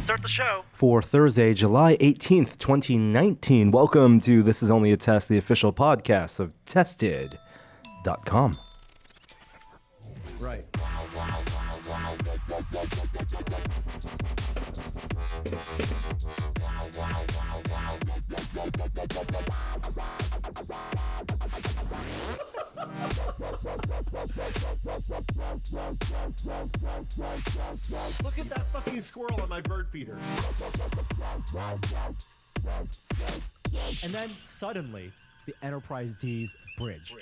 Let's start the show. For Thursday, July 18th, 2019. Welcome to This Is Only a Test, the official podcast of Tested.com. Right. Look at that fucking squirrel on my bird feeder. And then suddenly, the Enterprise D's bridge.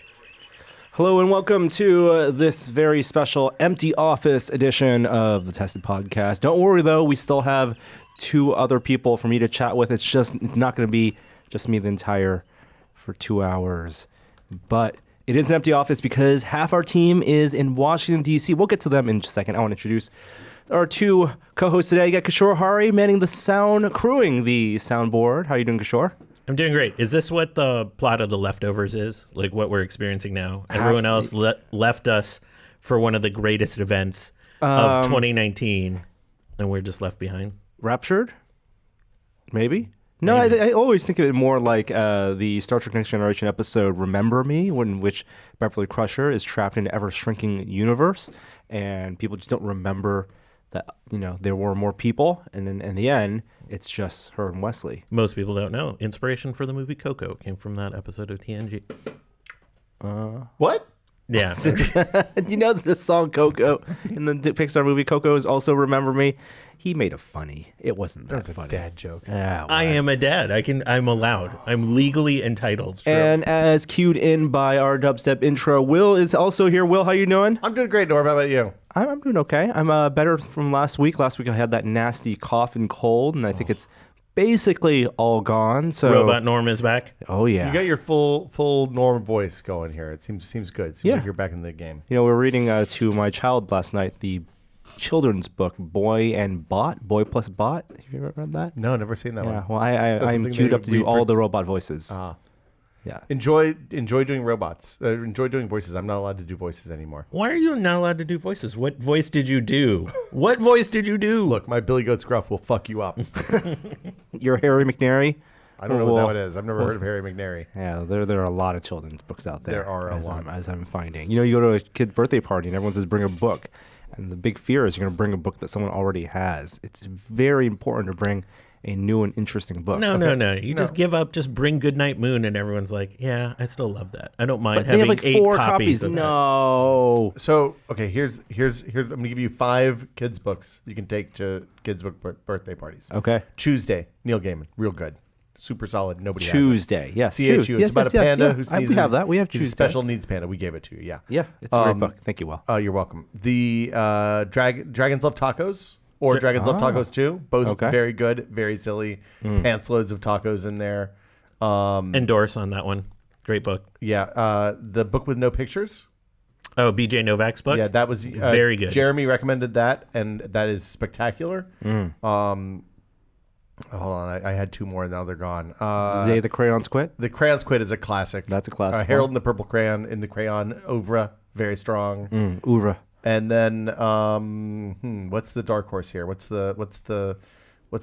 Hello and welcome to this very special empty office edition of the Tested Podcast. Don't worry though, we still have two other people for me to chat with. It's not going to be just me the entire for 2 hours. But it is an empty office because half our team is in Washington, D.C. We'll get to them in just a second. I want to introduce our two co-hosts today. You got Kishore Hari manning the sound, crewing the soundboard. How are you doing, Kishore? I'm doing great. Is this what the plot of The Leftovers is? Like what we're experiencing now? Everyone else left us for one of the greatest events of 2019, and we're just left behind. Raptured? Maybe? No, I always think of it more like the Star Trek Next Generation episode Remember Me, in which Beverly Crusher is trapped in an ever-shrinking universe, and people just don't remember that, you know, there were more people, and then in the end, it's just her and Wesley. Most people don't know. Inspiration for the movie Coco came from that episode of TNG. What? Yeah. Do you know that the song Coco in the Pixar movie Coco is also Remember Me? He made it funny. It wasn't that funny. A dad joke. Yeah, I am a dad. I'm allowed. I'm legally entitled. And as cued in by our dubstep intro, Will is also here. Will, how you doing? I'm doing great, Norm. How about you? I'm doing okay. I'm better from last week. Last week I had that nasty cough and cold, and I think it's basically all gone. So Robot Norm is back. Oh yeah. You got your full Norm voice going here. It seems good. Seems like you're back in the game. You know, we were reading to my child last night the children's book Boy Plus Bot. Have you ever read that? No, never seen that one. Yeah. Well, I'm queued up to do all the robot voices. Yeah. Enjoy doing robots. Enjoy doing voices. I'm not allowed to do voices anymore. Why are you not allowed to do voices? What voice did you do? What voice did you do? Look, my Billy Goat's gruff will fuck you up. You're Harry McNary. I don't know what that one is. I've never heard of Harry McNary. Yeah, there are a lot of children's books out there. There are a lot. As I'm finding. You know, you go to a kid's birthday party and everyone says bring a book. And the big fear is you're going to bring a book that someone already has. It's very important to bring a new and interesting book. No. You just give up, just bring Goodnight Moon, and everyone's like, yeah, I still love that. I don't mind but having they have like 8 4 copies of No. So, okay, here's I'm going to give you 5 kids' books you can take to kids' book birthday parties. Okay. Tuesday, Neil Gaiman, real good. Super solid. Nobody Tuesday. has it. Yes. CHU. It's about a panda who sneezes. We have that. We have He's Tuesday. a special needs panda. We gave it to you. Yeah. Yeah. It's a great book. Thank you, Will. You're welcome. The Dragons Love Tacos or Dragons Love Tacos 2. Both very good, very silly. Pants loads of tacos in there. Endorse on that one. Great book. Yeah. The book with no pictures. Oh, BJ Novak's book? Yeah, that was very good. Jeremy recommended that, and that is spectacular. Hold on, I had 2 more, and now they're gone. The Day the Crayons Quit? The Crayons Quit is a classic. That's a classic. Harold and the Purple Crayon in the crayon oeuvre, very strong. Oeuvre. And then, what's the dark horse here? What's the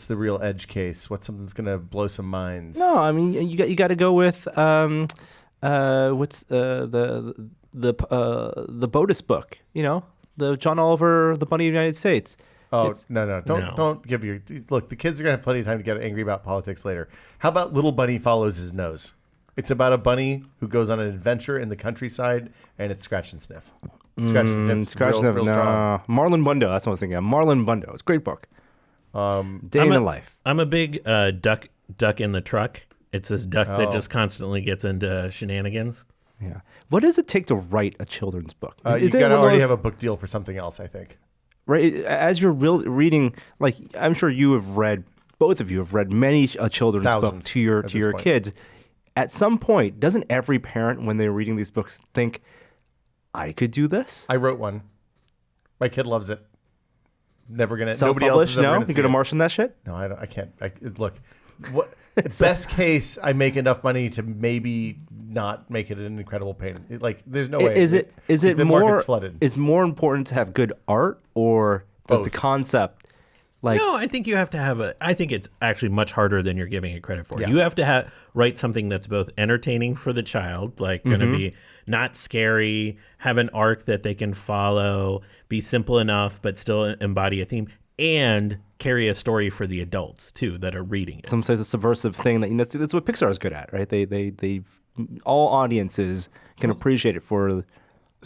real edge case? What's something that's gonna blow some minds? No, I mean you got to go with what's the Botus book? You know, the John Oliver, The Bunny of the United States. Oh, no. Don't give your... Look, the kids are going to have plenty of time to get angry about politics later. How about Little Bunny Follows His Nose? It's about a bunny who goes on an adventure in the countryside, and it's scratch and sniff. Scratch and sniff. Scratch and sniff. No. Marlon Bundo. That's what I was thinking of. Marlon Bundo. It's a great book. Day in the life. I'm a big duck in the truck. It's this duck that just constantly gets into shenanigans. Yeah. What does it take to write a children's book? You got to already have a book deal for something else, I think. Right, as you're reading, like I'm sure both of you have read many children's books to your kids. At some point, doesn't every parent, when they're reading these books, think, I could do this? I wrote one. My kid loves it. Never gonna. Nobody else is ever gonna see it. You gonna Martian that shit? No, I don't. I can't. Look, what? Best case, I make enough money to maybe not make it an incredible pain. There's no way. Is it the more? market's flooded. Is more important to have good art, or does Both. the concept? Like, no, I think you have to have I think it's actually much harder than you're giving it credit for. Yeah. You have to write something that's both entertaining for the child, like going to be not scary, have an arc that they can follow, be simple enough, but still embody a theme, and carry a story for the adults too that are reading it. some sort of subversive thing that's what Pixar is good at, right? They all audiences can appreciate it for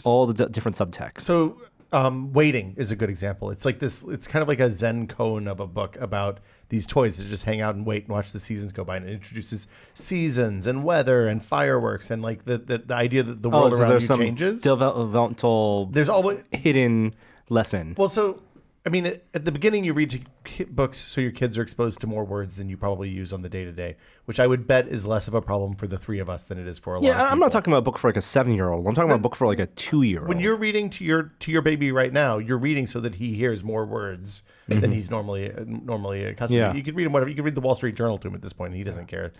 all the different subtext. So, Waiting is a good example. It's like this. It's kind of like a Zen koan of a book about these toys that just hang out and wait and watch the seasons go by, and it introduces seasons and weather and fireworks and like the idea that the world around you changes. Developmental, There's always hidden lesson. well, so. I mean, at the beginning, you read books so your kids are exposed to more words than you probably use on the day-to-day, which I would bet is less of a problem for the three of us than it is for a lot of people. Yeah, I'm not talking about a book for like a 7-year-old. I'm talking about a book for like a 2-year-old. When you're reading to your baby right now, you're reading so that he hears more words than he's normally accustomed Yeah. to. You could read him whatever. You could read the Wall Street Journal to him at this point, and he doesn't care.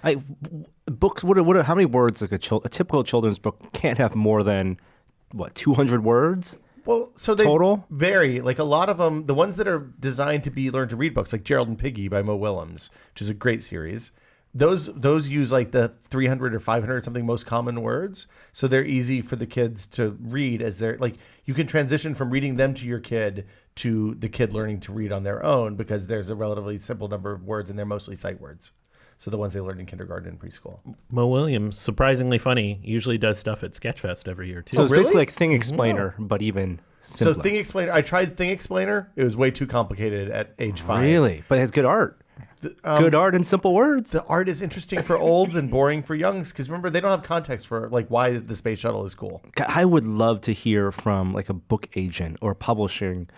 Books, how many words like a typical children's book can't have more than, 200 words? Well, so they Total? vary. Like a lot of them, the ones that are designed to be learn to read books, like Gerald and Piggy by Mo Willems, which is a great series. Those use like the 300 or 500 something most common words, so they're easy for the kids to read. As they're like, you can transition from reading them to your kid to the kid learning to read on their own because there's a relatively simple number of words and they're mostly sight words. So the ones they learned in kindergarten and preschool. Mo Williams, surprisingly funny, usually does stuff at Sketchfest every year too. So it's really? basically like Thing Explainer, but even simpler. So Thing Explainer, I tried Thing Explainer. It was way too complicated at age 5. Really? But it has good art. Good art and simple words. The art is interesting for olds and boring for youngs because remember they don't have context for like why the space shuttle is cool. I would love to hear from like a book agent or publishing.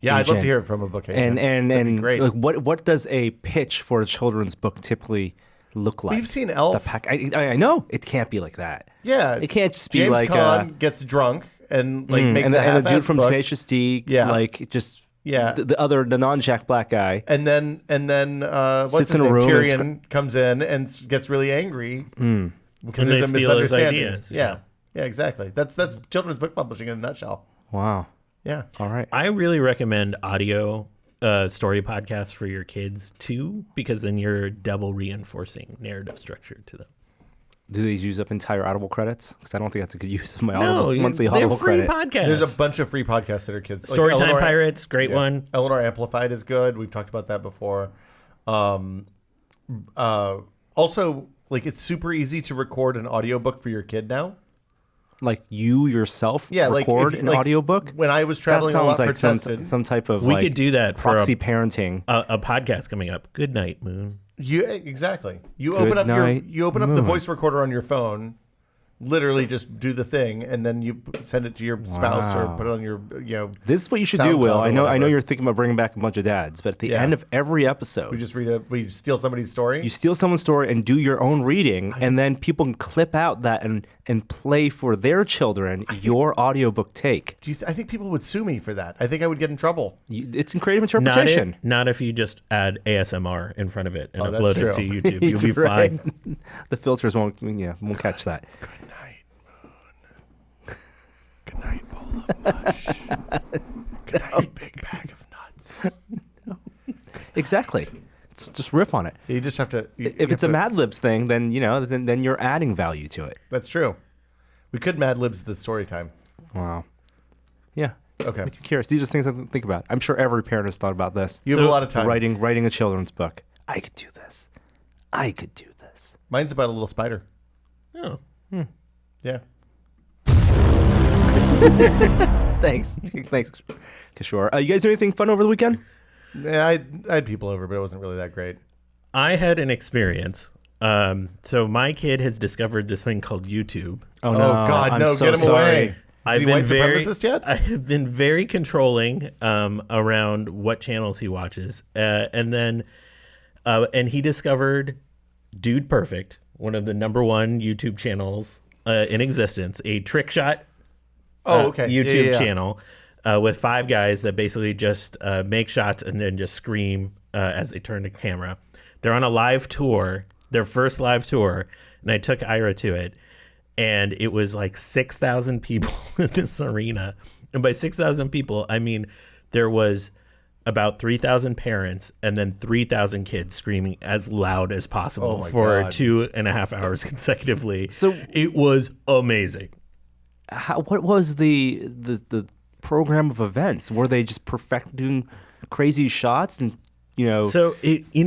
Yeah, I'd love to agent. hear it from a book agent. And great. like what does a pitch for a children's book typically look like? We've seen Elf. I know it can't be like that. Yeah, It can't just be James like Caan gets drunk and like makes and, a and the dude half-assed from book. Tenacious D, Yeah. like just Yeah. the non-Jack Black guy. And then what's Sits his in a name? room and Tyrion comes in and gets really angry because And there's they a steal his misunderstanding. ideas. Yeah, exactly. That's children's book publishing in a nutshell. Wow. Yeah. All right. I really recommend audio story podcasts for your kids too, because then you're double reinforcing narrative structure to them. Do these use up entire Audible credits? Because I don't think that's a good use of my No, monthly they're Audible free credit. podcasts. There's a bunch of free podcasts that are kids. Like Storytime Eleanor- Pirates, great Yeah. one. Eleanor Amplified is good. We've talked about that before. Also, like it's super easy to record an audiobook for your kid now. Like you yourself Yeah, like record if- an like, audiobook? When I was That traveling a lot sounds for like Tested, some type of We like could do that for proxy parenting. a podcast coming up. Good night, Moon. exactly. You Good open up night, the Moon. voice recorder on your phone. Literally, just do the thing, and then you send it to your spouse or Wow. put it on your This is what you should do, SoundCloud Will. or I know whatever. you're thinking about bringing back a bunch of dads, but at the Yeah. end of every episode, we steal somebody's story. you steal someone's story and do your own reading, and then people can clip out that and play for their children your audiobook take. I think people would sue me for that. I think I would get in trouble. It's in creative interpretation. Not if you just add ASMR in front of it and Oh, that's upload it true. to YouTube. You'll be Right. fine. The filters won't catch that. Good night, Moon. Good night, bowl of mush. Good night, big bag of nuts. Exactly. Just riff on it. You just have to. If it's a Mad Libs thing, then then you're adding value to it. That's true. We could Mad Libs the story time. Wow. Yeah. Okay. I'm curious. These are things I think about. I'm sure every parent has thought about this. You have a lot of time. Writing a children's book. I could do this. I could do this. Mine's about a little spider. Oh. Yeah. Thanks. Thanks, Kishore. You guys do anything fun over the weekend? Yeah, I had people over, but it wasn't really that great. I had an experience. So my kid has discovered this thing called YouTube. Oh, Oh, no. God, I'm no. so Get him sorry. away. Is he white supremacist yet? I have been very controlling around what channels he watches, and he discovered Dude Perfect, one of the #1 YouTube channels in existence, a trick shot Okay. YouTube Yeah. channel with 5 guys that basically just make shots and then just scream as they turn the camera. They're on a live tour, their first live tour, and I took Ira to it. And it was like 6,000 people in this arena. And by 6,000 people, I mean there was about 3,000 parents and then 3,000 kids screaming as loud as possible my for God. 2.5 hours consecutively. So- it was amazing. What was the program of events? Were they just doing crazy shots and So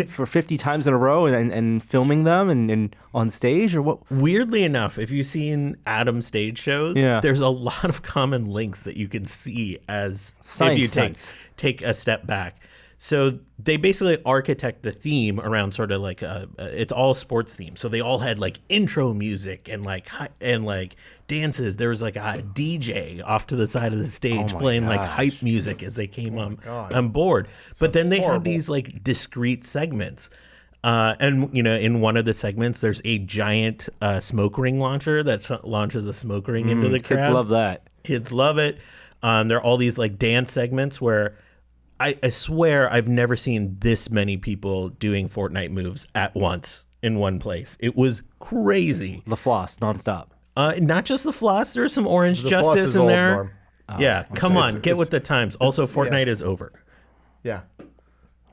for 50 times in a row and filming them and on stage, or what? weirdly enough, if you've seen Adam's stage shows, Yeah. there's a lot of common links that you can see as Science if you stunts. take a step back. So they basically architect the theme around sort of like it's all sports themed. So they all had like intro music and like dances. There was like a DJ off to the side of the stage my playing like gosh. hype music as they came on board. But then they had these like discrete segments. And in one of the segments, there's a giant smoke ring launcher that launches a smoke ring into the crowd. Kids love that. Kids love it. There are all these like dance segments where I swear I've never seen this many people doing Fortnite moves at once in one place. It was crazy. The floss nonstop. Not just the floss. There's some Orange The floss Justice is in old, there. Norm. Yeah, come on, get with the times. Also, Fortnite is over. Yeah.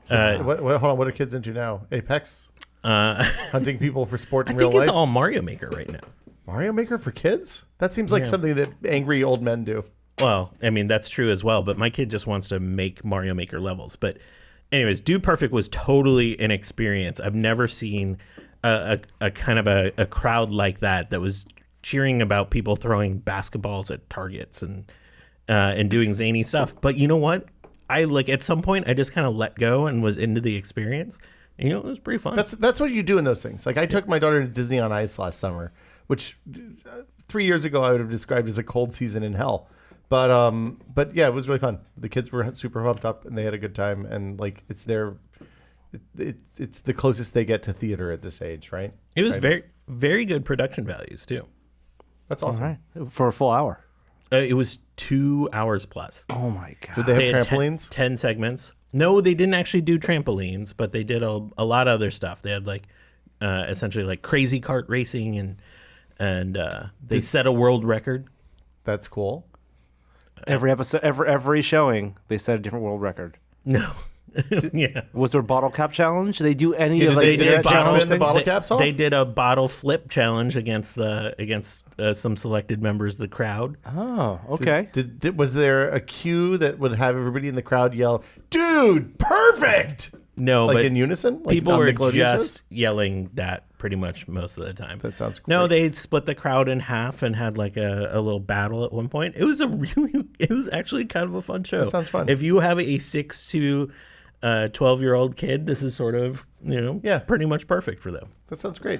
Hold on. What are kids into now? Apex? Hunting people for sport in I real think life? it's all Mario Maker right now. Mario Maker for kids? That seems like something that angry old men do. Well, I mean, that's true as well, but my kid just wants to make Mario Maker levels. But anyways, Dude Perfect was totally an experience. I've never seen a kind of a crowd like that was cheering about people throwing basketballs at targets and doing zany stuff. But you know what? At some point I just kind of let go and was into the experience. And, it was pretty fun. That's what you do in those things. Like I took my daughter to Disney on Ice last summer, which 3 years ago I would have described as a cold season in hell. But yeah, it was really fun. The kids were super pumped up and they had a good time. And like it's the closest they get to theater at this age, right? It was very, very good production values too. That's awesome. All right. For a full hour. It was 2 hours plus. Oh my God. Did they have had trampolines? 10 segments. No, they didn't actually do trampolines, but they did a lot of other stuff. They had essentially like crazy kart racing and they set a world record. That's cool. Every episode, every showing, they set a different world record. No. Yeah. Was there a bottle cap challenge? Did they do any Yeah, of did they that challenge spin the things? bottle caps off? They did a bottle flip challenge against some selected members of the crowd. Oh, okay. Was there a cue that would have everybody in the crowd yell, "Dude, perfect"? No, Like but in unison? Like people on were Nickelodeon just shows? yelling that pretty much most of the time. That sounds No, great. they split the crowd in half and had like a little battle at one point. It was actually kind of a fun show. That sounds fun. If you have a 6 to 12-year-old kid, this is sort of pretty much perfect for them. That sounds great.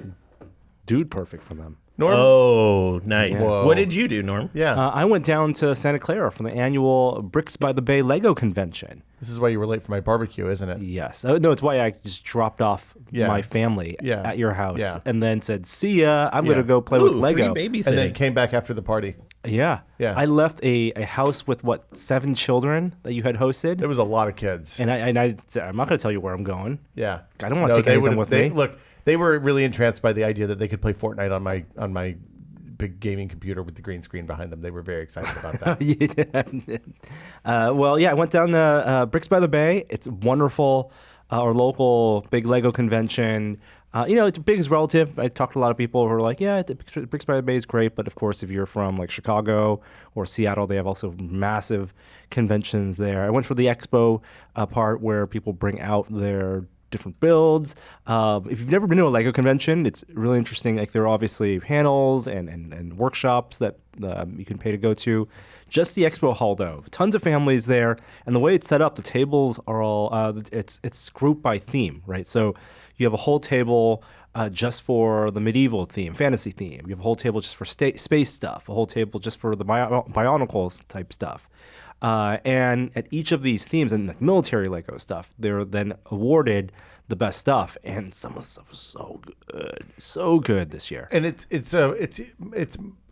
Dude, perfect for them. Norm? Oh, nice. Whoa. What did you do, Norm? Yeah. I went down to Santa Clara for the annual Bricks by the Bay Lego convention. This is why you were late for my barbecue, isn't it? Yes. No, it's why I just dropped off Yeah. my family Yeah. at your house Yeah. and then said, "See ya. I'm Yeah. going to go play with Ooh, Lego." free babysitting. And then came back after the party. Yeah. Yeah. I left a house with 7 children that you had hosted. It was a lot of kids. And I said, I'm not going to tell you where I'm going. Yeah. I don't wanna take any of them with me. Look, they were really entranced by the idea that they could play Fortnite on my big gaming computer with the green screen behind them. They were very excited about that. I went down to Bricks by the Bay. It's wonderful. Our local big Lego convention. It's big is relative. I talked to a lot of people who are like, yeah, Bricks by the Bay is great. But of course, if you're from like Chicago or Seattle, they have also massive conventions there. I went for the expo part where people bring out their different builds. If you've never been to a Lego convention, it's really interesting. Like there are obviously panels and workshops that you can pay to go to. Just the expo hall though, tons of families there, and the way it's set up, the tables are all it's grouped by theme, right? So you have a whole table just for the medieval theme, fantasy theme. You have a whole table just for space stuff, a whole table just for the Bionicles type stuff. And at each of these themes and like military Lego stuff, they're then awarded the best stuff. And some of the stuff was so good this year. And it's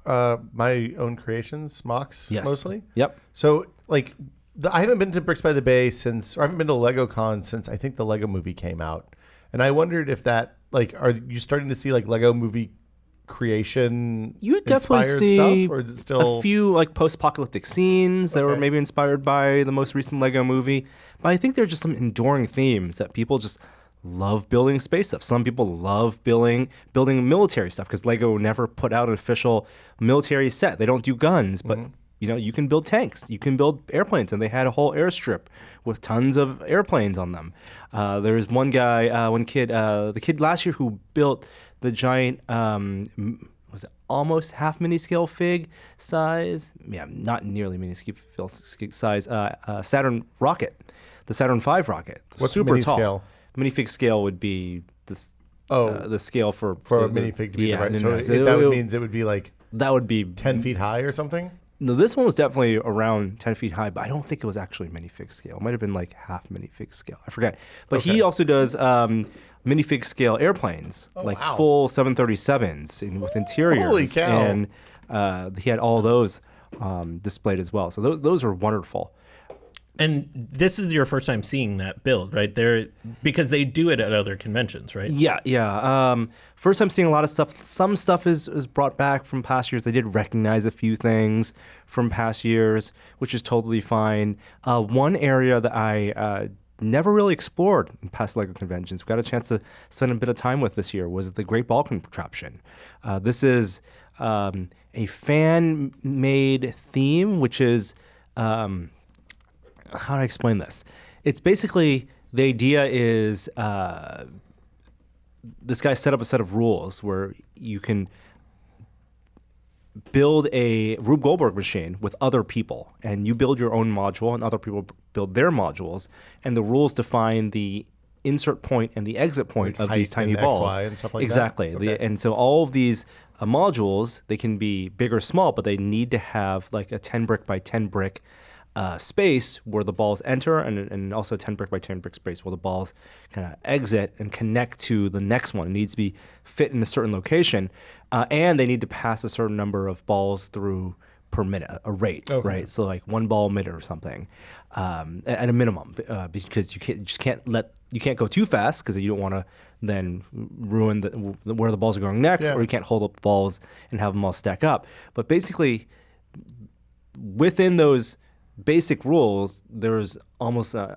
my own creations, mocks Yes. mostly. Yep. So like I haven't been to Bricks by the Bay I haven't been to LegoCon since I think the Lego movie came out. And I wondered if that are you starting to see like Lego movie creation. You definitely inspired see stuff, or is it still a few like post-apocalyptic scenes that were maybe inspired by the most recent Lego movie. But I think there are just some enduring themes that people just love building space stuff. Some people love building military stuff because Lego never put out an official military set. They don't do guns, but you can build tanks, you can build airplanes, and they had a whole airstrip with tons of airplanes on them. There's one guy, the kid last year who built the giant, was it almost half mini scale fig size? Yeah, not nearly mini scale size. Saturn rocket, the Saturn V rocket. What's super mini tall. scale? Minifig scale would be this. The scale for a minifig to be the right. No. So that means it would be like that would be 10 feet high or something. No, this one was definitely around 10 feet high, but I don't think it was actually minifig scale. It might have been like half minifig scale. I forget. But he also does minifig scale airplanes, full 737s with interiors. Holy cow. And he had all those displayed as well. So those are wonderful. And this is your first time seeing that build, right? Because they do it at other conventions, right? Yeah. First time seeing a lot of stuff. Some stuff is brought back from past years. They did recognize a few things from past years, which is totally fine. One area that I never really explored in past LEGO conventions, we got a chance to spend a bit of time with this year, was the Great Ball Contraption. This is a fan-made theme, which is... how do I explain this? It's basically, the idea is this guy set up a set of rules where you can build a Rube Goldberg machine with other people, and you build your own module and other people build their modules, and the rules define the insert point and the exit point of these tiny balls. XY and stuff like exactly. that? Okay. And so all of these modules, they can be big or small, but they need to have like a 10 brick by 10 brick space where the balls enter, and also 10 brick by 10 brick space where the balls kind of exit and connect to the next one. It needs to be fit in a certain location, and they need to pass a certain number of balls through per minute, a rate, right? So like one ball a minute or something, at a minimum, because you can't go too fast because you don't want to then ruin where the balls are going next, or you can't hold up balls and have them all stack up. But basically, within those basic rules, there's almost an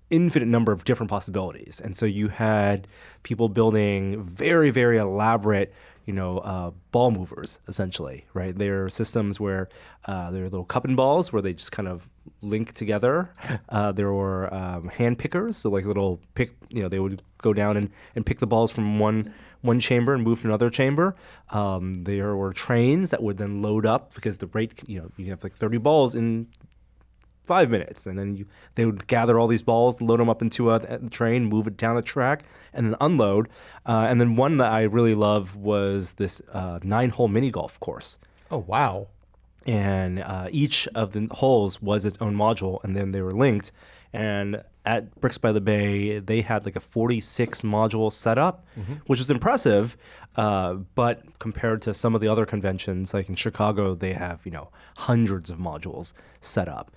infinite number of different possibilities. And so you had people building very, very elaborate, ball movers, essentially, right? They're systems where they're little cup and balls where they just kind of link together. There were hand pickers, so like little they would go down and pick the balls from one chamber and move to another chamber. There were trains that would then load up because the rate, you have like 30 balls in 5 minutes, and then they would gather all these balls, load them up into a train, move it down the track, and then unload. And then one that I really love was this 9-hole mini golf course. Oh, wow. And each of the holes was its own module, and then they were linked. And at Bricks by the Bay, they had like a 46 module setup, which was impressive. But compared to some of the other conventions, like in Chicago, they have, hundreds of modules set up.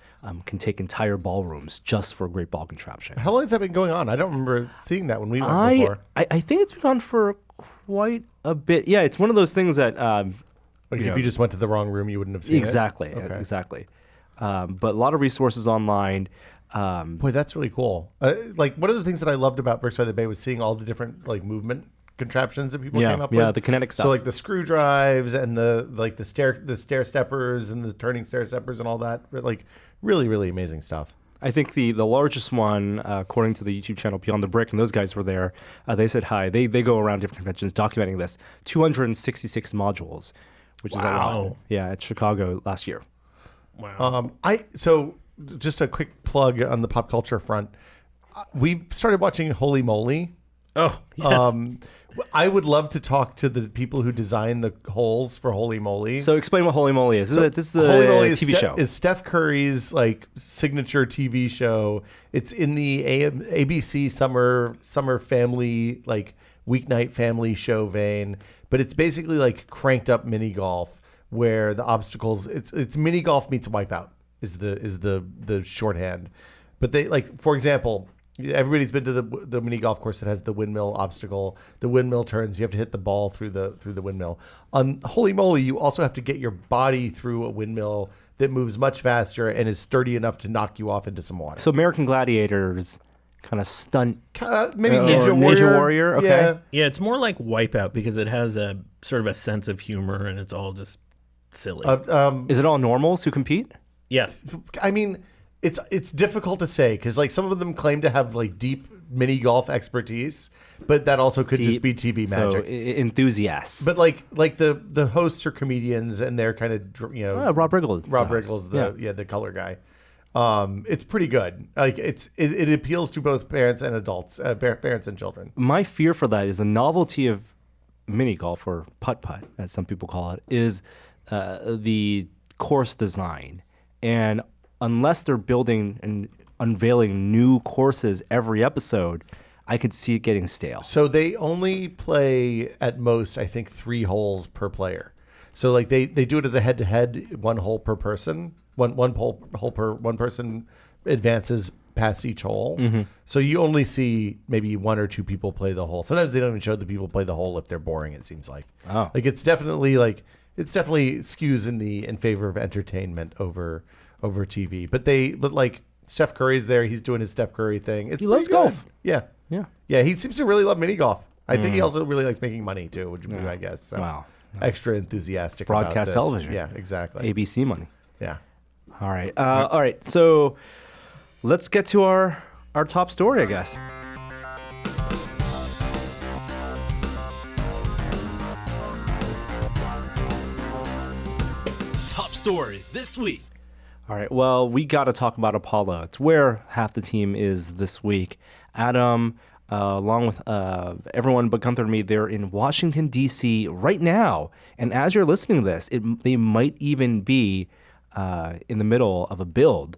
Can take entire ballrooms just for a Great Ball Contraption. How long has that been going on? I don't remember seeing that when we went before. I think it's been on for quite a bit. Yeah, it's one of those things that... Like if you just went to the wrong room, you wouldn't have seen it? Exactly. But a lot of resources online. Boy, that's really cool. One of the things that I loved about Bricks by the Bay was seeing all the different movement contraptions that people came up with. Yeah, the kinetic stuff. So like the screw drives and the stair steppers and the turning stair steppers and all that. Like really, really amazing stuff. I think the largest one, according to the YouTube channel Beyond the Brick, and those guys were there, they said hi. They go around different conventions documenting this. 266 modules, which is a lot. Yeah, at Chicago last year. Wow. So just a quick plug on the pop culture front. We started watching Holy Moly. Oh, yes. I would love to talk to the people who designed the holes for Holy Moly. So explain what Holy Moly is. This is the Holy Moly TV show. Is Steph Curry's signature TV show. It's in the ABC summer family weeknight family show vein, but it's basically cranked up mini golf where the obstacles it's mini golf meets Wipeout is the shorthand. But they for example, Everybody's been to the mini golf course that has the windmill obstacle. The windmill turns. You have to hit the ball through the windmill. On Holy Moly, you also have to get your body through a windmill that moves much faster and is sturdy enough to knock you off into some water. So American Gladiators kind of stunt. Maybe Ninja Warrior. Okay. Yeah, it's more like Wipeout because it has a sort of a sense of humor and it's all just silly. Is it all normals who compete? Yes. I mean, it's difficult to say because like some of them claim to have like deep mini golf expertise, but that also could just be TV magic. So enthusiasts. But like the hosts are comedians and they're kind of Rob Riggle. Rob Riggle's the color guy. It's pretty good. Like it appeals to both parents and adults, parents and children. My fear for that is the novelty of mini golf, or putt-putt, as some people call it, is the course design. And unless they're building and unveiling new courses every episode, I could see it getting stale. So they only play at most, I think, 3 holes per player. So like they do it as a head-to-head, 1 hole per person. One hole per one person advances past each hole. Mm-hmm. So you only see maybe 1 or 2 people play the hole. Sometimes they don't even show the people play the hole if they're boring, it seems like. Oh. Like it's definitely skews in favor of entertainment over TV. But like Steph Curry's there, he's doing his Steph Curry thing. He loves golf. Yeah. He seems to really love mini golf. I think he also really likes making money too, would be my guess. So Wow. Extra enthusiastic Broadcast about this. television. Yeah, exactly. ABC money. Yeah. All right. All right. So let's get to our top story, I guess. Top story this week. All right. Well, we got to talk about Apollo. It's where half the team is this week. Adam, along with everyone but Gunther and me, they're in Washington, D.C. right now. And as you're listening to this, they might even be in the middle of a build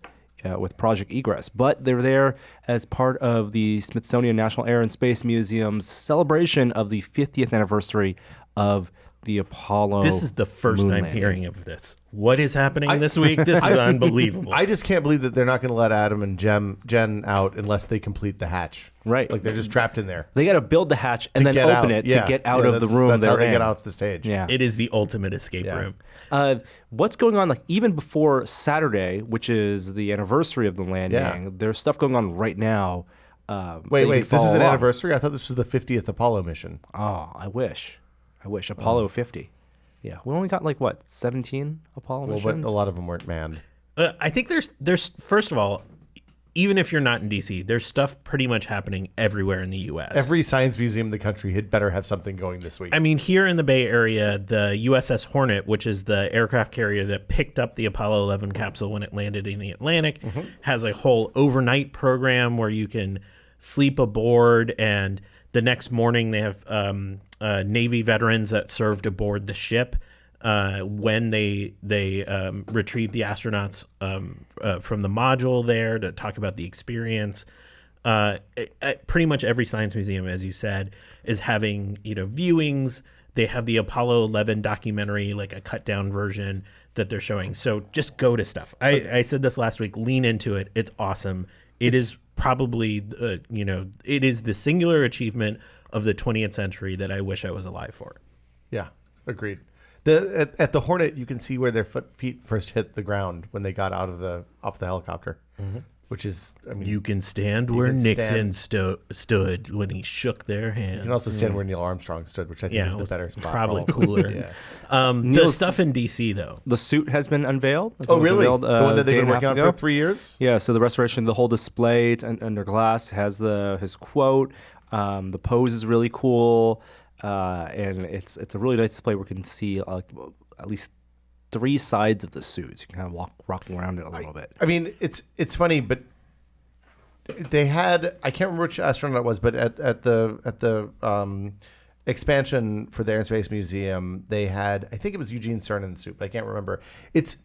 with Project Egress. But they're there as part of the Smithsonian National Air and Space Museum's celebration of the 50th anniversary of the Apollo. This is the first moon I'm landing. hearing of this. What is happening this week? This is unbelievable. I just can't believe that they're not going to let Adam and Jen out unless they complete the hatch. Right. Like they're just trapped in there. They got to build the hatch and then get open out. it to get out of the room That's how they're they get in. off the stage. Yeah. It is the ultimate escape room. What's going on, like even before Saturday, which is the anniversary of the landing, there's stuff going on right now. Wait, this is an along. anniversary? I thought this was the 50th Apollo mission. Oh, I wish. Apollo 50. Yeah, we only got 17 Apollo missions? But a lot of them weren't manned. I think there's first of all, even if you're not in DC, there's stuff pretty much happening everywhere in the U.S. Every science museum in the country had better have something going this week. I mean, here in the Bay Area, the USS Hornet, which is the aircraft carrier that picked up the Apollo 11 capsule when it landed in the Atlantic, has a whole overnight program where you can sleep aboard, and the next morning they have Navy veterans that served aboard the ship when they retrieve the astronauts from the module there to talk about the experience. Pretty much every science museum, as you said, is having viewings. They have the Apollo 11 documentary, like a cut down version that they're showing. So just go to stuff. I said this last week. Lean into it. It's awesome. It is probably it is the singular achievement of the 20th century that I wish I was alive for. Yeah, agreed. At the Hornet, you can see where their feet first hit the ground when they got off the helicopter, which is, I mean, You can stand where Nixon stood when he shook their hands. you can also stand where Neil Armstrong stood, which I think is the better spot. Probably cooler. Yeah. The stuff in DC though. The suit has been unveiled. Oh, really? Unveiled, The one that they've been day and a working half on ago. for 3 years? Yeah, so the restoration, the whole display under glass has his quote. The pose is really cool, and it's a really nice display where you can see at least 3 sides of the suits. You can kind of rock around it a little bit. I mean, it's funny, but they had, I can't remember which astronaut it was, but at the expansion for the Air and Space Museum, they had, I think it was Eugene Cernan's suit, but I can't remember. It's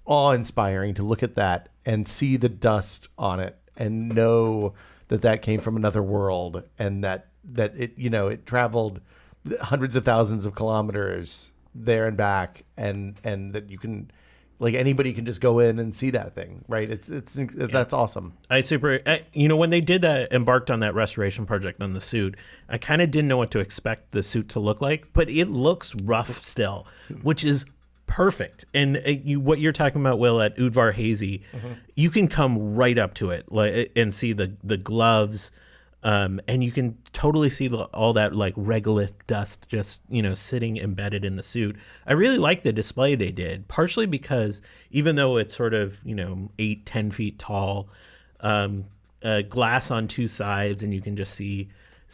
awe-inspiring to look at that and see the dust on it and know that came from another world, and that it it traveled hundreds of thousands of kilometers there and back, and that you can Like anybody can just go in and see that thing, right? That's awesome. When they embarked on that restoration project on the suit, I kind of didn't know what to expect the suit to look like, but it looks rough still, which is perfect. And what you're talking about, Will, at Udvar Hazy, you can come right up to it and see the gloves. And you can totally see all that like regolith dust just, sitting embedded in the suit. I really like the display they did, partially because even though it's sort of, 8-10 feet tall, glass on two sides, and you can just see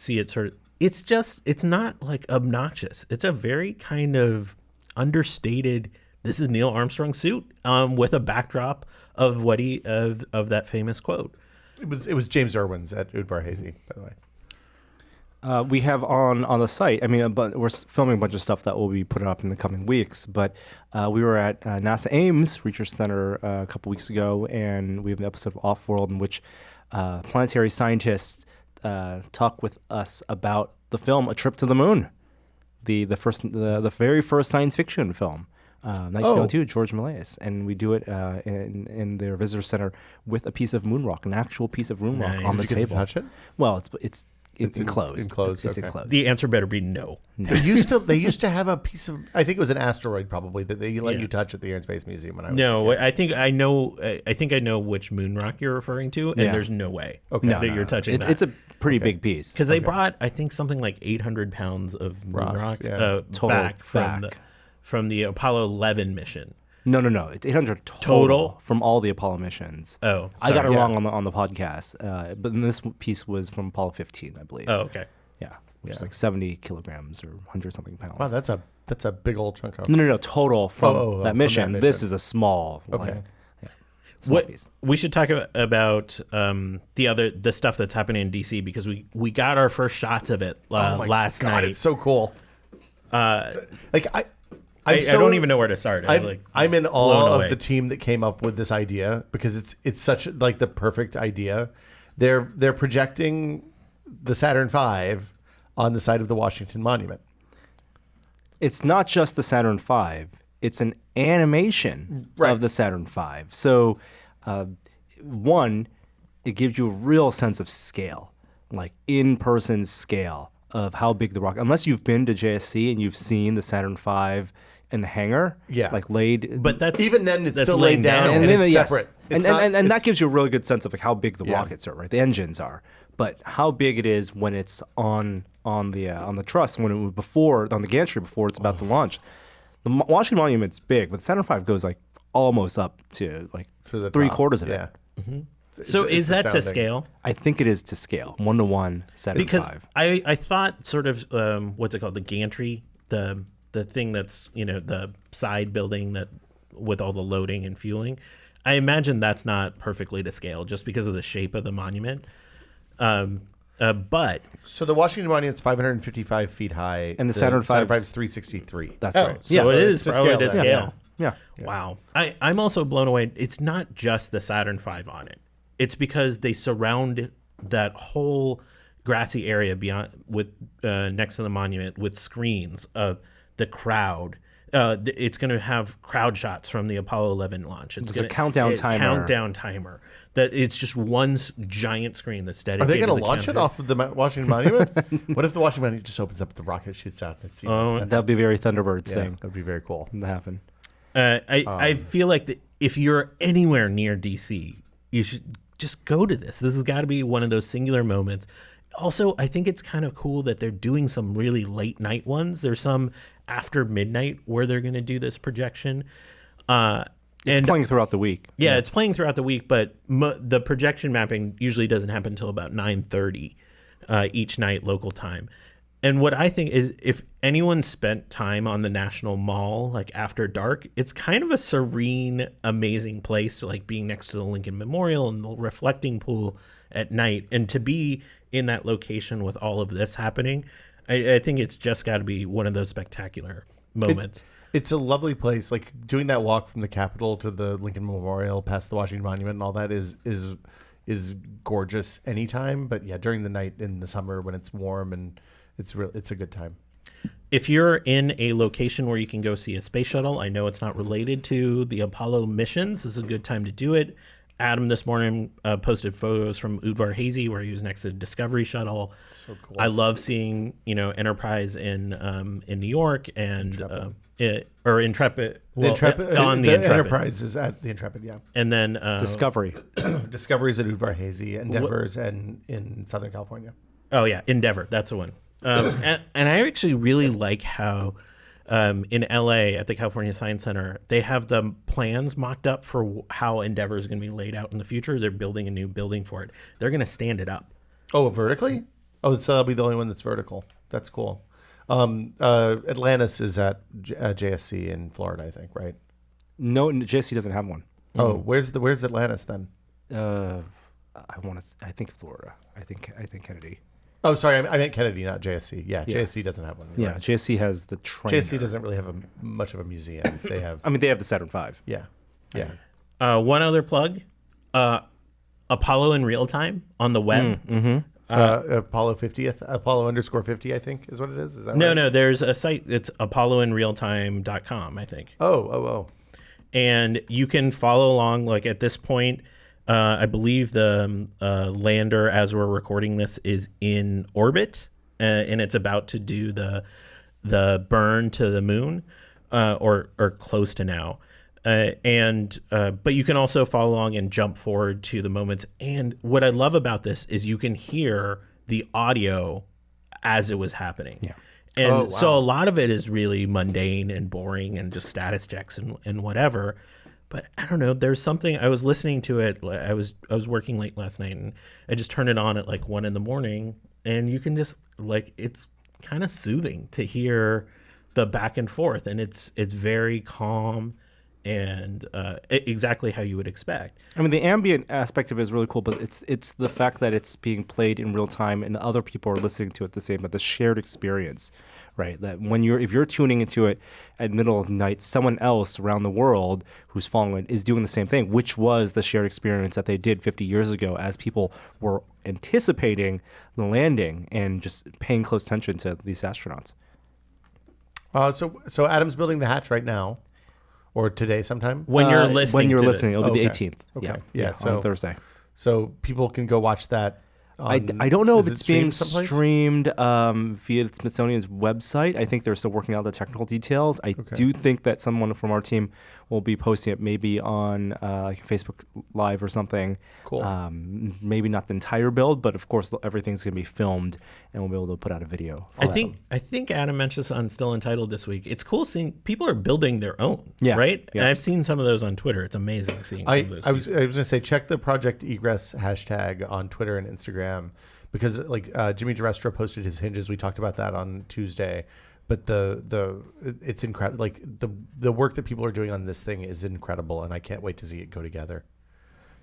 it sort of, it's not like obnoxious. It's a very kind of understated, this is Neil Armstrong suit, with a backdrop of of that famous quote. It was James Irwin's at Udvar Hazy, by the way. We have on the site. I mean, but we're filming a bunch of stuff that will be put up in the coming weeks. But we were at NASA Ames Research Center a couple weeks ago, and we have an episode of Off-World in which planetary scientists talk with us about the film A Trip to the Moon, the very first science fiction film. 1902, George Méliès, and we do it in their visitor center with a piece of moon rock, an actual piece of moon rock on the Did you get table. to touch it? Well, it's enclosed. Enclosed. It's Okay. enclosed. The answer better be no. They used to have a piece of, I think it was an asteroid probably, that they let you touch at the Air and Space Museum when I was No, a kid. I think I know which moon rock you're referring to, and Yeah. there's no way No, you're touching that. It's a pretty big piece. Because they brought, I think, something like 800 pounds of moon Rocks, rock yeah. Total back back. from the Apollo 11 mission. No. It's 800 Total? from all the Apollo missions. Oh, I got it sorry. wrong on the podcast, but this piece was from Apollo 15, I believe. Oh, okay. Yeah, which is Yeah. like 70 kilograms or 100 something pounds. Wow, that's a big old chunk of. No, total from from that mission. that This mission. is a small. Okay. Small piece. We should talk about the stuff that's happening in DC, because we got our first shots of it Oh my last God, night. it's so cool. Like I don't even know where to start. I'm in blown awe away. of the team that came up with this idea, because it's such like the perfect idea. They're projecting the Saturn V on the side of the Washington Monument. It's not just the Saturn V. It's an animation of the Saturn V. So, one, it gives you a real sense of scale, like in-person scale of how big the rocket. Unless you've been to JSC and you've seen the Saturn V in the hangar, like laid. But that's Even then, it's that's still laying laid down and then, it's yes. separate. And, It's not- and that it's- gives you a really good sense of like how big the Yeah. rockets are, right? The engines are, but how big it is when it's on the truss, when it was on the gantry before it's about to launch. The Washington Monument's big, but the Saturn V goes like almost up to like to the top. 3/4 of Yeah. it. So It's is that to astounding. scale? I think it is to scale, 1-to-1 Saturn Because V. I thought sort of what's it called, the gantry, the thing that's the side building that with all the loading and fueling. I imagine that's not perfectly to scale just because of the shape of the monument. But So the Washington Monument's 555 feet high, And the Saturn Saturn V's- V's 363. That's oh, right. so Yeah. it is to probably scale to that. scale. Yeah. Wow. I'm also blown away. It's not just the Saturn V on it. It's because they surround that whole grassy area beyond with next to the monument with screens of the crowd. It's going to have crowd shots from the Apollo 11 launch. It's There's a countdown timer. Countdown timer. That it's just one giant screen that's Are dedicated. they going to to the launch it countdown. off of the Washington Monument? What if the Washington Monument just opens up, the rocket shoots out? And it's, That'd be very Thunderbirds thing that'd be very cool. to happen. I feel like if you're anywhere near DC, you should just go to this. This has got to be one of those singular moments. Also, I think it's kind of cool that they're doing some really late night ones. There's some after midnight where they're going to do this projection. It's playing throughout the week. Yeah, it's playing throughout the week, but the projection mapping usually doesn't happen until about 9:30 each night local time. And what I think is, if anyone spent time on the National Mall like after dark, it's kind of a serene, amazing place, like being next to the Lincoln Memorial and the reflecting pool at night. And to be in that location with all of this happening, I think it's just got to be one of those spectacular moments. It's a lovely place. Like doing that walk from the Capitol to the Lincoln Memorial, past the Washington Monument, and all that is gorgeous anytime. But yeah, during the night in the summer when it's warm and it's a good time. If you're in a location where you can go see a space shuttle, I know it's not related to the Apollo missions. This is a good time to do it. Adam this morning posted photos from Udvar Hazy where he was next to the Discovery shuttle. So cool. I love seeing Enterprise in New York and Intrepid. Well, Intrepid on the the Intrepid. Enterprise is at the Intrepid, yeah. And then Discovery. Discovery's at Udvar Hazy, Endeavor's and in Southern California. Oh yeah, Endeavor. That's the one. And I actually really like how in LA at the California Science Center, they have the plans mocked up for how Endeavor is going to be laid out in the future. They're building a new building for it. They're going to stand it up. Oh, vertically? Oh, so that'll be the only one that's vertical. That's cool. Atlantis is at JSC in Florida, I think, right? No, JSC doesn't have one. Oh, where's Atlantis then? I think Florida. I think Kennedy. Oh, sorry, I meant Kennedy, not JSC. Yeah, JSC doesn't have one. Yeah, Right. JSC has the trainer. JSC doesn't really have much of a museum. They have. I mean, they have the Saturn V. Yeah. One other plug, Apollo in real time on the web. Apollo 50th, Apollo _50, I think is what it is. Is that right? No, there's a site. It's apolloinrealtime.com, I think. Oh. And you can follow along. Like at this point, I believe the lander, as we're recording this, is in orbit, and it's about to do the burn to the moon, or close to now. But you can also follow along and jump forward to the moments. And what I love about this is you can hear the audio as it was happening. Yeah. And so a lot of it is really mundane and boring and just status checks and whatever. But I don't know. There's something. I was listening to it. I was working late last night, and I just turned it on at like 1 a.m. And you can just it's kind of soothing to hear the back and forth, and it's very calm and exactly how you would expect. I mean, the ambient aspect of it is really cool, but it's the fact that it's being played in real time and other people are listening to it the same, but the shared experience, right? That if you're tuning into it at middle of the night, someone else around the world who's following it is doing the same thing, which was the shared experience that they did 50 years ago as people were anticipating the landing and just paying close attention to these astronauts. So Adam's building the hatch right now. Or today sometime? When you're listening. It'll be the 18th. Okay. Yeah, so on Thursday. So people can go watch that. I don't know if it's being someplace? streamed via the Smithsonian's website. I think they're still working out the technical details. I do think that someone from our team will be posting it maybe on like Facebook Live or something. Cool. Maybe not the entire build, but of course everything's going to be filmed and we'll be able to put out a video. I think Adam mentioned this on Still Entitled this week. It's cool seeing people are building their own, right? Yeah. And I've seen some of those on Twitter. It's amazing seeing some of those. I was going to say, check the Project Egress hashtag on Twitter and Instagram because Jimmy DeRestra posted his hinges. We talked about that on Tuesday. But it's incredible. Like the work that people are doing on this thing is incredible, and I can't wait to see it go together.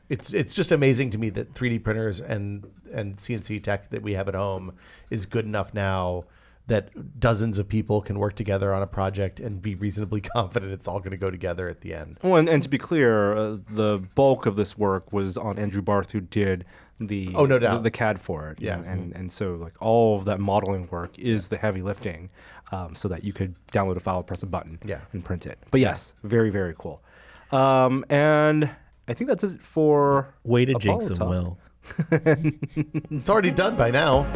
It's just amazing to me that 3D printers and CNC tech that we have at home is good enough now that dozens of people can work together on a project and be reasonably confident it's all going to go together at the end. Well, and to be clear, the bulk of this work was on Andrew Barth, who did no doubt the CAD for it. Yeah, and so like all of that modeling work is the heavy lifting, so that you could download a file, press a button, and print it. But yes, very, very cool. And I think that's it for way to jinx him, Will. It's already done by now.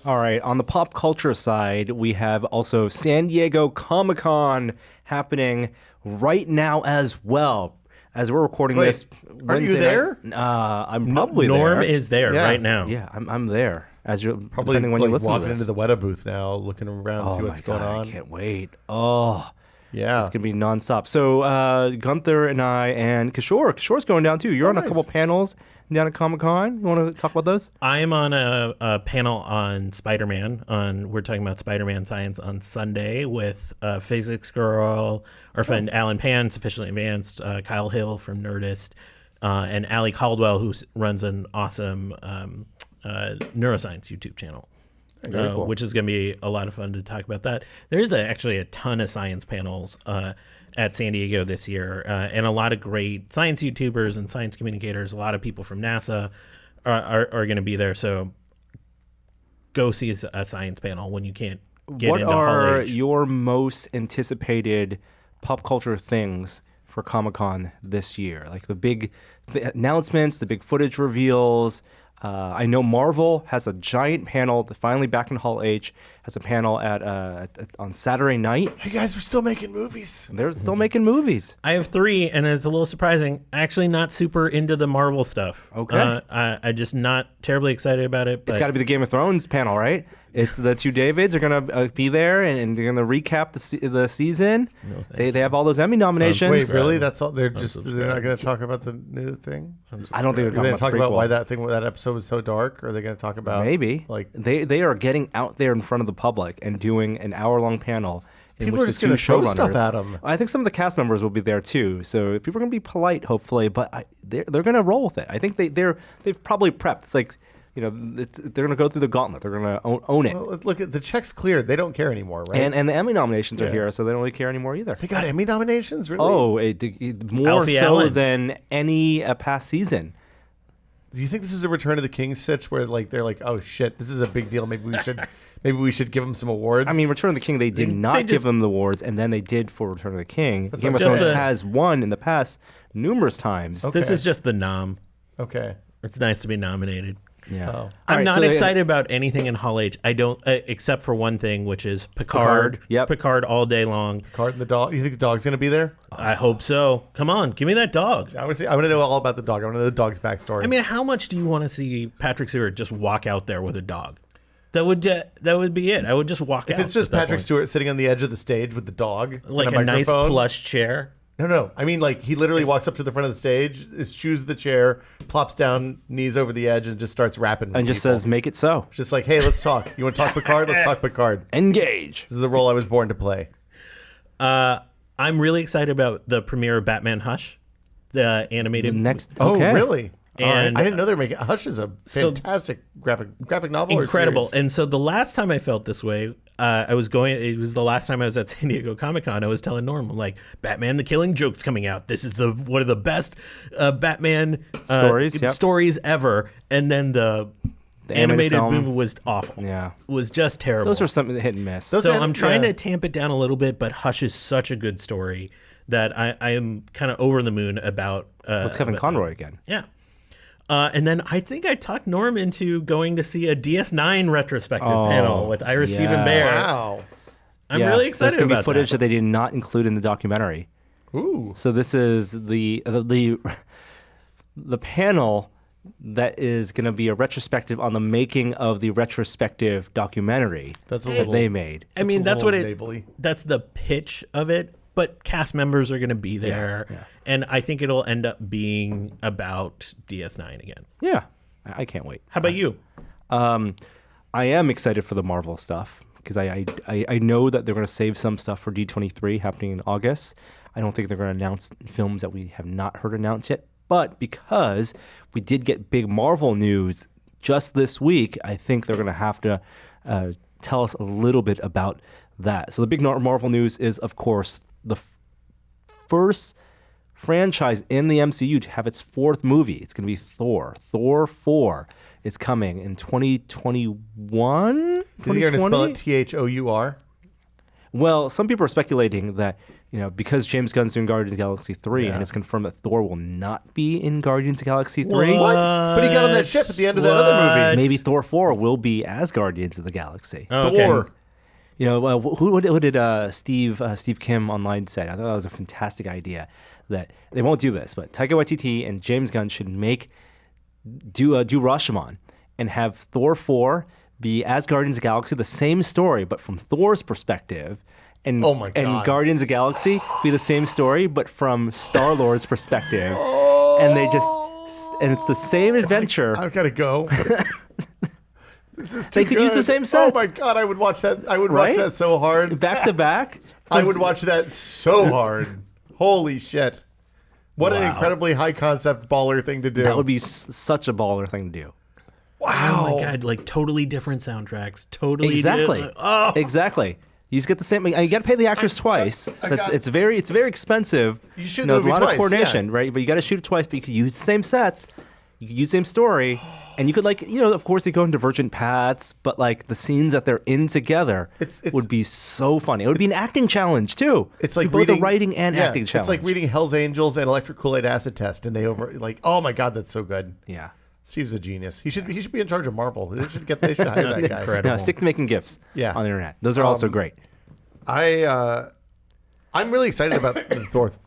All right, on the pop culture side, we have also San Diego Comic-Con happening right now as well. As we're recording this Wednesday are you there? I'm probably there. Norm is there right now. Yeah, I'm there. As you're probably depending when you listen to walking this. into the Weta booth now, looking around to see what's going on. I can't wait. Oh, yeah, it's gonna be nonstop. So Gunther and I and Kishore's going down too. You're on a couple panels down at Comic-Con. You want to talk about those? I'm on a panel on Spider-Man. We're talking about Spider-Man science on Sunday with Physics Girl, our friend Alan Pan, Sufficiently Advanced, Kyle Hill from Nerdist, and Allie Caldwell, who runs an awesome neuroscience YouTube channel. cool. which is going to be a lot of fun to talk about that. There's actually a ton of science panels at San Diego this year, and a lot of great science YouTubers and science communicators. A lot of people from NASA are going to be there. So go see a science panel when you can't get What into Hall are H. your most anticipated pop culture things for Comic-Con this year? Like the big announcements, the big footage reveals. I know Marvel has a giant panel, finally back in Hall H, has a panel on Saturday night. Hey guys, we're still making movies. They're still making movies. I have 3, and it's a little surprising. Actually, not super into the Marvel stuff. Okay. I just not terribly excited about it. But It's got to be the Game of Thrones panel, right? It's the two Davids are going to be there, and they're going to recap the season. No, they have all those Emmy nominations. Wait, really? That's all? They're not going to talk about the new thing? I don't think they're Are they talking going to talk about the why prequel. that episode was so dark? Or are they going to talk about Maybe like they are getting out there in front of the public and doing an hour-long panel in People which are the just two gonna throw stuff showrunners. at 'em. I think some of the cast members will be there too, so people are going to be polite, hopefully. But they're going to roll with it. I think they've probably prepped. It's like, they're going to go through the gauntlet. They're going to own it. Well, look at the check's cleared. They don't care anymore, right? And the Emmy nominations are Yeah. here, so they don't really care anymore either. they got Emmy nominations, really? Oh, more Alfie so Allen. than any past season. Do you think this is a Return of the King sitch where they're like, oh shit, this is a big deal. Maybe we should give them some awards. I mean, Return of the King, they did not just- give them the awards, and then they did for Return of the King. Game of what I'm Thrones saying. has won in the past numerous times. This Okay. is just the nom. okay. It's nice to be nominated. Yeah. Oh. I'm right, not so- excited about anything in Hall H. I don't, except for one thing, which is Picard. Yep. Picard all day long. Card and the dog. You think the dog's gonna be there? I hope so. Come on, give me that dog. I want to know all about the dog. I want to know the dog's backstory. I mean, how much do you want to see Patrick Stewart just walk out there with a dog? That would be it. I would just walk out. if it's just at that Patrick point. Stewart sitting on the edge of the stage with the dog, like and a nice microphone. plush chair. No. I mean, like he literally walks up to the front of the stage, shoes the chair, plops down, knees over the edge, and just starts rapping. with And just people. says, make it so. just like, hey, let's talk. You want to talk Picard? Let's talk Picard. Engage. This is the role I was born to play. I'm really excited about the premiere of Batman Hush, the animated. Next. Oh, okay. really? And I didn't know they were making Hush is a So- fantastic graphic novel. Incredible. Or series. And so the last time I felt this way, it was the last time I was at San Diego Comic-Con. I was telling Norm, I'm like, Batman the Killing Joke's coming out. This is one of the best Batman Stories, yep. stories ever. And then the animated animated film. movie was awful. Yeah. Was just terrible. Those are something hit and miss. Those- So I'm trying yeah. to tamp it down a little bit, but Hush is such a good story that I am kind of over the moon about. What's Kevin about Conroy that. again? Yeah. And then I think I talked Norm into going to see a DS9 retrospective panel with Ira yeah. Stephen Bear. Wow. I'm Yeah, really excited There's gonna about be footage that. that they did not include in the documentary. Ooh. So this is the panel that is going to be a retrospective on the making of the retrospective documentary That's a that little. they made. I mean, that's what it. Neighborly. That's the pitch of it. But cast members are going to be there, and I think it'll end up being about DS9 again. Yeah, I can't wait. How about you? I am excited for the Marvel stuff because I know that they're going to save some stuff for D23 happening in August. I don't think they're going to announce films that we have not heard announced yet. But because we did get big Marvel news just this week, I think they're going to have to tell us a little bit about that. So the big Marvel news is, of course, the first franchise in the MCU to have its fourth movie. It's going to be Thor. Thor 4 is coming in 2021? Did you going to spell 2020? it THOUR? Well, some people are speculating that, because James Gunn's doing Guardians of the Galaxy 3 and it's confirmed that Thor will not be in Guardians of the Galaxy 3. What? But he got on that ship at the end of that other movie. Maybe Thor 4 will be as Guardians of the Galaxy. Okay. Thor. Who did Steve Kim online say? I thought that was a fantastic idea. That they won't do this, but Taika Waititi and James Gunn should do Rashomon and have Thor 4 be as Guardians of the Galaxy, the same story, but from Thor's perspective. And, Oh my and God. Guardians of the Galaxy be the same story, but from Star-Lord's perspective. And it's the same adventure. I've got to go. This is too They could use the good. same sets. Oh my God, I would watch that. I would Right? watch that so hard. Back to back. I would watch that so hard. Holy shit. What an Wow. incredibly high concept baller thing to do. That would be such a baller thing to do. wow. Oh my God, like totally different soundtracks. Totally Exactly. Oh. Exactly. You just get the same. You got to pay the actors twice. It's very expensive. You shoot know, the movie a lot twice, of coordination, yeah. right? But you got to shoot it twice. But you could use the same sets. You could use the same story, and you could of course they go in divergent paths. But like the scenes that they're in together would be so funny. It would be an acting challenge too. It's like both a writing and acting challenge. It's like reading Hell's Angels and Electric Kool-Aid Acid Test, and they oh my God, that's so good. Yeah. Steve's a genius. He should be in charge of Marvel. They should hire that guy. Incredible. No, stick to making GIFs. Yeah. On the internet. Those are also great. I'm really excited about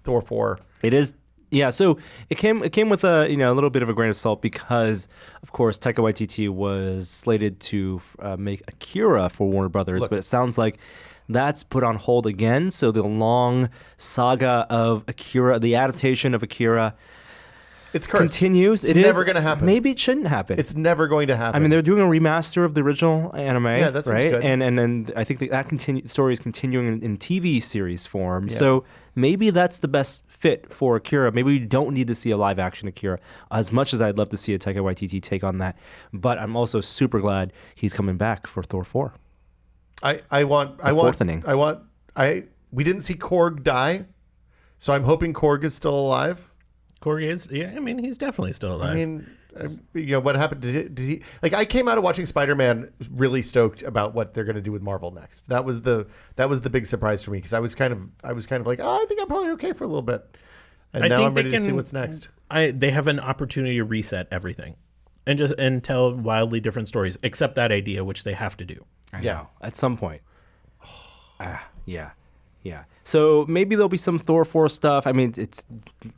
Thor 4. It is, yeah. So it came with a little bit of a grain of salt because, of course, Taika Waititi was slated to make Akira for Warner Brothers, but it sounds like that's put on hold again. So the long saga of Akira, the adaptation of Akira, It's cursed. continues. It's never going to happen. Maybe it shouldn't happen. It's never going to happen. I mean, they're doing a remaster of the original anime, Yeah, that seems right? good. And then I think that story is continuing in TV series form. So maybe that's the best fit for Akira. Maybe we don't need to see a live action Akira as much as I'd love to see a Taika Waititi take on that. But I'm also super glad he's coming back for Thor 4. We didn't see Korg die, so I'm hoping Korg is still alive. Corey is, yeah, I mean, he's definitely still alive. I mean, what happened? Did he like? I came out of watching Spider-Man really stoked about what they're going to do with Marvel next. That was the big surprise for me because I was kind of like, oh, I think I'm probably okay for a little bit, and now I'm ready to see what's next. They have an opportunity to reset everything, and tell wildly different stories, except that idea, which they have to do. I know, at some point. Yeah. So maybe there'll be some Thor 4 stuff. I mean,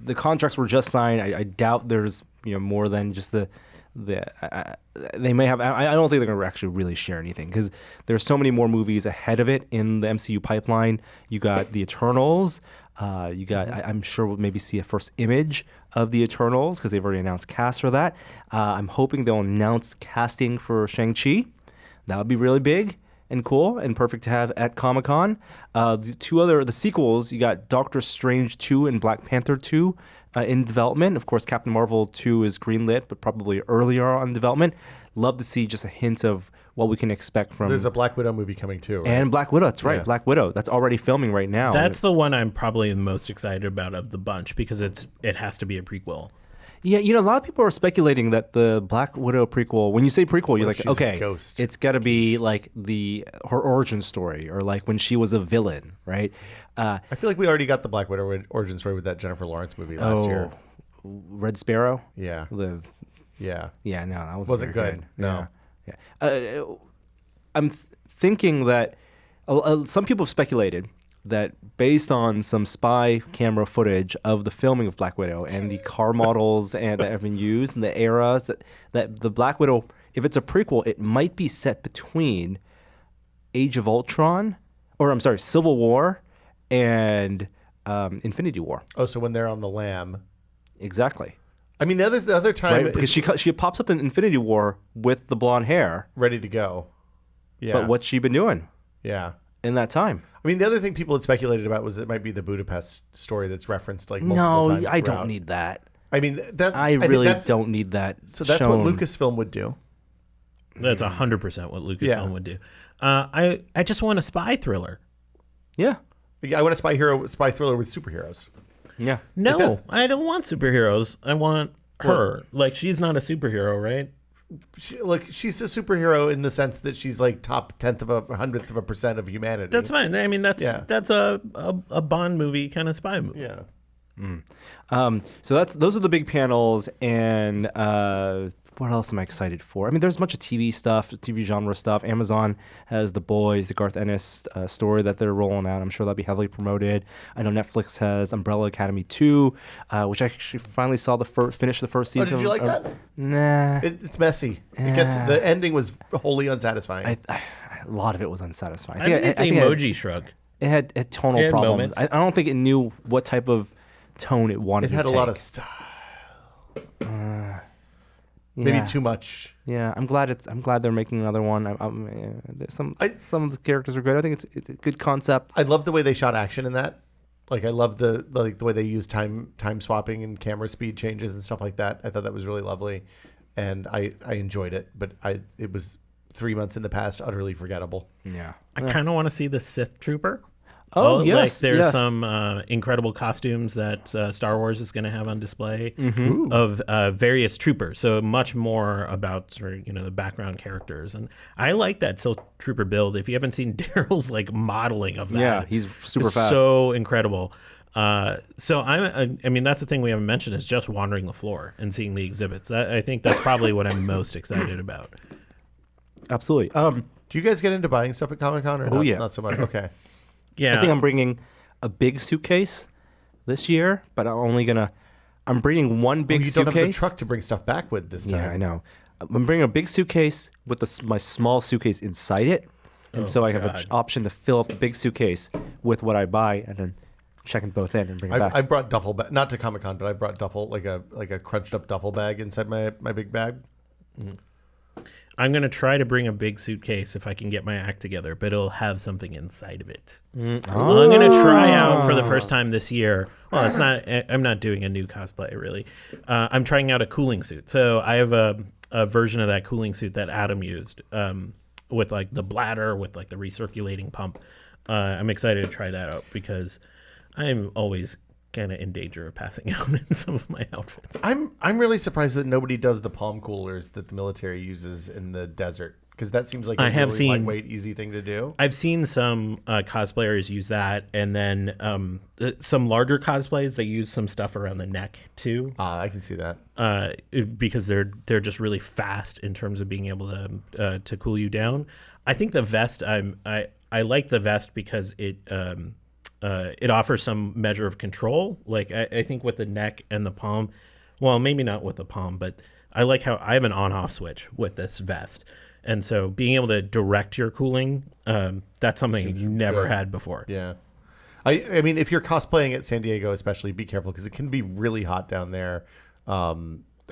the contracts were just signed. I doubt there's more than just they may have. I don't think they're going to actually really share anything because there's so many more movies ahead of it in the MCU pipeline. You got the Eternals. You got. I'm sure we'll maybe see a first image of the Eternals because they've already announced cast for that. I'm hoping they'll announce casting for Shang-Chi. That would be really big and cool and perfect to have at Comic-Con. The sequels, you got Doctor Strange 2 and Black Panther 2 in development. Of course, Captain Marvel 2 is greenlit, but probably earlier on development. Love to see just a hint of what we can expect from... There's a Black Widow movie coming too, right? And Black Widow, that's right. Yeah. Black Widow. That's already filming right now. That's the one I'm probably the most excited about of the bunch because it has to be a prequel. Yeah, a lot of people are speculating that the Black Widow prequel, when you say prequel, you're like, okay, it's got to be like her origin story or like when she was a villain, right? I feel like we already got the Black Widow origin story with that Jennifer Lawrence movie last year. Red Sparrow? Yeah. Yeah, no, that wasn't good. No. Yeah. I'm thinking that some people have speculated that based on some spy camera footage of the filming of Black Widow and the car models that have been used and the eras that the Black Widow, if it's a prequel, it might be set between Age of Ultron, Civil War and Infinity War. Oh, so when they're on the lam. Exactly. I mean, the other time... Right? Because she pops up in Infinity War with the blonde hair. Ready to go. Yeah. But what's she been doing? Yeah. In that time. I mean, the other thing people had speculated about was it might be the Budapest story that's referenced like multiple times. No, I don't need that. I mean, I really don't need that. So that's shown. what Lucasfilm would do. That's 100% what Lucasfilm would do. I just want a spy thriller. Yeah. I want a spy thriller with superheroes. Yeah. No, I don't want superheroes. I want her. Like, she's not a superhero, right? She's a superhero in the sense that she's like top 1/100% of humanity. That's fine. I mean, that's a Bond movie kind of spy movie. Yeah. So those are the big panels, and what else am I excited for? I mean, there's a bunch of TV stuff, TV genre stuff. Amazon has The Boys, the Garth Ennis story that they're rolling out. I'm sure that'll be heavily promoted. I know Netflix has Umbrella Academy 2, which I actually finally saw finished the first season. Oh, did you like that? Nah. It's messy. The ending was wholly unsatisfying. A lot of it was unsatisfying. I think it's emoji shrug. It had tonal problems. I don't think it knew what type of tone it wanted to take. It had a lot of style. Maybe too much. Yeah, I'm glad they're making another one. Some of the characters are good. I think it's a good concept. I love the way they shot action in that. Like I love the way they use time swapping and camera speed changes and stuff like that. I thought that was really lovely. and I enjoyed it, but it was 3 months in the past, utterly forgettable. Yeah. I kind of want to see the Sith Trooper. Oh, yes. Like there's yes. some incredible costumes that Star Wars is going to have on display Mm-hmm. of various troopers. So much more about sort of, the background characters. And I like that Sith Trooper build. If you haven't seen Daryl's like modeling of that, Yeah, he's super it's fast. so incredible. So I mean, that's the thing we haven't mentioned is just wandering the floor and seeing the exhibits. I think that's probably what I'm most excited about. Absolutely. Do you guys get into buying stuff at Comic-Con or yeah. not so much? Okay. Yeah, I think I'm bringing a big suitcase this year, but I'm bringing one big you suitcase. don't have the truck to bring stuff back with this time. Yeah, I know. I'm bringing a big suitcase with my small suitcase inside it, and so I have an option to fill up the big suitcase with what I buy, and then check them both in and bring it back. I brought duffel bag, not to Comic-Con, but I brought duffel like a crunched up duffel bag inside my big bag. I'm going to try to bring a big suitcase if I can get my act together, but it'll have something inside of it. I'm going to try out for the first time this year. Well, I'm not doing a new cosplay, really. I'm trying out a cooling suit. So I have a version of that cooling suit that Adam used with like the bladder, with like the recirculating pump. I'm excited to try that out because I'm always kind of in danger of passing out in some of my outfits. I'm really surprised that nobody does the palm coolers that the military uses in the desert, because that seems like a really lightweight, easy thing to do. I've seen some cosplayers use that, and then some larger cosplays, they use some stuff around the neck too. I can see that. Because they're just really fast in terms of being able to cool you down. I think the vest, I like the vest because it offers some measure of control. Like I think with the neck and the palm, well, maybe not with the palm, but I like how I have an on-off switch with this vest. And so being able to direct your cooling, that's something you've never had before. Yeah. I mean, if you're cosplaying at San Diego, especially, be careful because it can be really hot down there.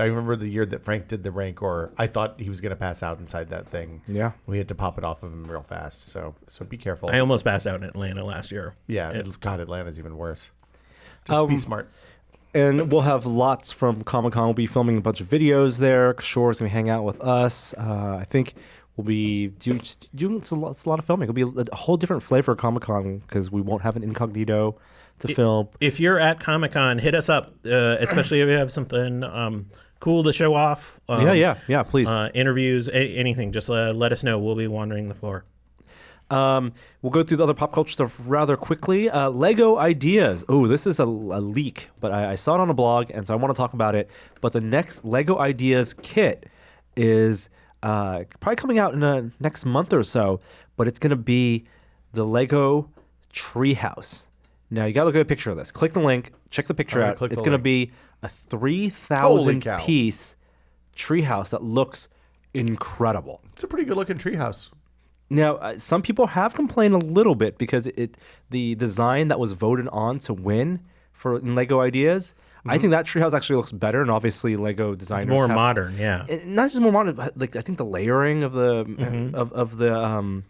I remember the year that Frank did the Rancor. I thought he was going to pass out inside that thing. Yeah. We had to pop it off of him real fast. So be careful. I almost passed out in Atlanta last year. Yeah. God, Atlanta's even worse. Just be smart. And we'll have lots from Comic-Con. We'll be filming a bunch of videos there. Shore's going to hang out with us. I think we'll be doing it's a lot of filming. It'll be a whole different flavor of Comic-Con because we won't have an incognito to film. If you're at Comic-Con, hit us up, especially if you have something cool to show off. Yeah, please. Interviews, anything. Just let us know. We'll be wandering the floor. We'll go through the other pop culture stuff rather quickly. Lego ideas. Oh, this is a leak, but I saw it on a blog, and so I want to talk about it. But the next Lego ideas kit is probably coming out in the next month or so, but it's going to be the Lego Treehouse. Now, you got to look at a picture of this. Click the link. Check the picture out. It's going to be a 3,000-piece treehouse that looks incredible. It's a pretty good-looking treehouse. Now, some people have complained a little bit because the design that was voted on to win in Lego Ideas, I think that treehouse actually looks better, and obviously Lego designers It's more modern, yeah. Not just more modern, but like I think the layering of the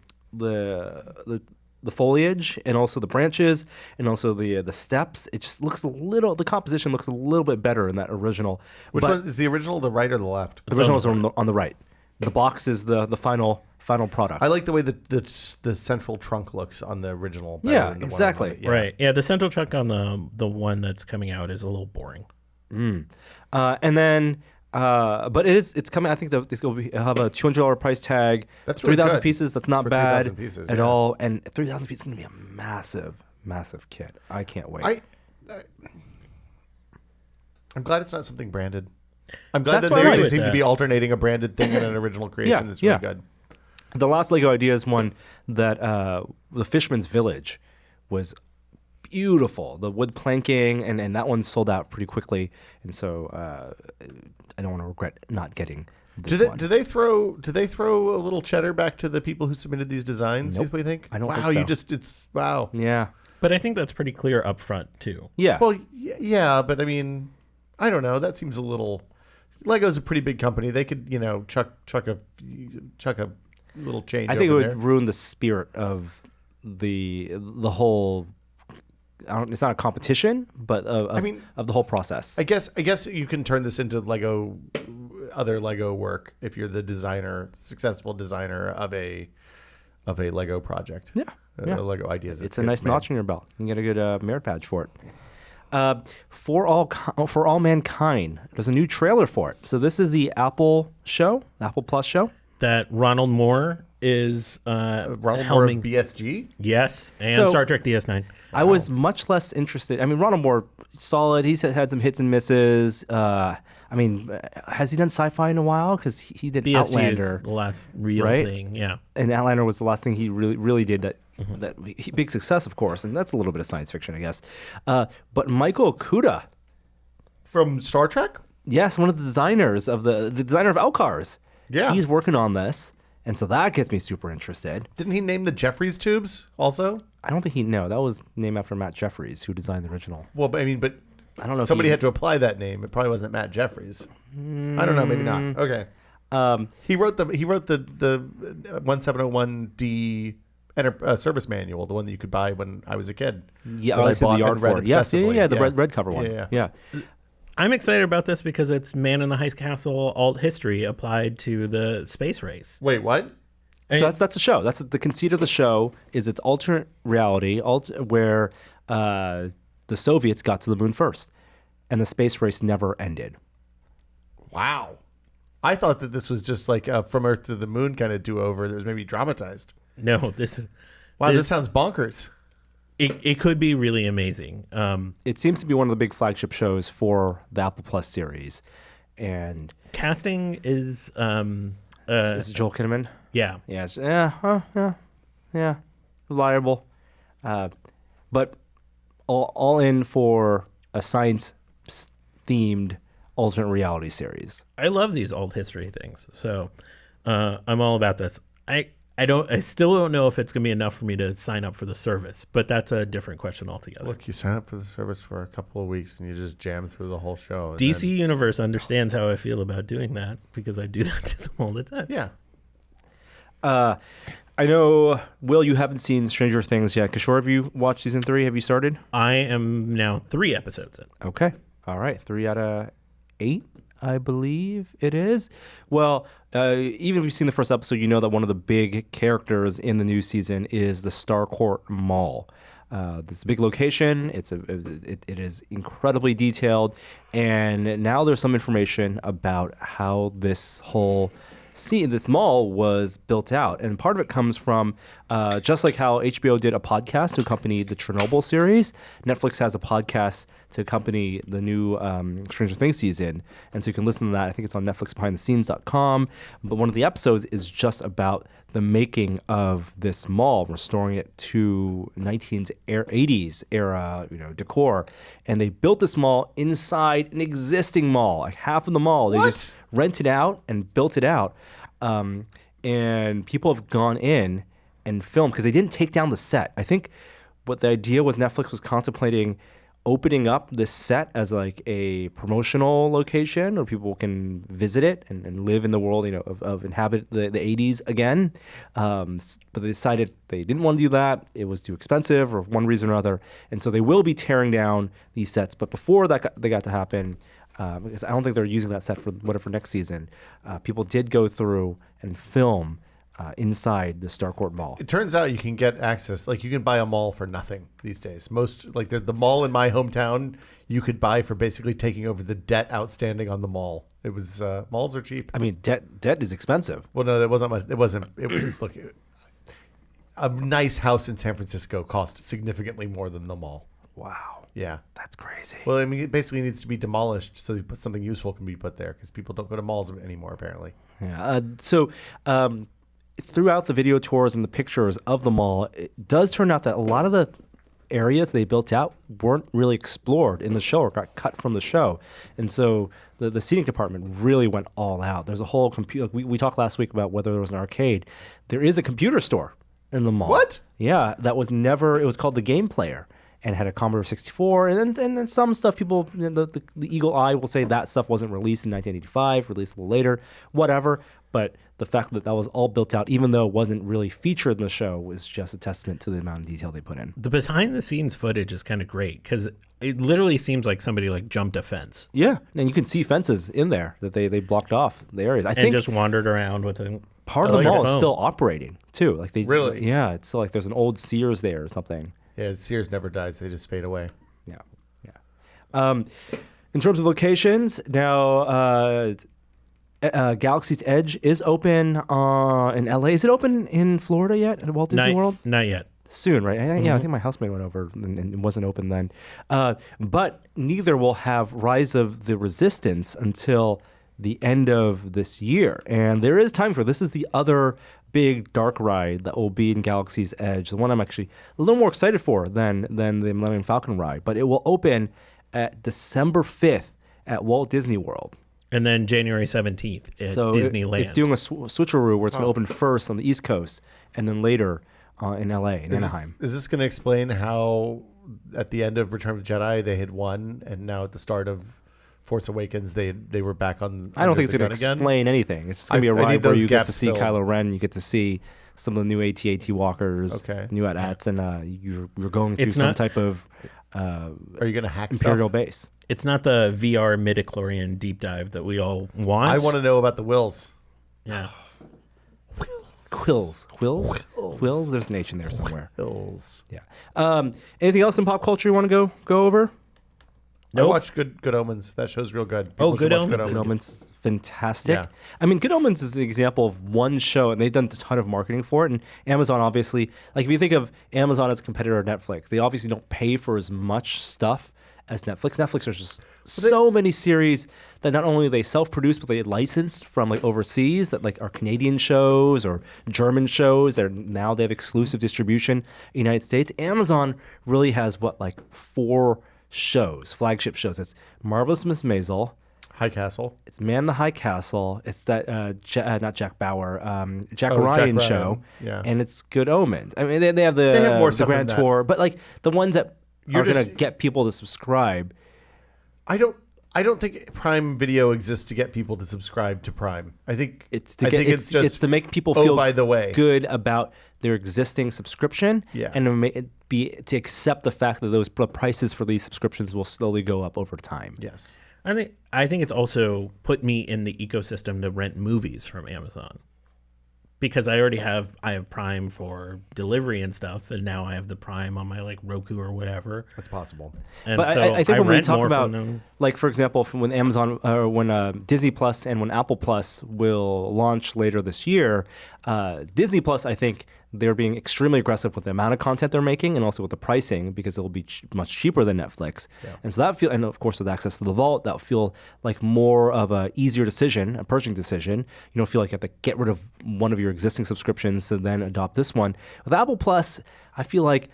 the foliage and also the branches and also the steps, it just looks the composition looks a little bit better in that original. Which one is the original, the right or the left? The original is on the right. The box is the final product. I like the way the central trunk looks on the original. Yeah, exactly. Right. Yeah, the central trunk on the one that's coming out is a little boring. And then, but it's coming. I think it's going to have a $200 price tag. That's really 3,000 good pieces. That's not for bad 3,000 pieces, at all. And 3,000 pieces is going to be a massive kit. I can't wait. I'm glad it's not something branded. I'm glad That's that why I they like seem that. to be alternating a branded thing and an original creation. It's really good. The last Lego Ideas one that the Fishman's Village was beautiful. The wood planking and that one sold out pretty quickly, and so I don't want to regret not getting this one. Do they throw a little cheddar back to the people who submitted these designs? Nope. You think? I don't Wow, think so. it's wow. Yeah. But I think that's pretty clear up front, too. Yeah. Well, yeah, but I mean, I don't know. That seems a little. Lego's a pretty big company. They could, chuck a little change. I think it over would there. ruin the spirit of the whole. It's not a competition, but of the whole process. I guess you can turn this into Lego other Lego work if you're the successful designer of a Lego project. Yeah. Lego ideas. It's a nice notch in your belt. You get a good merit badge for it. For All Mankind, there's a new trailer for it. So this is the Apple Plus show. That Ronald Moore is Ronald Moore of helming. BSG? Yes, and So- Star Trek DS9. I was much less interested. I mean, Ronald Moore, solid. He's had some hits and misses. I mean, has he done sci-fi in a while? Because he did BSG Outlander, is the last real right? thing. Yeah. and Outlander was the last thing he really did that. Big success, of course, and that's a little bit of science fiction, I guess. But Michael Okuda, From Star Trek? yes, one of the designers of the designer of Elcars. Yeah. He's working on this, and so that gets me super interested. Didn't he name the Jeffries tubes also? I don't think that was named after Matt Jeffries, who designed the original. Well, I mean, but I don't know. somebody had to apply that name. It probably wasn't Matt Jeffries. I don't know. Maybe not. Okay. He wrote the 1701D service manual, the one that you could buy when I was a kid. Yeah, that I said bought the art and read for it. Yes, obsessively. yeah, the red cover one. Yeah. I'm excited about this because it's Man in the High Castle alt history applied to the space race. Wait, what? So that's a show. That's the conceit of the show. Is it's alternate reality, where the Soviets got to the moon first, and the space race never ended. Wow. I thought that this was just like From Earth to the Moon kind of do-over that was maybe dramatized. No, this Sounds bonkers. it could be really amazing. It seems to be one of the big flagship shows for the Apple Plus series, and Casting is is it Joel Kinnaman? yeah. Yeah, reliable, but all in for a science-themed alternate reality series. I love these alt history things, so I'm all about this. I still don't know if it's gonna be enough for me to sign up for the service, but that's a different question altogether. Look, you sign up for the service for a couple of weeks and you just jam through the whole show. and DC then- Universe understands how I feel about doing that because I do that to them all the time. Yeah. I know, Will, you haven't seen Stranger Things yet. Kishore, have you watched season 3? Have you started? I am now 3 episodes in. Okay. All right. 3 out of 8, I believe it is. Well, even if you've seen the first episode, you know that one of the big characters in the new season is the Starcourt Mall. This is a big location. It is incredibly detailed, and now there's some information about how this mall was built out, and part of it comes from just like how HBO did a podcast to accompany the Chernobyl series. Netflix has a podcast to accompany the new Stranger Things season, and so you can listen to that. I think it's on NetflixBehindTheScenes.com. But one of the episodes is just about the making of this mall, restoring it to 1980s era, decor. And they built this mall inside an existing mall, like half of the mall. They just rented out and built it out. And people have gone in and filmed because they didn't take down the set. I think what the idea was Netflix was contemplating opening up this set as like a promotional location where people can visit it and live in the world, of inhabit the 80s again. But they decided they didn't want to do that. It was too expensive for one reason or other. And so they will be tearing down these sets. But before they got to happen, because I don't think they're using that set for next season, people did go through and film inside the Starcourt Mall. It turns out you can get access, like you can buy a mall for nothing these days. Most, like the mall in my hometown, you could buy for basically taking over the debt outstanding on the mall. It was, malls are cheap. I mean, debt is expensive. Well, no, that wasn't much. Look, a nice house in San Francisco cost significantly more than the mall. Wow. Yeah. That's crazy. Well, I mean, it basically needs to be demolished so that something useful can be put there because people don't go to malls anymore, apparently. Yeah. Throughout the video tours and the pictures of the mall, it does turn out that a lot of the areas they built out weren't really explored in the show or got cut from the show. And so the seating department really went all out. There's a whole computer. We talked last week about whether there was an arcade. There is a computer store in the mall. What? Yeah, it was called the Game Player and had a Commodore 64. And then some stuff people, the eagle eye will say that stuff wasn't released in 1985, released a little later, whatever. But the fact that was all built out, even though it wasn't really featured in the show, was just a testament to the amount of detail they put in. The behind the scenes footage is kind of great because it literally seems like somebody like jumped a fence. Yeah, and you can see fences in there that they blocked off the areas. I think just wandered around with a part of the mall is still operating too. Like Really? Yeah, it's still like there's an old Sears there or something. Yeah, Sears never dies. They just fade away. Yeah. In terms of locations, now Galaxy's Edge is open in LA. Is it open in Florida yet at Walt Disney World? Not yet. Soon, right? Yeah, I think my housemate went over and it wasn't open then. But neither will have Rise of the Resistance until the end of this year. And there is time for this. Is the other big dark ride that will be in Galaxy's Edge, the one I'm actually a little more excited for than the Millennium Falcon ride. But it will open at December 5th at Walt Disney World. And then January 17th at Disneyland. It's doing a switcheroo where it's going to open first on the East Coast and then later in LA, in Anaheim. Is this going to explain how at the end of Return of the Jedi they had won, and now at the start of Force Awakens they were back on? I don't think it's going to explain anything. It's just going to be a ride where you get to see Kylo Ren, you get to see some of the new AT-AT walkers, new AT-ATs, and you're going through some type of are you going to hack Imperial stuff? base. It's not the VR midichlorian deep dive that we all want. I want to know about the Wills. Yeah. Quills. There's an H in there somewhere. Quills. Yeah. Anything else in pop culture you want to go over? Nope. I watched Good Omens. That show's real good. Good Omens. Good Omens, fantastic. Yeah. I mean, Good Omens is the example of one show, and they've done a ton of marketing for it. And Amazon, obviously, like if you think of Amazon as a competitor to Netflix, they obviously don't pay for as much stuff as Netflix. Netflix are just so many series that not only they self-produce, but they license from like overseas that like are Canadian shows or German shows that now they have exclusive distribution in the United States. Amazon really has like 4 shows, flagship shows. It's Marvelous Miss Maisel, High Castle. It's Man in the High Castle. It's that not Jack Bauer, Jack Ryan show, and it's Good Omens. I mean, they have the Grand Tour, but like the ones that are going to get people to subscribe. I don't think Prime Video exists to get people to subscribe to Prime. I think it's to make people feel by the way, good about their existing subscription, and to accept the fact that those prices for these subscriptions will slowly go up over time. Yes. I think it's also put me in the ecosystem to rent movies from Amazon. Because I have Prime for delivery and stuff, and now I have the Prime on my like Roku or whatever. That's possible. And but so I think when we talk about, them, like for example, when Amazon or when Disney Plus and when Apple Plus will launch later this year, Disney Plus, I think they're being extremely aggressive with the amount of content they're making and also with the pricing because it'll be much cheaper than Netflix. Yeah. And so and of course with access to the vault, that'll feel like more of a easier decision, a purchasing decision. You don't feel like you have to get rid of one of your existing subscriptions to then adopt this one. With Apple Plus, I feel like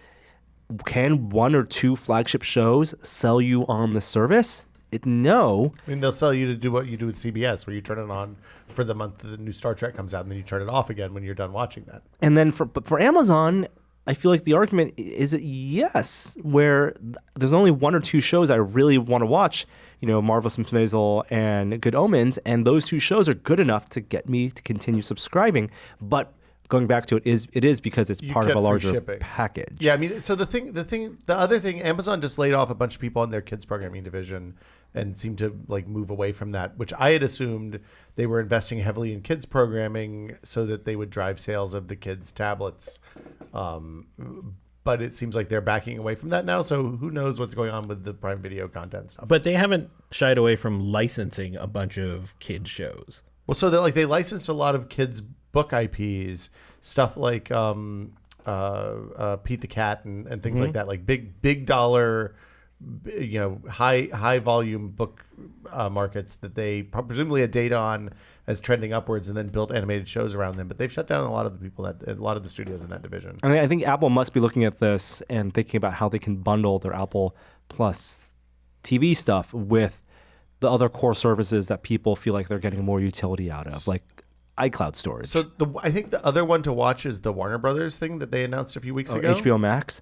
can 1 or 2 flagship shows sell you on the service? No. I mean, they'll sell you to do what you do with CBS, where you turn it on for the month the new Star Trek comes out, and then you turn it off again when you're done watching that. And then for Amazon, I feel like the argument is that yes, where there's only 1 or 2 shows I really want to watch, Marvelous Miss Maisel and Good Omens, and those 2 shows are good enough to get me to continue subscribing. But going back to it is because it's part of a larger package. Yeah, I mean, so the other thing, Amazon just laid off a bunch of people on their kids programming division and seemed to like move away from that, which I had assumed they were investing heavily in kids programming so that they would drive sales of the kids' tablets. But it seems like they're backing away from that now. So who knows what's going on with the Prime Video content stuff? But they haven't shied away from licensing a bunch of kids shows. Well, so they licensed a lot of kids book IPs, stuff like Pete the Cat and things like that, like big dollar, high volume book markets that they presumably had data on as trending upwards, and then built animated shows around them. But they've shut down a lot of the studios in that division. I mean, I think Apple must be looking at this and thinking about how they can bundle their Apple Plus TV stuff with the other core services that people feel like they're getting more utility out of, like iCloud storage. So I think the other one to watch is the Warner Brothers thing that they announced a few weeks ago. HBO Max.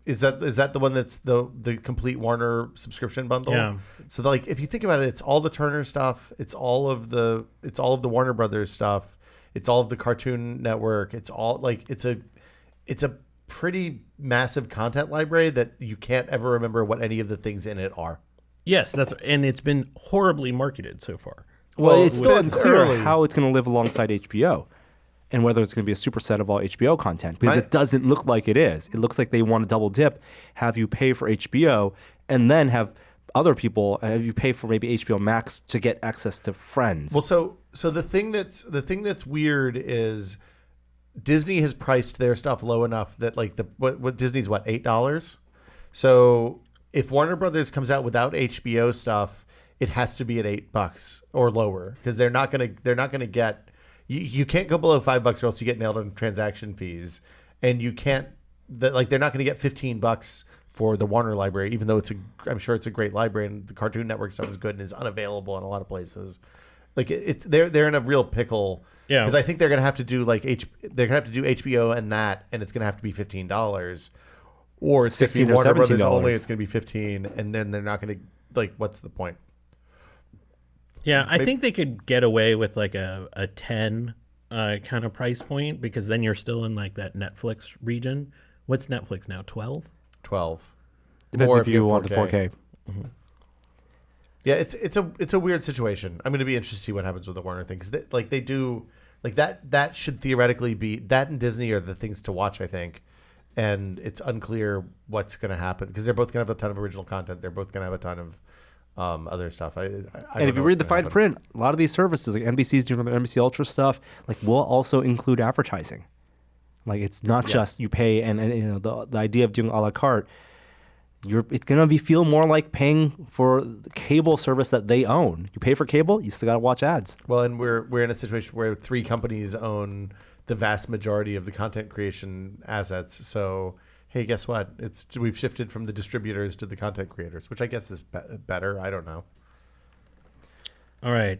Is that the one that's the complete Warner subscription bundle? Yeah. So if you think about it, it's all the Turner stuff, it's all of the Warner Brothers stuff, It's all of the Cartoon Network. It's all like it's a pretty massive content library that you can't ever remember what any of the things in it are. Yes, and it's been horribly marketed so far. Well, it's still it's unclear early. how it's going to live alongside HBO and whether it's going to be a superset of all HBO content, because it doesn't look like it is. It looks like they want to double dip, have you pay for HBO, and then have other people have you pay for maybe HBO Max to get access to Friends. Well, so the thing that's weird is Disney has priced their stuff low enough that like what Disney's $8? So if Warner Brothers comes out without HBO stuff, it has to be at $8 or lower, because they're not gonna get you can't go below $5 or else you get nailed on transaction fees, and you can't they're not gonna get $15 for the Warner library, even though I'm sure it's a great library and the Cartoon Network stuff is good and is unavailable in a lot of places. Like they're in a real pickle. Yeah, because I think they're gonna have to do they're gonna have to do HBO and it's gonna have to be $15, or it's $16 or Warner Brothers $17. only. It's gonna be $15, and then they're not gonna what's the point? Yeah, I think they could get away with like a 10 kind of price point, because then you're still in like that Netflix region. What's Netflix now? 12? 12. Depends More if you want the 4K. Mm-hmm. Yeah, it's a weird situation. I'm going to be interested to see what happens with the Warner thing, because they do like that should theoretically be that, and Disney are the things to watch, I think, and it's unclear what's going to happen because they're both going to have a ton of original content. They're both going to have a ton of other stuff. And if you read the fine print, a lot of these services, like NBC's doing the NBC Ultra stuff, like will also include advertising. Like it's not just you pay, and the idea of doing a la carte. It's gonna feel more like paying for the cable service that they own. You pay for cable, you still gotta watch ads. Well, and we're in a situation where 3 companies own the vast majority of the content creation assets. So hey, guess what? We've shifted from the distributors to the content creators, which I guess is better. I don't know. All right.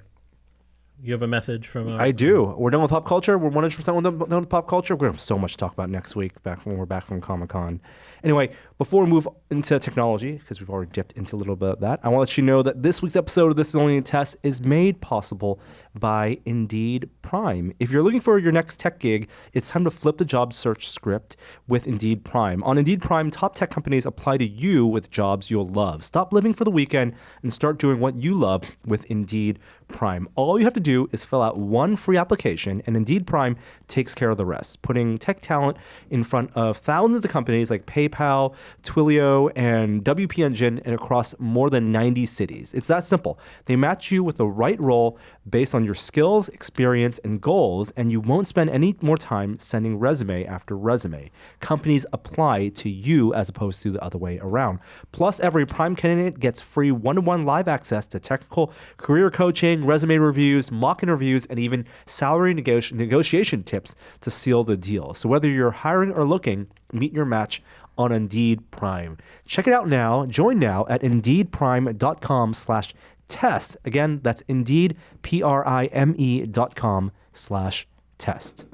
You have a message from... I do. We're done with pop culture. We're 100% done with pop culture. We're going to have so much to talk about next week when we're back from Comic-Con. Anyway, before we move into technology, because we've already dipped into a little bit of that, I want to let you know that this week's episode of This Is Only a Test is made possible by Indeed Prime. If you're looking for your next tech gig, it's time to flip the job search script with Indeed Prime. On Indeed Prime, top tech companies apply to you with jobs you'll love. Stop living for the weekend and start doing what you love with Indeed Prime. All you have to do is fill out one free application, and Indeed Prime takes care of the rest, putting tech talent in front of thousands of companies like PayPal, Twilio, and WP Engine, and across more than 90 cities. It's that simple. They match you with the right role based on your skills, experience, and goals, and you won't spend any more time sending resume after resume. Companies apply to you as opposed to the other way around. Plus, every Prime candidate gets free one-to-one live access to technical career coaching, resume reviews, mock interviews, and even salary negotiation tips to seal the deal. So whether you're hiring or looking, meet your match on Indeed Prime. Check it out now. Join now at indeedprime.com/test. Again, that's Indeed, PRIME.com/test.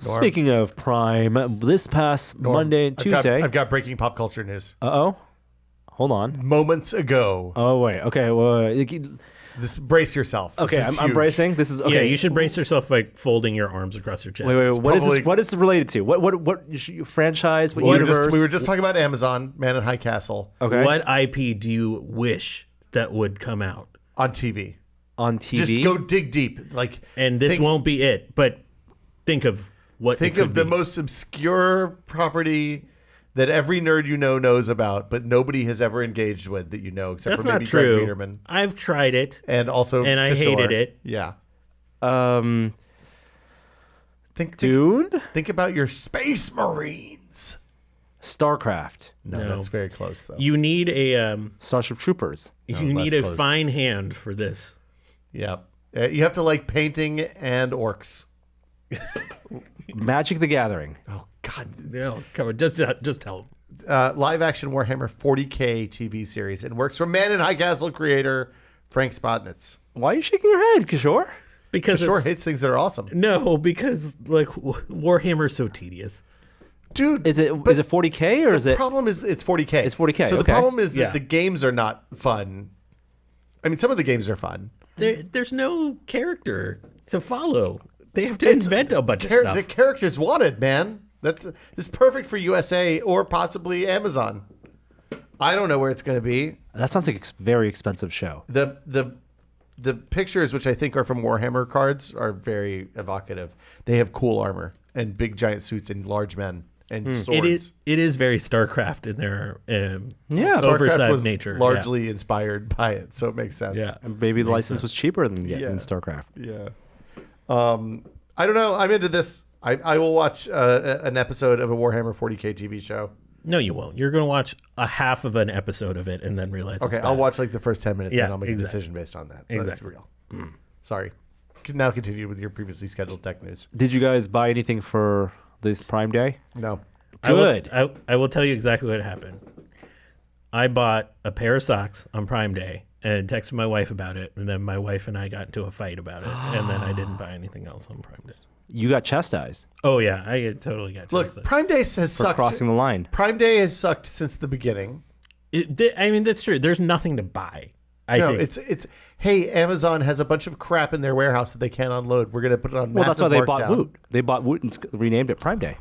Speaking of Prime, this past Monday and Tuesday... I've got breaking pop culture news. Uh-oh. Hold on. Moments ago. Oh, wait. Okay. Well, brace yourself. Okay, I'm bracing. This is... Okay. Yeah, you should brace yourself by folding your arms across your chest. Wait. What is this related to? What franchise? What universe? We were just talking about Amazon, Man in High Castle. Okay. What IP do you wish that would come out? On TV. On TV? Just go dig deep. And this won't be it, but think of what Think of the most obscure property that every nerd you know knows about, but nobody has ever engaged with that you know, except That's for maybe not true. Greg Peterman. I've tried it. And also And I Kishore. hated it. Yeah. Dune? Think about your Space Marines. StarCraft. No, that's very close, though. You need a Starship Troopers. you need a fine hand for this. Yeah. You have to like painting and orcs. Magic the Gathering. Oh, God. No, come on, just tell them. Live action Warhammer 40K TV series. It works from Man in High Castle creator Frank Spotnitz. Why are you shaking your head, Kishore? Because Sure hates things that are awesome. No, because like Warhammer's so tedious. Dude, Is it 40K or is the it? problem is it's 40K. It's 40K, So the okay. problem is that Yeah. the games are not fun. I mean, some of the games are fun. There's no character to follow. They have to invent a bunch of stuff. The characters wanted, man. This is perfect for USA or possibly Amazon. I don't know where it's going to be. That sounds like a very expensive show. The pictures, which I think are from Warhammer cards, are very evocative. They have cool armor and big giant suits and large men and swords. It is very StarCraft in their Yeah. oversized StarCraft was nature. largely inspired by it, so it makes sense. Yeah. And maybe the license sense. was cheaper than Yeah. in StarCraft. Yeah. I don't know. I'm into this. I will watch an episode of a Warhammer 40K TV show. No, you won't. You're going to watch a half of an episode of it and then realize. Okay, it's I'll bad. watch like the first 10 minutes Yeah, and I'll make a exactly. decision based on that. But Exactly. It's real. Sorry. Now continue with your previously scheduled tech news. Did you guys buy anything for this Prime Day? No. Good. I will tell you exactly what happened. I bought a pair of socks on Prime Day and texted my wife about it, and then my wife and I got into a fight about it, and then I didn't buy anything else on Prime Day. You got chastised Oh yeah, I totally got. Look, chastised. Prime Day has for sucked. crossing the line. Prime Day has sucked since the beginning. I mean, that's true. There's nothing to buy. I No, think. it's hey, Amazon has a bunch of crap in their warehouse that they can't unload. We're gonna put it on. Well, that's why they massive bought markdown. Woot. They bought Woot and renamed it Prime Day.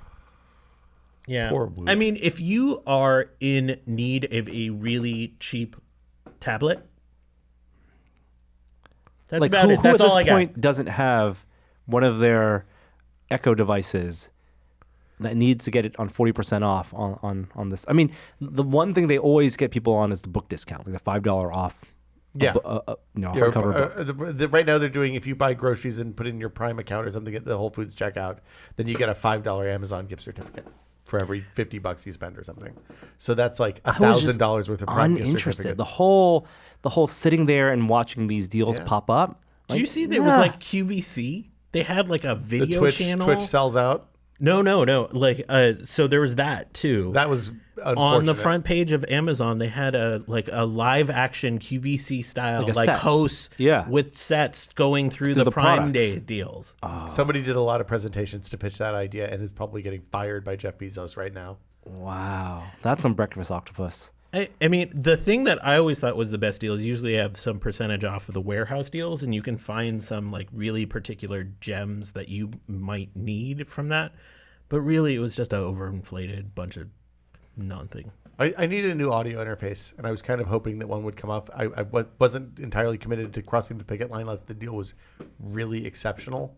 Yeah. Poor Woot. I mean, if you are in need of a really cheap tablet, that's Like about who it. That's at this all I got. point doesn't have one of their Echo devices that needs to get it on 40% off on this? I mean, the one thing they always get people on is the book discount, like the $5 off. Yeah. Hardcover book. Right now they're doing, if you buy groceries and put in your Prime account or something at the Whole Foods checkout, then you get a $5 Amazon gift certificate for every $50 you spend or something. So that's like $1,000 worth of Prime gift Uninterested. certificates. The whole sitting there and watching these deals Yeah. pop up. Do you see there was like QVC? They had like a the video channel. Twitch sells out. No. Like, so there was that too. That was unfortunate. on the front page of Amazon, they had a live action QVC style Like a set. host with sets going through the Prime products. Day deals. Somebody did a lot of presentations to pitch that idea and is probably getting fired by Jeff Bezos right now. Wow. That's some breakfast octopus. I mean, the thing that I always thought was the best deal is usually have some percentage off of the warehouse deals, and you can find some like really particular gems that you might need from that. But really, it was just an overinflated bunch of nothing. I needed a new audio interface, and I was kind of hoping that one would come up. I wasn't entirely committed to crossing the picket line unless the deal was really exceptional.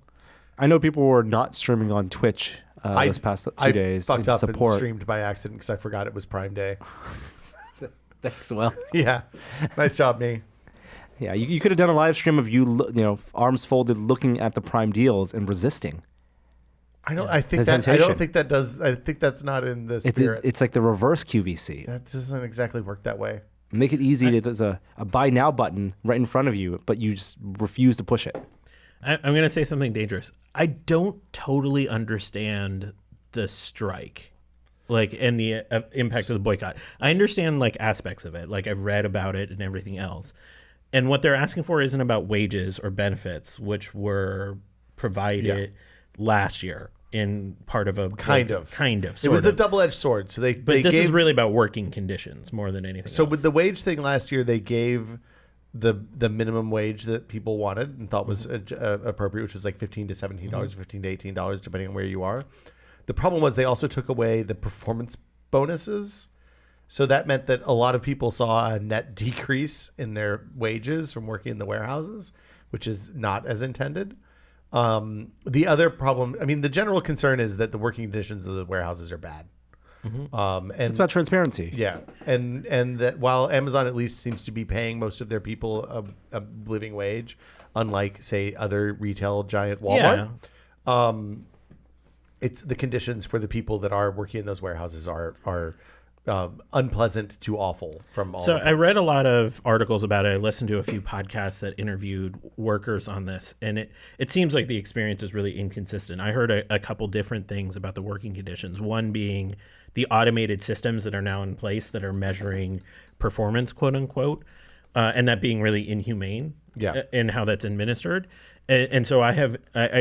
I know people were not streaming on Twitch this past 2 days. I fucked in up support. and streamed by accident because I forgot it was Prime Day. Thanks. Well, Yeah, nice job, me. yeah, you could have done a live stream of you, arms folded, looking at the Prime deals and resisting. I don't. I think The that. I temptation. don't think that does. I think that's not in the spirit. It's like the reverse QVC. That doesn't exactly work that way. Make it easy. There's a buy now button right in front of you, but you just refuse to push it. I'm going to say something dangerous. I don't totally understand the strike, like, and the impact of the boycott. I understand like aspects of it, like I've read about it and everything else. And what they're asking for isn't about wages or benefits, which were provided last year in part of a Kind of. Sort It was of. a double-edged sword. So But they this gave, is really about working conditions more than anything. So else. with the wage thing last year, they gave the minimum wage that people wanted and thought was appropriate, which was like $15 to $17, $15 to $18, depending on where you are. The problem was they also took away the performance bonuses. So that meant that a lot of people saw a net decrease in their wages from working in the warehouses, which is not as intended. The other problem, I mean, the general concern is that the working conditions of the warehouses are bad. And It's about transparency. yeah, and that while Amazon at least seems to be paying most of their people a living wage, unlike say other retail giant Walmart, it's the conditions for the people that are working in those warehouses are unpleasant to awful from all. So of I it. read a lot of articles about it. I listened to a few podcasts that interviewed workers on this, and it seems like the experience is really inconsistent. I heard a couple different things about the working conditions. One being the automated systems that are now in place that are measuring performance, quote unquote, and that being really inhumane Yeah. in how that's administered. And so I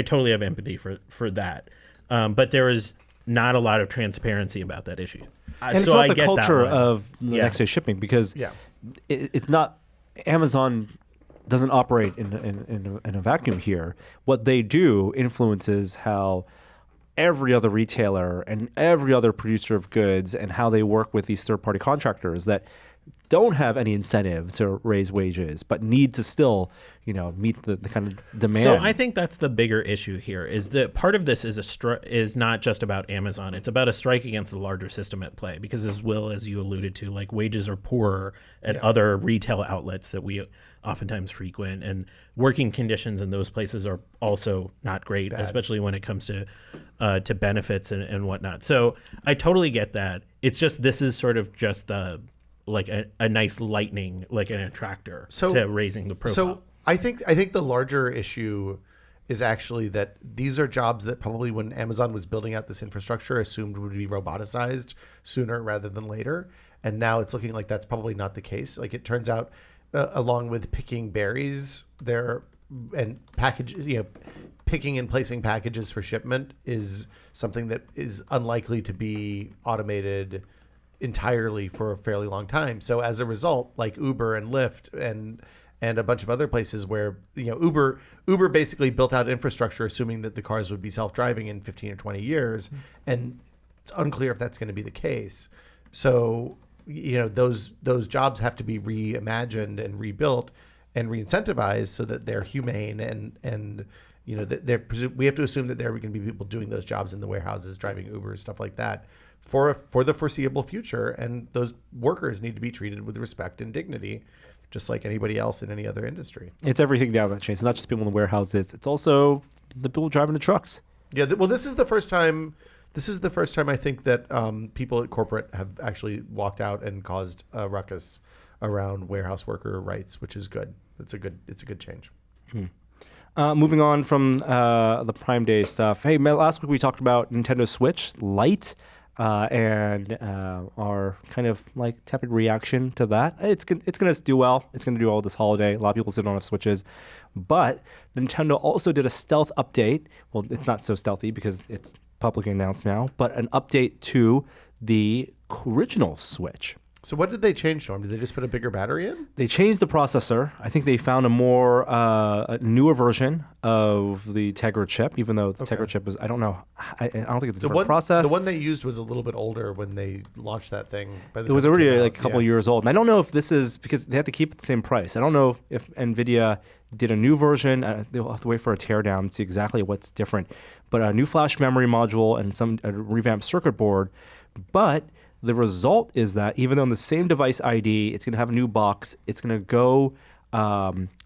totally have empathy for that. But there is not a lot of transparency about that issue. And it's about the culture of the next day shipping, because it's not Amazon doesn't operate in a vacuum here. What they do influences how every other retailer and every other producer of goods and how they work with these third-party contractors that don't have any incentive to raise wages, but need to still, meet the kind of demand. So I think that's the bigger issue here, is that part of this is not just about Amazon. It's about a strike against the larger system at play, because as you alluded to, like, wages are poorer at other retail outlets that we oftentimes frequent, and working conditions in those places are also not great, especially when it comes to benefits and whatnot. So I totally get that. It's just, this is sort of just a nice lightning, like an attractor to raising the profile. So I think the larger issue is actually that these are jobs that probably, when Amazon was building out this infrastructure, assumed would be roboticized sooner rather than later. And now it's looking like that's probably not the case. Like, it turns out, along with picking berries there and packages, picking and placing packages for shipment is something that is unlikely to be automated entirely for a fairly long time. So as a result, like Uber and Lyft and a bunch of other places where, Uber basically built out infrastructure assuming that the cars would be self-driving in 15 or 20 years. And it's unclear if that's going to be the case. So, those jobs have to be reimagined and rebuilt and re-incentivized so that they're humane and we have to assume that there are going to be people doing those jobs in the warehouses, driving Uber, stuff like that, for the foreseeable future. And those workers need to be treated with respect and dignity, just like anybody else in any other industry. It's everything down that chain. It's not just people in the warehouses. It's also the people driving the trucks. Yeah. Well, this is the first time I think that people at corporate have actually walked out and caused a ruckus around warehouse worker rights, which is good. It's a good change. Moving on from the Prime Day stuff. Hey, last week we talked about Nintendo Switch Lite and our kind of like tepid reaction to that. It's going to do well. It's going to do well this holiday. A lot of people still don't have Switches. But Nintendo also did a stealth update. Well, it's not so stealthy because it's publicly announced now, but an update to the original Switch. So what did they change, Norm? Did they just put a bigger battery in? They changed the processor. I think they found a newer version of the Tegra chip, even though the Tegra chip is, I don't know. I don't think it's a different process. The one they used was a little bit older when they launched that thing. It was already like a couple of years old. And I don't know if this is, because they have to keep it the same price. I don't know if NVIDIA did a new version. They'll have to wait for a teardown to see exactly what's different. But a new flash memory module and a revamped circuit board. But the result is that even though in the same device ID, it's going to have a new box, it's going to go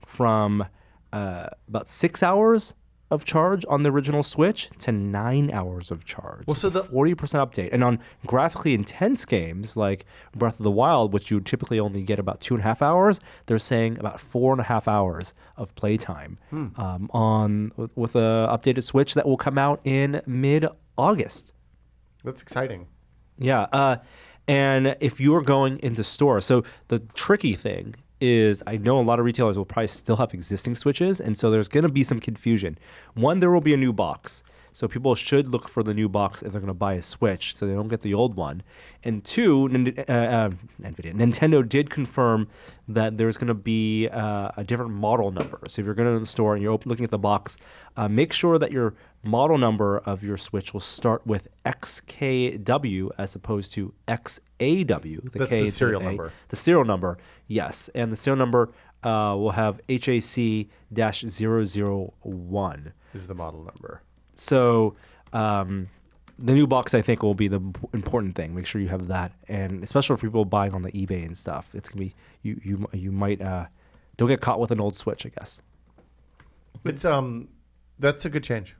from about 6 hours of charge on the original Switch to 9 hours of charge. Well, so the 40% update. And on graphically intense games like Breath of the Wild, which you typically only get about 2.5 hours, they're saying about 4.5 hours of playtime with a updated Switch that will come out in mid-August. That's exciting. Yeah, and if you're going into stores, so the tricky thing is I know a lot of retailers will probably still have existing Switches, and so there's going to be some confusion. One, there will be a new box. So people should look for the new box if they're going to buy a Switch so they don't get the old one. And two, Nintendo did confirm that there's going to be a different model number. So if you're going to the store and you're looking at the box, make sure that your model number of your Switch will start with XKW as opposed to XAW. That's the serial number. The serial number, yes. And the serial number will have HAC-001. Is the model number. So the new box, I think, will be the important thing. Make sure you have that, and especially for people buying on the eBay and stuff, it's gonna be you might don't get caught with an old Switch, I guess. It's that's a good change.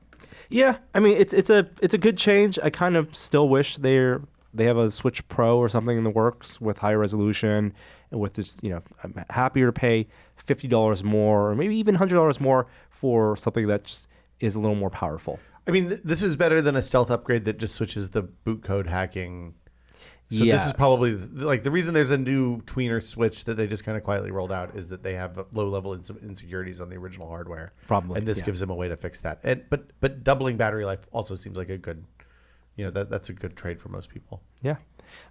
Yeah, I mean it's a good change. I kind of still wish they have a Switch Pro or something in the works with higher resolution and with this. I'm happier to pay $50 more or maybe even $100 more for something that just is a little more powerful. I mean, this is better than a stealth upgrade that just switches the boot code hacking So this is probably like the reason there's a new tweener switch that they just kind of quietly rolled out is that they have low-level insecurities on the original hardware. Probably, and this gives them a way to fix that. And but doubling battery life also seems like a good, that's a good trade for most people. Yeah.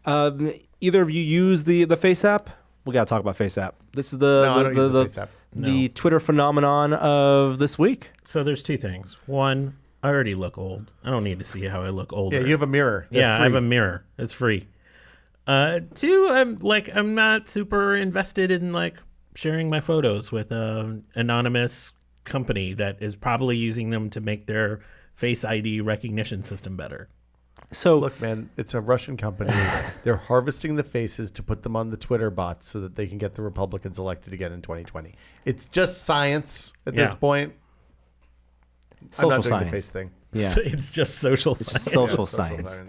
Either of you use the Face app? We gotta talk about Face app. This is the Face app. The Twitter phenomenon of this week. So there's two things. One, I already look old. I don't need to see how I look older. Yeah, you have a mirror. I have a mirror. It's free. Two, I'm not super invested in like sharing my photos with an anonymous company that is probably using them to make their Face ID recognition system better. So look, man, it's a Russian company. They're harvesting the faces to put them on the Twitter bots so that they can get the Republicans elected again in 2020. It's just science at this point. Social I'm not doing science. the face thing. Yeah, it's just social science. Social science.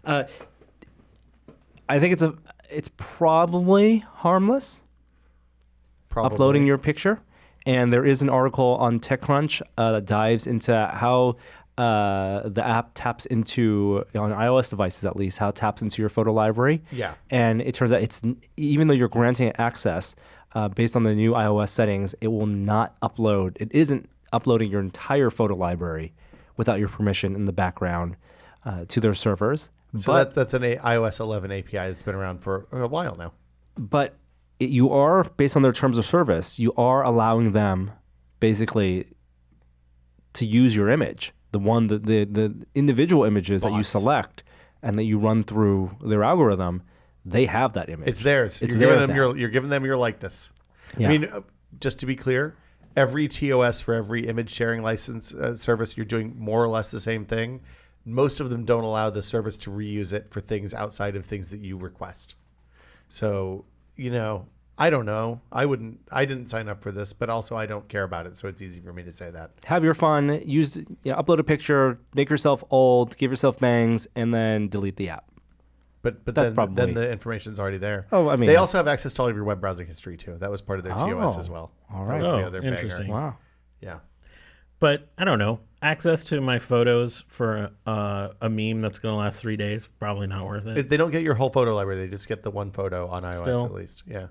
I think it's probably harmless. Probably. Uploading your picture, and there is an article on TechCrunch that dives into how the app taps into, on iOS devices at least, how it taps into your photo library. Yeah. And it turns out even though you're granting it access based on the new iOS settings, it will not upload. It isn't uploading your entire photo library without your permission in the background to their servers. So that's an iOS 11 API that's been around for a while now. But you are, based on their terms of service, you are allowing them basically to use your image, the individual images that you select and that you run through their algorithm. They have that image. It's theirs. You're giving them your likeness. Yeah. I mean, just to be clear, every TOS for every image sharing license service, you're doing more or less the same thing. Most of them don't allow the service to reuse it for things outside of things that you request. So, I don't know. I didn't sign up for this, but also I don't care about it. So it's easy for me to say that. Have your fun. Upload a picture, make yourself old, give yourself bangs, and then delete the app. But then the information's already there. Oh, I mean, they also have access to all of your web browsing history too. That was part of their TOS as well. All right. That was the other interesting. banger. Wow. Yeah. But I don't know. Access to my photos for a meme that's going to last 3 days, probably not worth it. They don't get your whole photo library. They just get the one photo on iOS Still. at least. Yeah.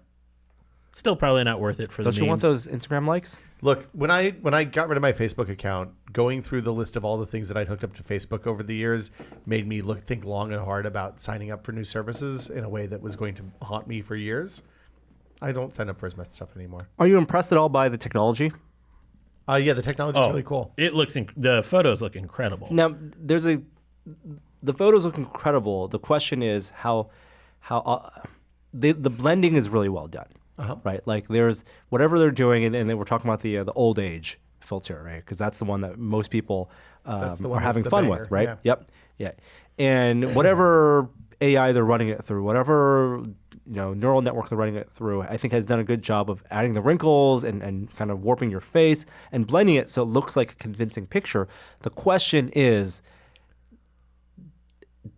Still probably not worth it for the Don't you want memes. those Instagram likes? Look, when I got rid of my Facebook account, going through the list of all the things that I'd hooked up to Facebook over the years made me think long and hard about signing up for new services in a way that was going to haunt me for years. I don't sign up for as much stuff anymore. Are you impressed at all by the technology? Yeah, the technology is really cool. It looks the photos look incredible. Now, the photos look incredible. The question is how the blending is really well done, right? Like there's whatever they're doing, and then we're talking about the old age filter, right? Because that's the one that most people are having fun with, right? Yeah. Yep, yeah. And whatever AI they're running it through, whatever neural network they're running it through, I think has done a good job of adding the wrinkles and kind of warping your face and blending it so it looks like a convincing picture. The question is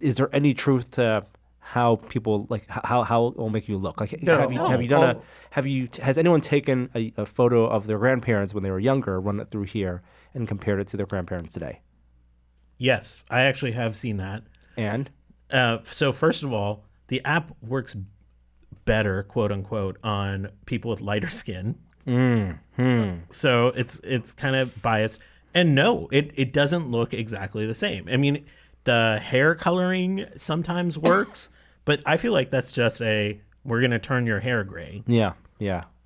there any truth to how people how it will make you look? Like, has anyone taken a photo of their grandparents when they were younger, run it through here, and compared it to their grandparents today? Yes, I actually have seen that. And so first of all, the app works better, quote unquote, on people with lighter skin. So it's kind of biased. And no, it doesn't look exactly the same. I mean, the hair coloring sometimes works, but I feel like that's just we're going to turn your hair gray. Yeah.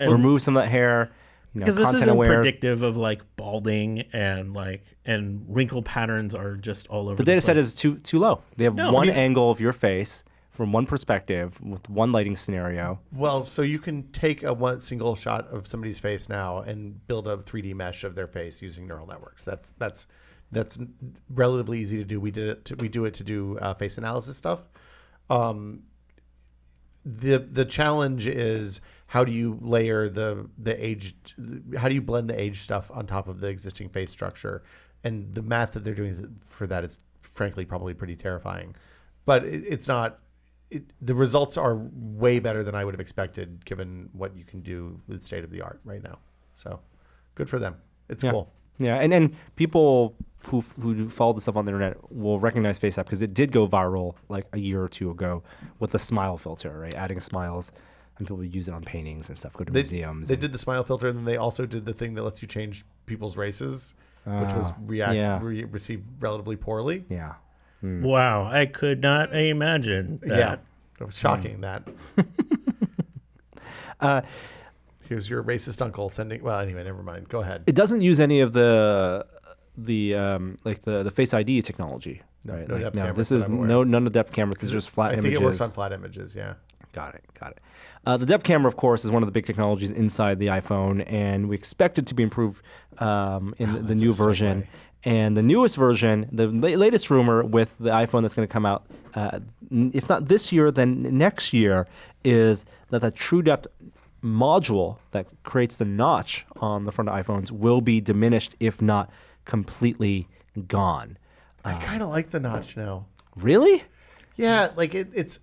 Remove some of that hair. Because this isn't predictive of like balding and wrinkle patterns are just all over. The data set is too low. They have angle of your face from one perspective with one lighting scenario. Well, so you can take one single shot of somebody's face now and build a 3D mesh of their face using neural networks. That's relatively easy to do. We do it to do face analysis stuff. The challenge is how do you layer the age? How do you blend the age stuff on top of the existing face structure? And the math that they're doing for that is frankly probably pretty terrifying. But it's not. The results are way better than I would have expected given what you can do with state of the art right now. So good for them. It's cool. Yeah, and people who follow the stuff on the internet will recognize FaceApp because it did go viral like a year or two ago with the smile filter, right? Adding smiles, and people use it on paintings and stuff. Go to museums. They did the smile filter, and then they also did the thing that lets you change people's races, which was received relatively poorly. Yeah. Wow, I could not imagine that. Yeah, it was shocking that. Here's your racist uncle sending. Well, anyway, never mind. Go ahead. It doesn't use any of the Face ID technology. No, right? no depth cameras This that is I'm aware of. none of the depth cameras. This is just flat images. I think it works on flat images. Yeah. Got it. The depth camera, of course, is one of the big technologies inside the iPhone, and we expect it to be improved in the new version. And the newest version, the latest rumor with the iPhone that's going to come out, if not this year, then next year, is that the True Depth module that creates the notch on the front of iPhones will be diminished, if not completely gone. I kind of like the notch now. Really? Yeah, like it's.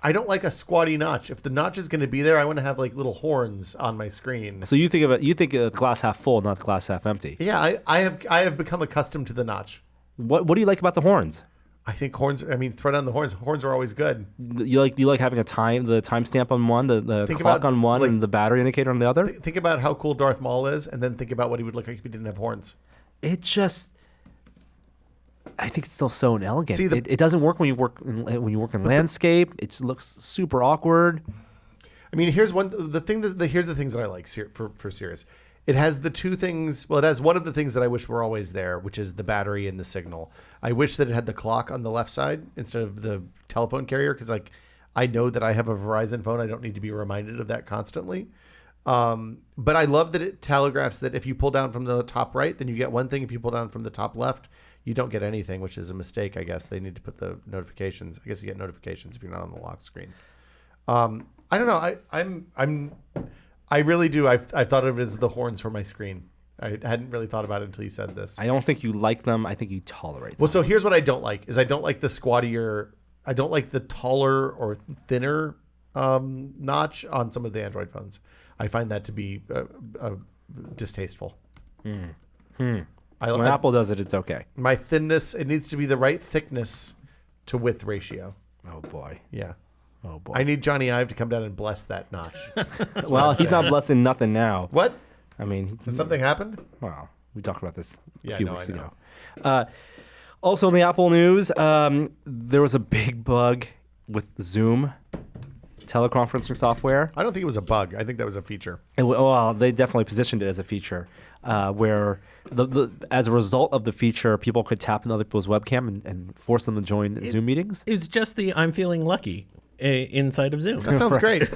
I don't like a squatty notch. If the notch is going to be there, I want to have like little horns on my screen. So you think of it? You think of glass half full, not glass half empty. Yeah, I have become accustomed to the notch. What do you like about the horns? I think horns. I mean, throw down the horns. Horns are always good. You like having the timestamp on one, the clock on one, and the battery indicator on the other. Think about how cool Darth Maul is, and then think about what he would look like if he didn't have horns. It just. I think it's still so inelegant. See, it doesn't work when you work in landscape. It just looks super awkward. I mean, here's the things that I like for Sirius. It has the two things. Well, it has one of the things that I wish were always there, which is the battery and the signal. I wish that it had the clock on the left side instead of the telephone carrier, because like I know that I have a Verizon phone. I don't need to be reminded of that constantly. But I love that it telegraphs that if you pull down from the top right, then you get one thing. If you pull down from the top left, you don't get anything, which is a mistake, I guess. They need to put the notifications. I guess you get notifications if you're not on the lock screen. I don't know. I really do. I thought of it as the horns for my screen. I hadn't really thought about it until you said this. I don't think you like them. I think you tolerate them. Well, so here's what I don't like: is I don't like the squattier. I don't like the taller or thinner notch on some of the Android phones. I find that to be distasteful. So when Apple does it, it's okay. My thinness, it needs to be the right thickness to width ratio. Oh boy. Yeah. Oh boy. I need Johnny Ive to come down and bless that notch. Well, he's not blessing nothing now. What? I mean, Has something happened? well, we talked about this a Yeah, few no, weeks I know. ago. Also in the Apple news, there was a big bug with Zoom teleconferencing software. I don't think it was a bug. I think that was a feature. Well, they definitely positioned it as a feature, where as a result of the feature, people could tap in other people's webcam and force them to join Zoom meetings. It's just the I'm feeling lucky inside of Zoom. That sounds great.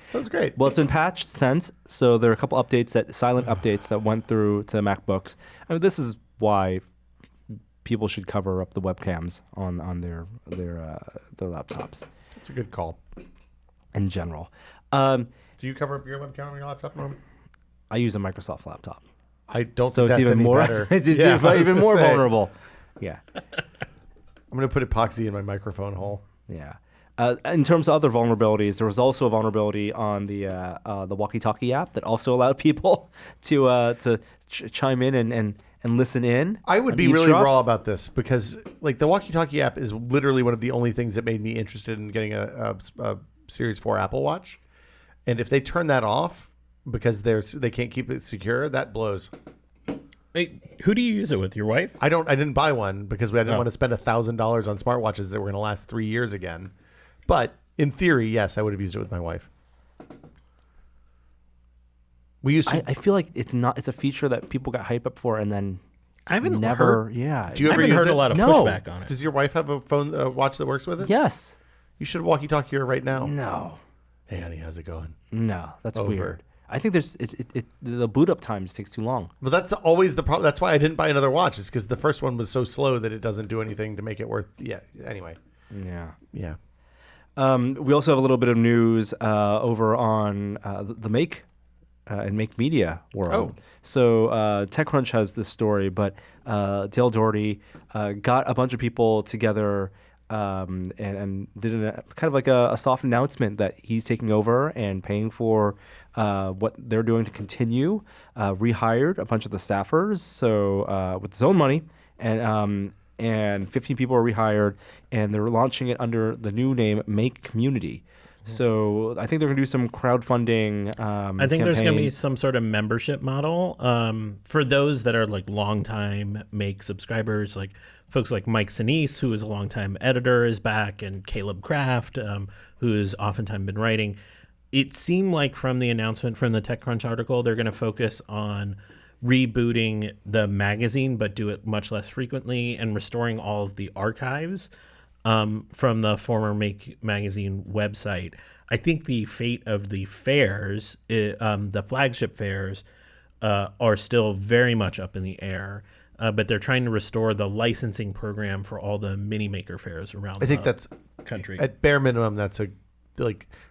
Sounds great. Well, it's been patched since, so there are a couple silent updates that went through to MacBooks. I mean, this is why people should cover up the webcams on their laptops It's a good call. in general. Do you cover up your webcam on your laptop, Norm? I use a Microsoft laptop, I don't so think it's that's even any more better. it's Yeah, I was even gonna more say. vulnerable. Yeah. I'm going to put epoxy in my microphone hole. Yeah. In terms of other vulnerabilities, there was also a vulnerability on the walkie-talkie app that also allowed people to chime in and listen in. I would on be really eavesdrop. raw about this because, like, the walkie-talkie app is literally one of the only things that made me interested in getting a Series 4 Apple Watch. And if they turn that off because they can't keep it secure, that blows. Hey, who do you use it with? Your wife? I didn't buy one because I didn't Oh. want to spend $1,000 on smartwatches that were going to last 3 years again. But in theory, yes, I would have used it with my wife. We used to. I feel like it's a feature that people got hyped up for and then I haven't never. heard. Yeah. Do you I ever haven't use heard it? a lot of No. pushback on it. Does your wife have a watch that works with it? Yes. You should walkie-talkie her right now. No. Hey, honey, how's it going? No. That's Over. weird. I think the boot up time just takes too long. But that's always the problem. That's why I didn't buy another watch. Is because the first one was so slow that it doesn't do anything to make it worth. Yeah. Anyway. Yeah. Yeah. We also have a little bit of news over on the Make and Make Media world. Oh. So TechCrunch has this story, but Dale Doherty got a bunch of people together and did kind of like a soft announcement that he's taking over and paying for what they're doing to continue. Rehired a bunch of the staffers, so with his own money, and 15 people are rehired, and they're launching it under the new name Make Community. So I think they're going to do some crowdfunding. I think there's going to be some sort of membership model for those that are like longtime Make subscribers, like folks like Mike Sinise, who is a longtime editor, is back, and Caleb Kraft, who has oftentimes been writing. It seemed like from the announcement from the TechCrunch article, they're going to focus on rebooting the magazine, but do it much less frequently, and restoring all of the archives from the former Make magazine website. I think the fate of the fairs, the flagship fairs, are still very much up in the air. But they're trying to restore the licensing program for all the mini maker fairs around. I think that's country. At bare minimum, that's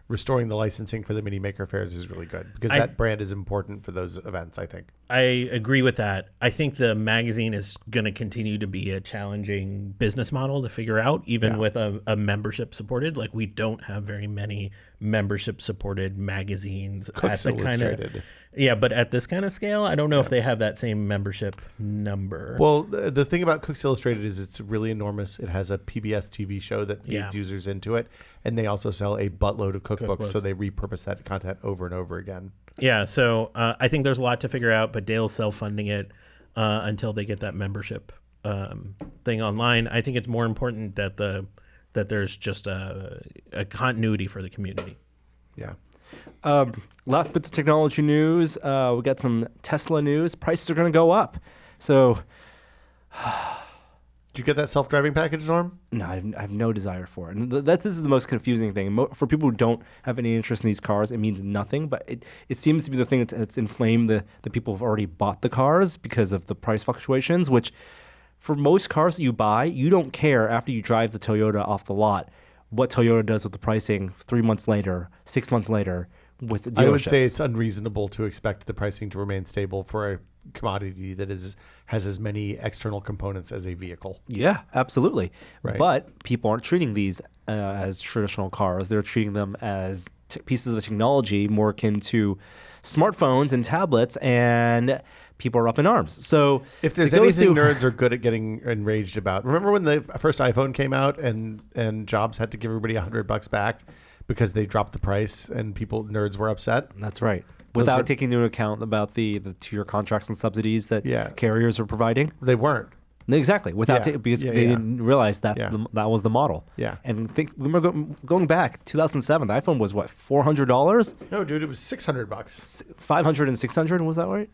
restoring the licensing for the mini maker fairs is really good, because that brand is important for those events, I think. I agree with that. I think the magazine is going to continue to be a challenging business model to figure out, even with a membership supported. Like, we don't have very many membership supported magazines. Cook's Illustrated. But at this kind of scale, I don't know if they have that same membership number. Well, the thing about Cook's Illustrated is it's really enormous. It has a PBS TV show that feeds users into it, and they also sell a buttload of cookbooks, so they repurpose that content over and over again. Yeah, so I think there's a lot to figure out, but Dale's self-funding it until they get that membership thing online. I think it's more important that there's just a continuity for the community. Yeah. Last bits of technology news. We got some Tesla news. Prices are going to go up. So, did you get that self-driving package, Norm? No, I have no desire for it. And this is the most confusing thing. For people who don't have any interest in these cars, it means nothing. But it seems to be the thing that's inflamed the people who've already bought the cars because of the price fluctuations, which for most cars that you buy, you don't care after you drive the Toyota off the lot what Toyota does with the pricing 3 months later, 6 months later with the dealerships. I would say it's unreasonable to expect the pricing to remain stable for a commodity that has as many external components as a vehicle. Yeah, absolutely. Right. But people aren't treating these as traditional cars. They're treating them as pieces of technology more akin to smartphones and tablets, and people are up in arms. So if there's anything nerds are good at getting enraged about, remember when the first iPhone came out and Jobs had to give everybody $100 back because they dropped the price and nerds were upset? That's right. Without taking into account about the 2-year contracts and subsidies that carriers are providing. They weren't. Exactly. Because they didn't realize that was the model. Yeah. And remember going back, 2007, the iPhone was what, $400? No, dude, it was $600. 500 and 600, was that right?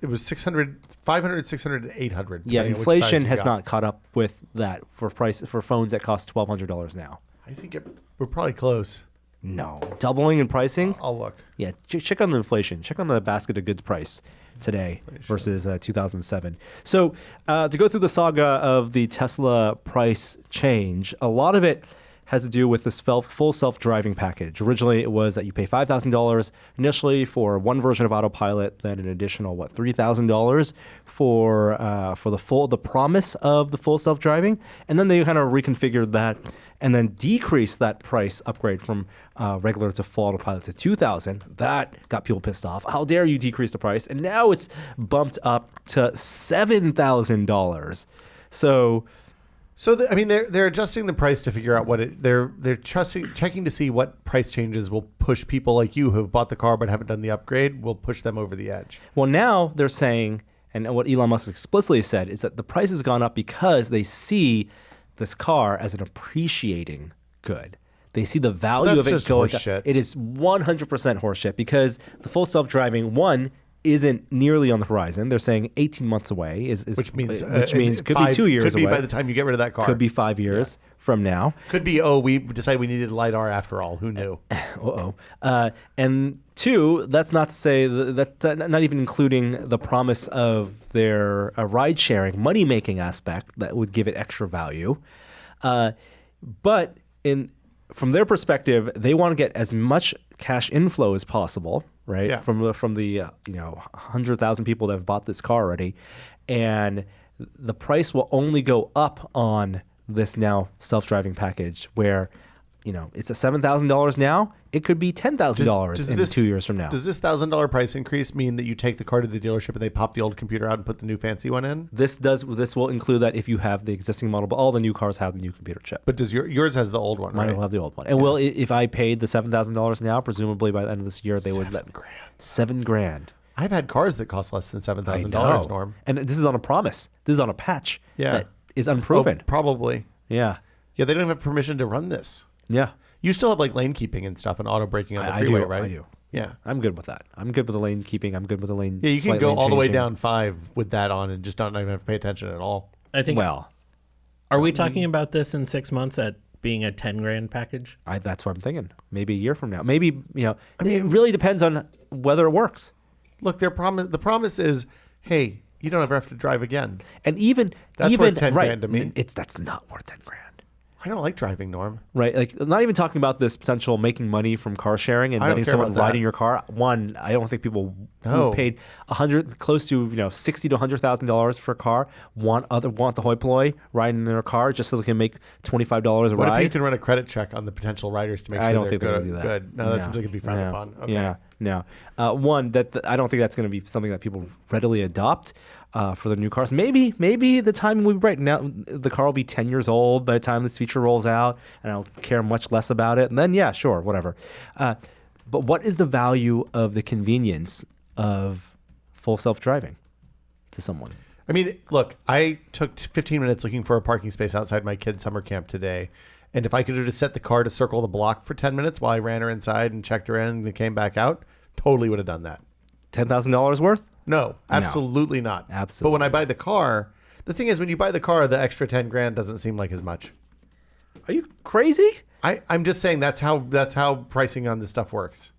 It was 500, 600, and 800. Yeah, inflation has not caught up with that for phones that cost $1,200 now. I think we're probably close. No, doubling in pricing. I'll look. Yeah, check on the inflation. Check on the basket of goods price today versus 2007. So to go through the saga of the Tesla price change, a lot of it has to do with this full self-driving package. Originally, it was that you pay $5,000 initially for one version of autopilot, then an additional $3,000 for the promise of the full self-driving, and then they kind of reconfigured that and then decreased that price upgrade from regular to full autopilot to $2,000. That got people pissed off. How dare you decrease the price? And now it's bumped up to $7,000. So they're adjusting the price to figure out what they're checking to see what price changes will push people like you who have bought the car but haven't done the upgrade, will push them over the edge. Well, now they're saying, and what Elon Musk explicitly said, is that the price has gone up because they see this car as an appreciating good. They see the value of it going up. It is 100% horseshit because the full self-driving isn't nearly on the horizon. They're saying 18 months away, which means could be 2 years away. Could be by the time you get rid of that car. Could be 5 years from now. Could be, we decided we needed LiDAR after all. Who knew? And 2, that's not to say that not even including the promise of their ride-sharing, money-making aspect that would give it extra value. But from their perspective, they want to get as much cash inflow as possible, right? Yeah. From the 100,000 people that have bought this car already, and the price will only go up on this now self-driving package, where it's a $7,000 now. It could be $10,000 in 2 years from now. Does this $1,000 price increase mean that you take the car to the dealership and they pop the old computer out and put the new fancy one in? This will include that if you have the existing model, but all the new cars have the new computer chip. But does yours has the old one, right? Mine will have the old one. And if I paid the $7,000 now, presumably by the end of this year they would let $7,000. I've had cars that cost less than $7,000, Norm. And this is on a promise. This is on a patch. Yeah. That is unproven. Oh, probably. Yeah. Yeah, they don't have permission to run this. Yeah. You still have like lane keeping and stuff and auto braking on the freeway, right? I do. Yeah. I'm good with that. I'm good with the lane keeping. I'm good with the lane. Yeah, you can slight go lane all the way changing. down 5 with that on and just not even have to pay attention at all. I think. Well, Are we talking about this in 6 months at being a $10,000 package? that's what I'm thinking. Maybe a year from now. Maybe, it really depends on whether it works. Look, the promise is, hey, you don't ever have to drive again. And even That's even, worth $10,000 to me. That's not worth $10,000. I don't like driving, Norm. Right, like not even talking about this potential making money from car sharing and I don't letting care someone about ride that. in your car. One, I don't think people No. who've paid close to $60,000 to $100,000 for a car want the hoi polloi riding in their car just so they can make $25 a What ride. if you can run a credit check on the potential riders to make sure I don't they're think they're good? gonna do that. Good. No, that seems like it'd be frowned upon. Okay. Yeah, no. One that I don't think that's going to be something that people readily adopt for their new cars. Maybe the time will be right. Now the car will be 10 years old by the time this feature rolls out, and I'll care much less about it. And then yeah, sure, whatever. But what is the value of the convenience of full self-driving to someone? I mean, look, I took 15 minutes looking for a parking space outside my kid's summer camp today. And if I could have just set the car to circle the block for 10 minutes while I ran her inside and checked her in and then came back out, totally would have done that. $10,000 worth? No, absolutely not. Absolutely. But when I buy the car, the thing is, when you buy the car, the extra $10,000 doesn't seem like as much. Are you crazy? I'm just saying that's how pricing on this stuff works.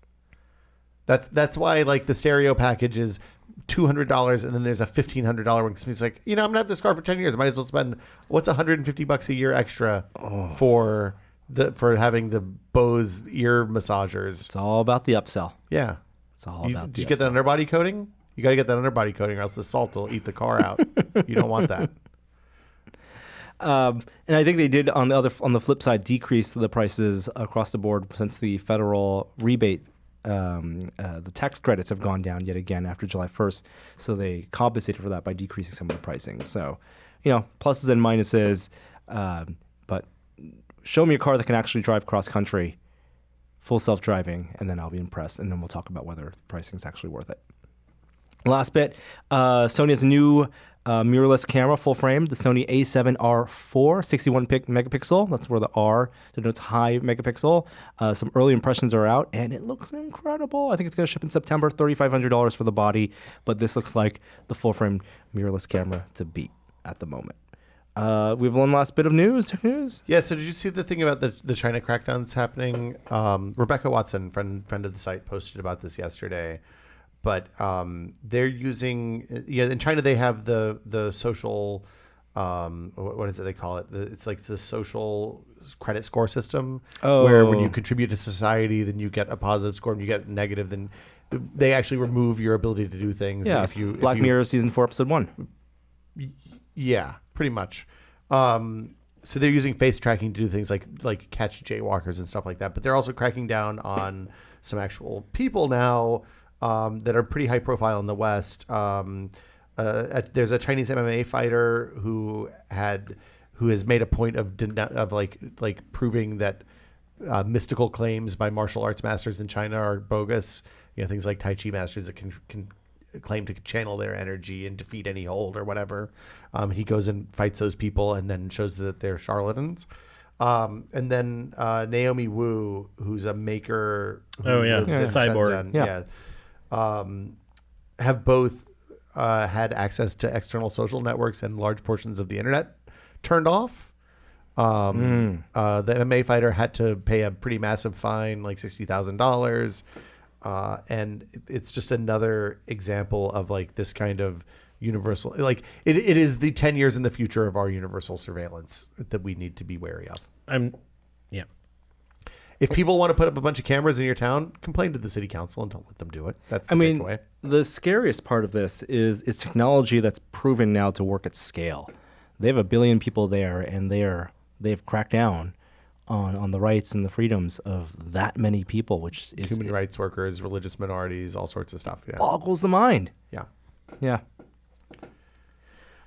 That's why like the stereo package is $200 and then there's a $1,500 one. It's like, I'm gonna have this car for 10 years. I might as well spend what's $150 a year extra for having the Bose ear massagers. It's all about the upsell. Yeah. It's all about. Did you get that underbody coating? You got to get that underbody coating, or else the salt will eat the car out. You don't want that. And I think they did on the flip side decrease the prices across the board since the federal rebate. The tax credits have gone down yet again after July 1st, so they compensated for that by decreasing some of the pricing. So, pluses and minuses, but show me a car that can actually drive cross country, full self-driving, and then I'll be impressed, and then we'll talk about whether the pricing is actually worth it. Last bit, Sony has a new mirrorless camera, full frame, the Sony A7R4, 61 megapixel. That's where the R denotes high megapixel. Some early impressions are out, and it looks incredible. I think it's going to ship in September, $3,500 for the body, but this looks like the full frame mirrorless camera to beat at the moment. We have one last bit of tech news. Yeah, so did you see the thing about the China crackdowns happening? Rebecca Watson, friend of the site, posted about this yesterday. But they're using, in China they have the social, what is it they call it? It's like the social credit score system, where when you contribute to society, then you get a positive score, and you get negative, then they actually remove your ability to do things. Yeah, Black Mirror season 4, episode 1. Yeah, pretty much. So they're using face tracking to do things like catch jaywalkers and stuff like that. But they're also cracking down on some actual people now that are pretty high profile in the West. There's a Chinese MMA fighter who has made a point of proving that mystical claims by martial arts masters in China are bogus. Things like Tai Chi masters that can claim to channel their energy and defeat any hold or whatever. He goes and fights those people and then shows that they're charlatans. And then Naomi Wu, who's a maker. Cyborg. Have both had access to external social networks and large portions of the internet turned off. The MMA fighter had to pay a pretty massive fine, like $60,000. And it's just another example of like this kind of universal, like it is the 10 years in the future of our universal surveillance that we need to be wary of. If people want to put up a bunch of cameras in your town, complain to the city council and don't let them do it. That's the takeaway. The scariest part of this is it's technology that's proven now to work at scale. They have 1 billion people there, and they've cracked down on the rights and the freedoms of that many people, which is Human rights workers, religious minorities, all sorts of stuff. Yeah. boggles the mind. Yeah. Yeah.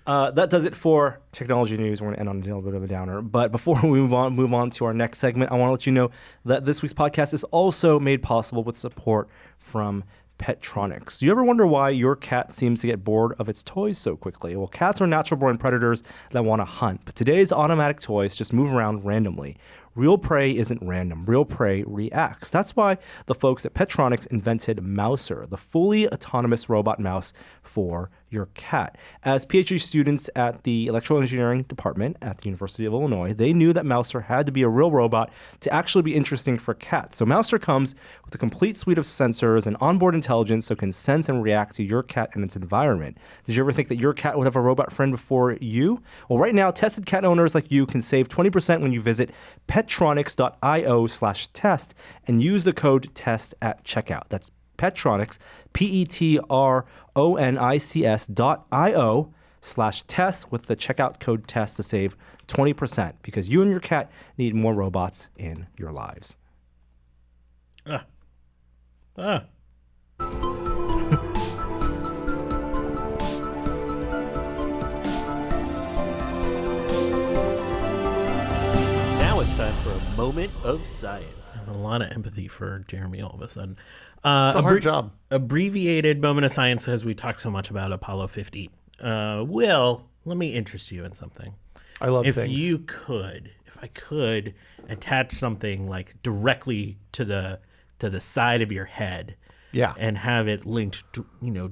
That does it for technology news. We're going to end on a little bit of a downer. But before we move on to our next segment, I want to let you know that this week's podcast is also made possible with support from Petronics. Do you ever wonder why your cat seems to get bored of its toys so quickly? Well, cats are natural-born predators that want to hunt, but today's automatic toys just move around randomly. Real prey isn't random. Real prey reacts. That's why the folks at Petronics invented Mouser, the fully autonomous robot mouse for your cat. As PhD students at the electrical engineering department at the University of Illinois, they knew that Mouser had to be a real robot to actually be interesting for cats. So Mouser comes with a complete suite of sensors and onboard intelligence so it can sense and react to your cat and its environment. Did you ever think that your cat would have a robot friend before you? Well, right now, tested cat owners like you can save 20% when you visit petronics.io/test and use the code TEST at checkout. That's Petronics, petronics.io/test with the checkout code TEST to save 20% because you and your cat need more robots in your lives. Now it's time for a moment of science. A lot of empathy for Jeremy all of a sudden. It's a hard job. Abbreviated moment of science as we talk so much about Apollo 50. Will, let me interest you in something. I love if things. If I could attach something like directly to the side of your head, Yeah. and have it linked,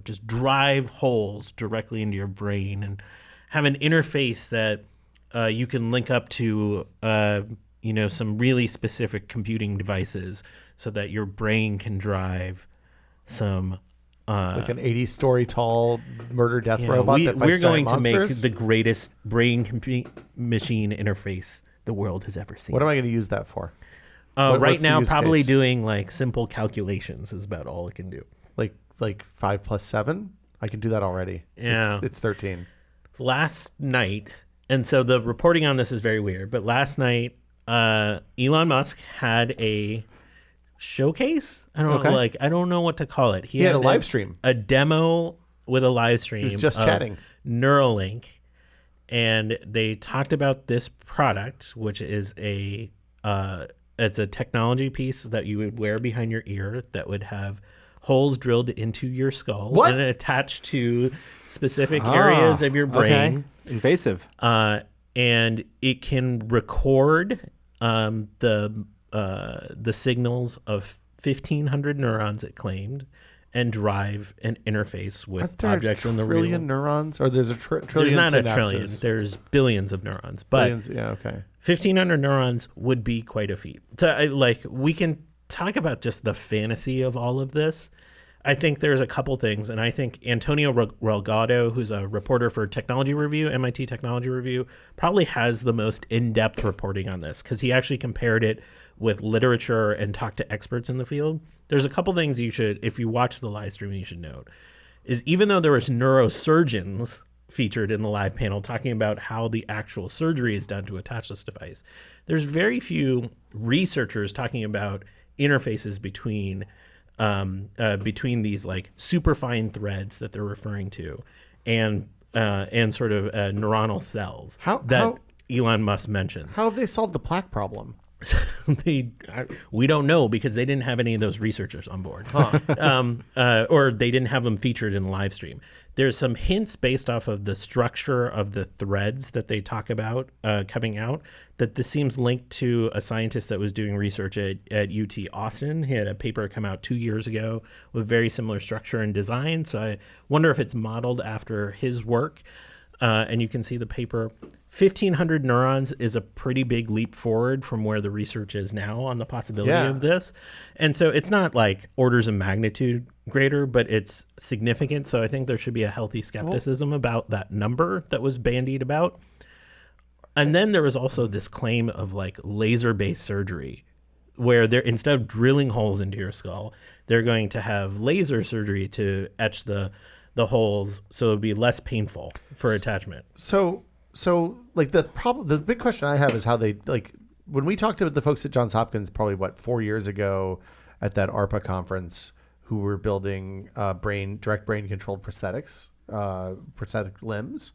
just drive holes directly into your brain and have an interface that you can link up to, some really specific computing devices so that your brain can drive some. Like an 80-story tall murder death robot that fights we're going giant to make monsters? the greatest brain machine interface the world has ever seen. What am I going to use that for? Right what's the now, use probably case? doing like simple calculations is about all it can do. Like 5 + 7? I can do that already. Yeah. It's 13. Last night, and so the reporting on this is very weird, but last night, Elon Musk had a showcase. I don't know what to call it. He had a live stream. A demo with a live stream. He was just chatting. Neuralink, and they talked about this product, which is it's a technology piece that you would wear behind your ear that would have holes drilled into your skull and attached to specific areas of your brain. Okay. Invasive. And it can record the signals of 1,500 neurons, it claimed, and drive an interface with objects in the real. Trillion neurons, or there's a trillion. There's not synapses. a trillion. There's billions of neurons, but Billions, yeah, okay. 1,500 neurons would be quite a feat. So, we can talk about just the fantasy of all of this. I think there's a couple things, and I think Antonio Relgado, who's a reporter for Technology Review, MIT Technology Review, probably has the most in-depth reporting on this because he actually compared it with literature and talked to experts in the field. There's a couple things you should, if you watch the live stream, you should note, is even though there was neurosurgeons featured in the live panel talking about how the actual surgery is done to attach this device, there's very few researchers talking about interfaces between these like superfine threads that they're referring to and sort of neuronal cells that Elon Musk mentions. How have they solved the plaque problem? We don't know because they didn't have any of those researchers on board, or they didn't have them featured in the live stream. There's some hints based off of the structure of the threads that they talk about coming out that this seems linked to a scientist that was doing research at UT Austin. He had a paper come out 2 years ago with very similar structure and design. So I wonder if it's modeled after his work. And you can see the paper. 1,500 neurons is a pretty big leap forward from where the research is now on the possibility of this. And so it's not like orders of magnitude greater, but it's significant. So I think there should be a healthy skepticism about that number that was bandied about. And then there was also this claim of like laser-based surgery where they're, instead of drilling holes into your skull, they're going to have laser surgery to etch the holes so it'll be less painful for attachment. So like the big question I have is how they like when we talked to the folks at Johns Hopkins, probably 4 years ago at that ARPA conference, who were building direct brain controlled prosthetics, prosthetic limbs,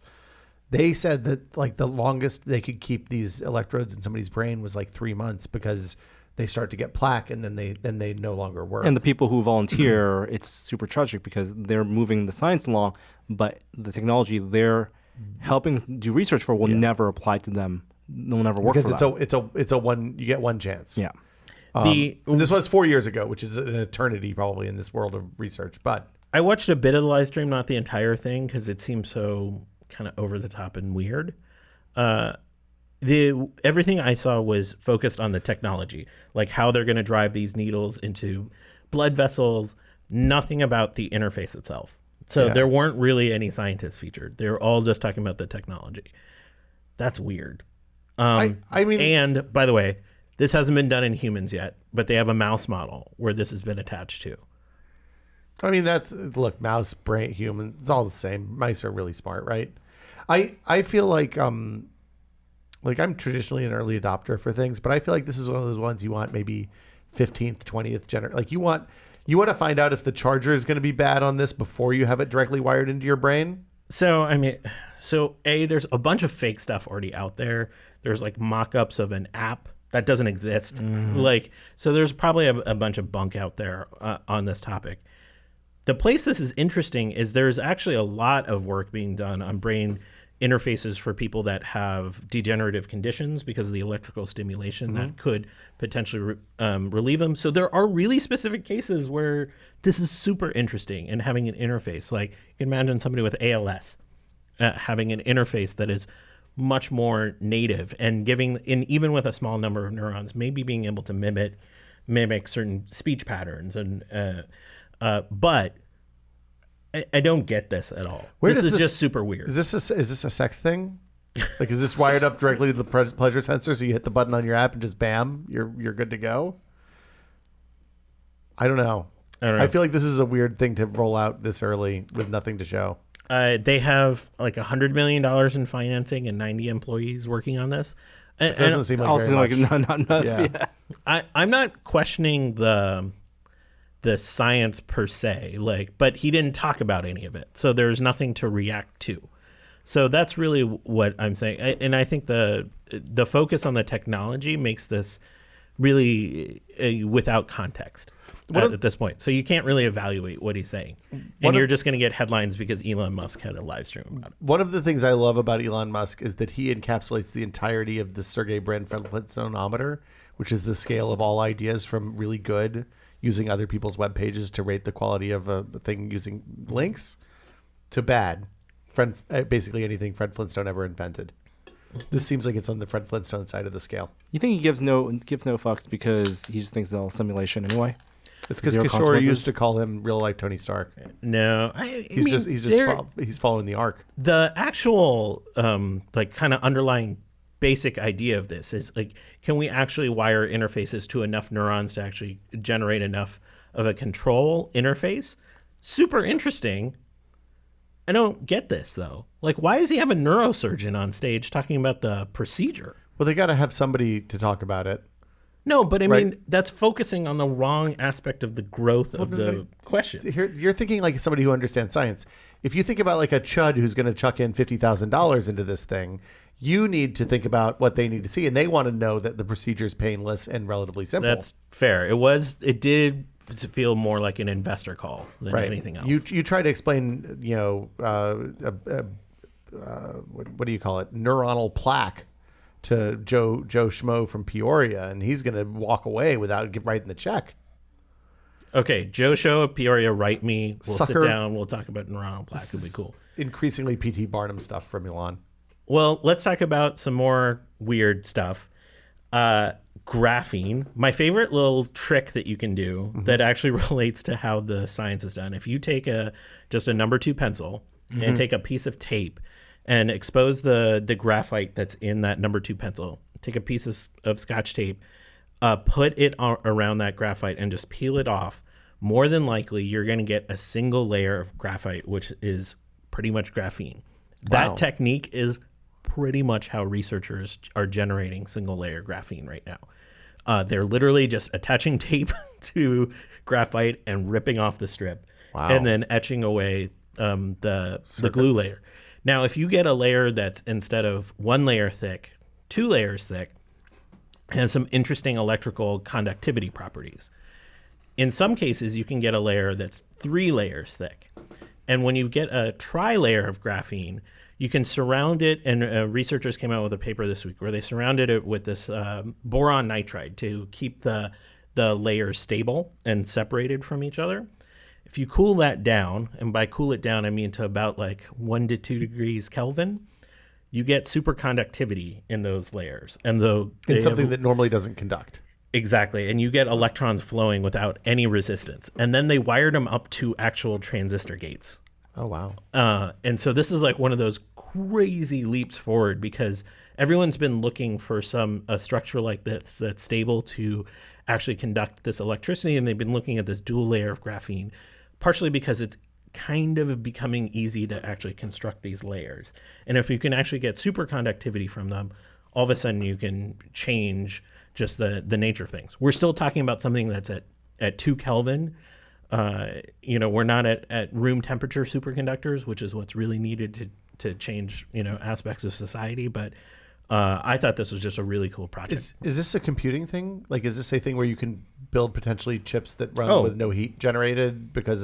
they said that like the longest they could keep these electrodes in somebody's brain was like 3 months because they start to get plaque and then they no longer work. And the people who volunteer, it's super tragic because they're moving the science along, but the technology they're helping do research for will never apply to them. They'll never work because for it's a one, you get one chance. Yeah. This was 4 years ago, which is an eternity probably in this world of research. But I watched a bit of the live stream, not the entire thing, because it seemed so kind of over the top and weird. Everything I saw was focused on the technology, like how they're going to drive these needles into blood vessels. Nothing about the interface itself. So there weren't really any scientists featured. They were all just talking about the technology. That's weird. I mean, and by the way, this hasn't been done in humans yet, but they have a mouse model where this has been attached to. I mean, look, mouse, brain, human, it's all the same. Mice are really smart, right? I feel like I'm traditionally an early adopter for things, but I feel like this is one of those ones you want maybe 15th, 20th generation. Like you want to find out if the charger is going to be bad on this before you have it directly wired into your brain. So, I mean, there's a bunch of fake stuff already out there. There's like mock-ups of an app that doesn't exist. So there's probably a bunch of bunk out there on this topic. The place this is interesting is there's actually a lot of work being done on brain interfaces for people that have degenerative conditions because of the electrical stimulation that could potentially relieve them. So there are really specific cases where this is super interesting and having an interface. Like, you can imagine somebody with ALS having an interface that is much more native and even with a small number of neurons, maybe being able to mimic certain speech patterns. But I don't get this at all. This is just super weird. Is this a sex thing? Like, is this wired up directly to the pleasure sensor so you hit the button on your app and just bam, you're good to go? I don't know. I feel like this is a weird thing to roll out this early with nothing to show. They have like $100 million in financing and 90 employees working on this. It doesn't seem like very much. Not enough. Yeah. I'm not questioning the science per se, but he didn't talk about any of it, so there's nothing to react to. So that's really what I'm saying, and I think the focus on the technology makes this really without context at this point. So you can't really evaluate what he's saying, and you're just going to get headlines because Elon Musk had a live stream about it. One of the things I love about Elon Musk is that he encapsulates the entirety of the Sergey Brin Flintstoneometer, which is the scale of all ideas from really good, using other people's web pages to rate the quality of a thing using links, to bad. Basically anything Fred Flintstone ever invented. This seems like it's on the Fred Flintstone side of the scale. You think he gives no fucks because he just thinks it's all simulation anyway? It's because Kishore used to call him real life Tony Stark. No, he's following the arc. The actual kind of underlying basic idea of this is like, can we actually wire interfaces to enough neurons to actually generate enough of a control interface? Super interesting. I don't get this though. Like, why does he have a neurosurgeon on stage talking about the procedure? Well, they got to have somebody to talk about it. No, but I mean, that's focusing on the wrong aspect of the growth of the question. You're thinking like somebody who understands science. If you think about like a chud who's going to chuck in $50,000 into this thing, you need to think about what they need to see, and they want to know that the procedure is painless and relatively simple. That's fair. It did feel more like an investor call than anything else. You try to explain, what do you call it? Neuronal plaque to Joe Schmo from Peoria, and he's going to walk away without writing the check. Okay, Joe Schmo of Peoria, write me. We'll sit down. We'll talk about neuronal plaque. It'll be cool. Increasingly P.T. Barnum stuff from Milan. Well, let's talk about some more weird stuff. Graphene, my favorite little trick that you can do that actually relates to how the science is done. If you take just a number 2 pencil and take a piece of tape and expose the graphite that's in that number 2 pencil, take a piece of Scotch tape, put it around that graphite and just peel it off, more than likely you're going to get a single layer of graphite, which is pretty much graphene. Wow. That technique is pretty much how researchers are generating single layer graphene right now. They're literally just attaching tape to graphite and ripping off the strip, and then etching away the glue layer. Now, if you get a layer that's instead of 1 layer thick, 2 layers thick, it has some interesting electrical conductivity properties. In some cases, you can get a layer that's 3 layers thick. And when you get a tri-layer of graphene, you can surround it, and researchers came out with a paper this week where they surrounded it with this boron nitride to keep the layers stable and separated from each other. If you cool that down, and by cool it down, I mean to about like 1 to 2 degrees Kelvin, you get superconductivity in those layers. And it's something that normally doesn't conduct. Exactly. And you get electrons flowing without any resistance. And then they wired them up to actual transistor gates. Oh, wow. And so this is like one of those crazy leaps forward, because everyone's been looking for a structure like this that's stable to actually conduct this electricity. And they've been looking at this dual layer of graphene, partially because it's kind of becoming easy to actually construct these layers. And if you can actually get superconductivity from them, all of a sudden you can change just the nature of things. We're still talking about something that's at 2 Kelvin. We're not at room temperature superconductors, which is what's really needed to change, aspects of society. But I thought this was just a really cool project. Is this a computing thing? Like, is this a thing where you can build potentially chips that run with no heat generated because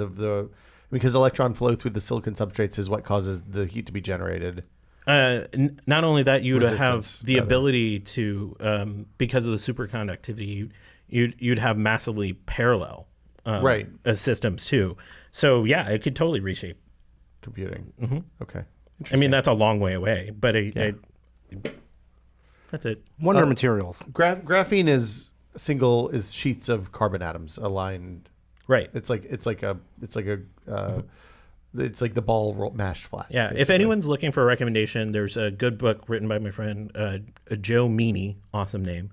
electron flow through the silicon substrates is what causes the heat to be generated? Not only that, you would have the ability to, because of the superconductivity, you'd have massively parallel systems too. So yeah, it could totally reshape computing. Mm-hmm. Okay, I mean that's a long way away, but that's it. Wonder materials. Graphene is sheets of carbon atoms aligned. Right. It's like the ball mashed flat. Yeah. Basically. If anyone's looking for a recommendation, there's a good book written by my friend Joe Meany, awesome name,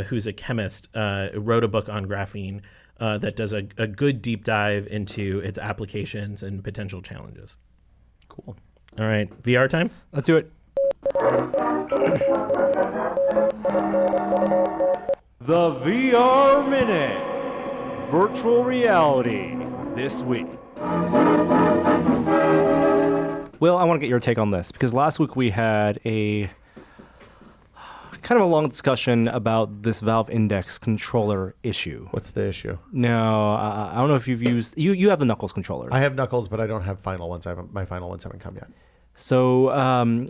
who's a chemist, wrote a book on graphene that does a good deep dive into its applications and potential challenges. Cool. All right. VR time? Let's do it. The VR Minute. Virtual reality this week. Will, I want to get your take on this, because last week we had a kind of a long discussion about this Valve Index controller issue. What's the issue? No, I don't know if you've used... You have the Knuckles controllers. I have Knuckles, but I don't have final ones. My final ones haven't come yet. So,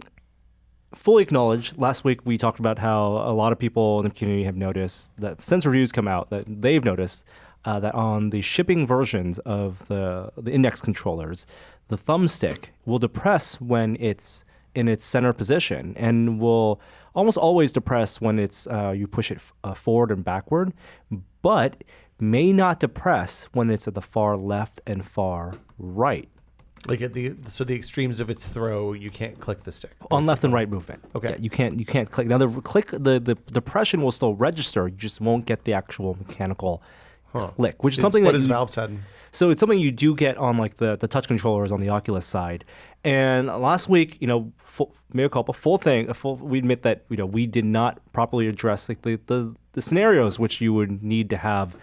fully acknowledged, last week we talked about how a lot of people in the community have noticed that since reviews come out, that they've noticed that on the shipping versions of the Index controllers, the thumbstick will depress when it's in its center position, and will almost always depress when it's you push it forward and backward, but may not depress when it's at the far left and far right. Like the extremes of its throw, you can't click the stick. On left and right movement. Okay. Yeah, you can't click. Now the depression will still register. You just won't get the actual mechanical click, which is something what has Valve said? So it's something you do get on like the touch controllers on the Oculus side. And last week, we admit that we did not properly address like the scenarios which you would need to have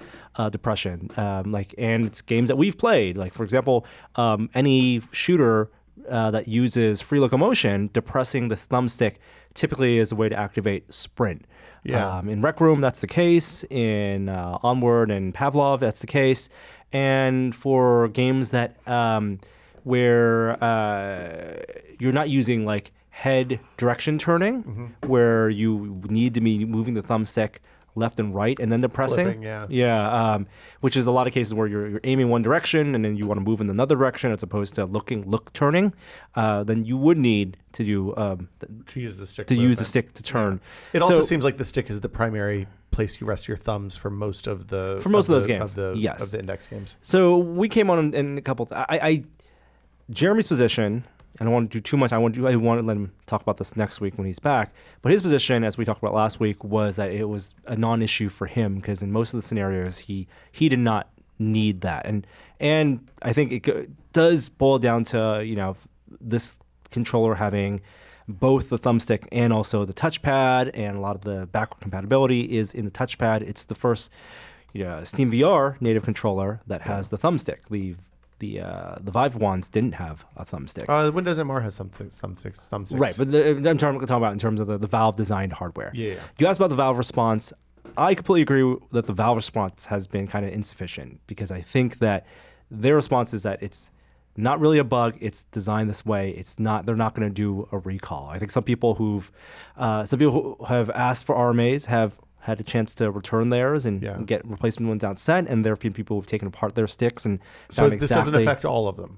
depression. And it's games that we've played. Like for example, any shooter that uses free locomotion, depressing the thumbstick typically is a way to activate sprint. Yeah. In Rec Room, that's the case. In Onward and Pavlov, that's the case. And for games that where you're not using like head direction turning, where you need to be moving the thumbstick left and right and then depressing. Flipping, which is a lot of cases where you're aiming one direction and then you want to move in another direction as opposed to look turning, then you would need to do to use the stick use the stick to turn. It also seems like the stick is the primary place you rest your thumbs for most of the those games of yes. the Index games. So we came on in a couple. Jeremy's position. I don't want to do too much. I want to let him talk about this next week when he's back. But his position, as we talked about last week, was that it was a non-issue for him because in most of the scenarios he did not need that. And I think it does boil down to this controller having both the thumbstick and also the touchpad, and a lot of the backward compatibility is in the touchpad. It's the first Steam VR native controller that has the thumbstick. The Vive ones didn't have a thumbstick. Windows MR has thumbsticks. Right, but I'm talking about in terms of the Valve designed hardware. Yeah. You asked about the Valve response. I completely agree that the Valve response has been kind of insufficient, because I think that their response is that it's not really a bug. It's designed this way. They're not going to do a recall. I think some people who have asked for RMAs have had a chance to return theirs and get replacement ones out sent, and there have been people who've taken apart their sticks and so this doesn't affect all of them.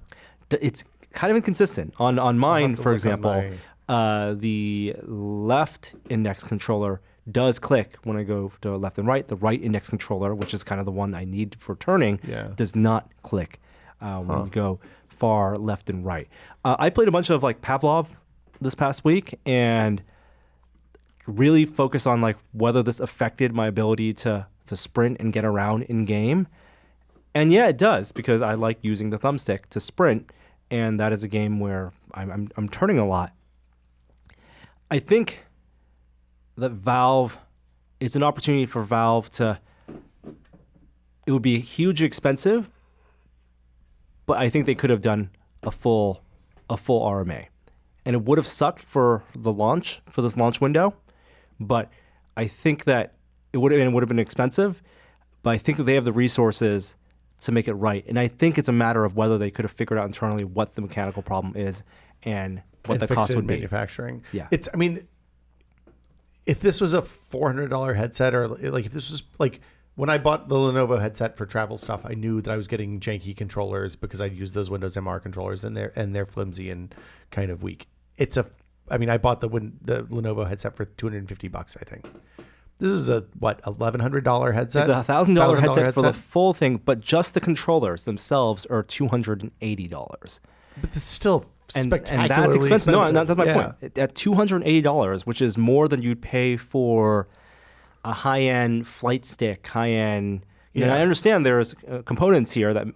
It's kind of inconsistent. On mine, for example, the left index controller does click when I go to left and right. The right index controller, which is kind of the one I need for turning, does not click when you go far left and right. I played a bunch of like Pavlov this past week and really focused on like whether this affected my ability to sprint and get around in game. And yeah, it does, because I like using the thumbstick to sprint, and that is a game where I'm turning a lot. I think that it's an opportunity for Valve it would be hugely expensive, but I think they could have done a full RMA. And it would have sucked for this launch window, but I think that it would have been expensive, but I think that they have the resources to make it right. And I think it's a matter of whether they could have figured out internally what the mechanical problem is and what the cost would be. Manufacturing. Yeah. If this was a $400 headset, or like if this was like when I bought the Lenovo headset for travel stuff, I knew that I was getting janky controllers because I'd used those Windows MR controllers, and they're flimsy and kind of weak. I bought the Lenovo headset for $250, I think. This is a $1,100 headset? It's a $1,000 headset for the full thing, but just the controllers themselves are $280. But it's still spectacularly and that's expensive. No, that's my point. At $280, which is more than you'd pay for a high-end flight stick, high-end. I understand there's components here that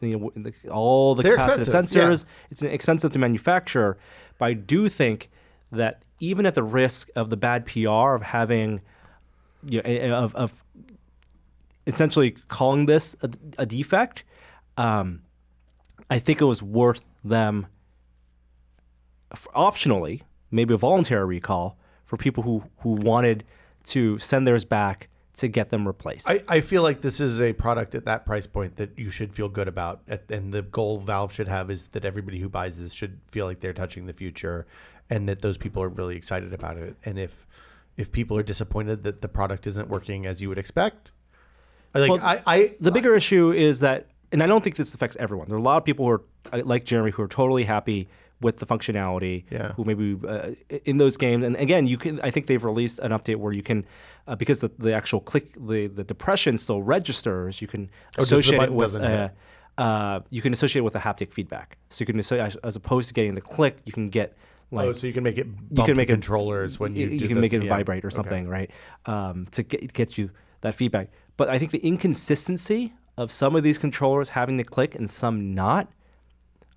all the capacitive sensors. Yeah. It's expensive to manufacture, but I do think that even at the risk of the bad PR of having, of essentially calling this a defect, I think it was worth them optionally, maybe a voluntary recall for people who wanted to send theirs back to get them replaced. I feel like this is a product at that price point that you should feel good about. And the goal Valve should have is that everybody who buys this should feel like they're touching the future, and that those people are really excited about it. And if people are disappointed that the product isn't working as you would expect, the bigger issue is that, and I don't think this affects everyone. There are a lot of people who are like Jeremy who are totally happy with the functionality, who maybe in those games. And again, I think they've released an update where you can, because the actual the depression still registers, you can associate it with you can associate it with a haptic feedback. So you can as opposed to getting the click, you can get so you can make it bump the controllers when you can make it vibrate or something, right? To get you that feedback. But I think the inconsistency of some of these controllers having the click and some not,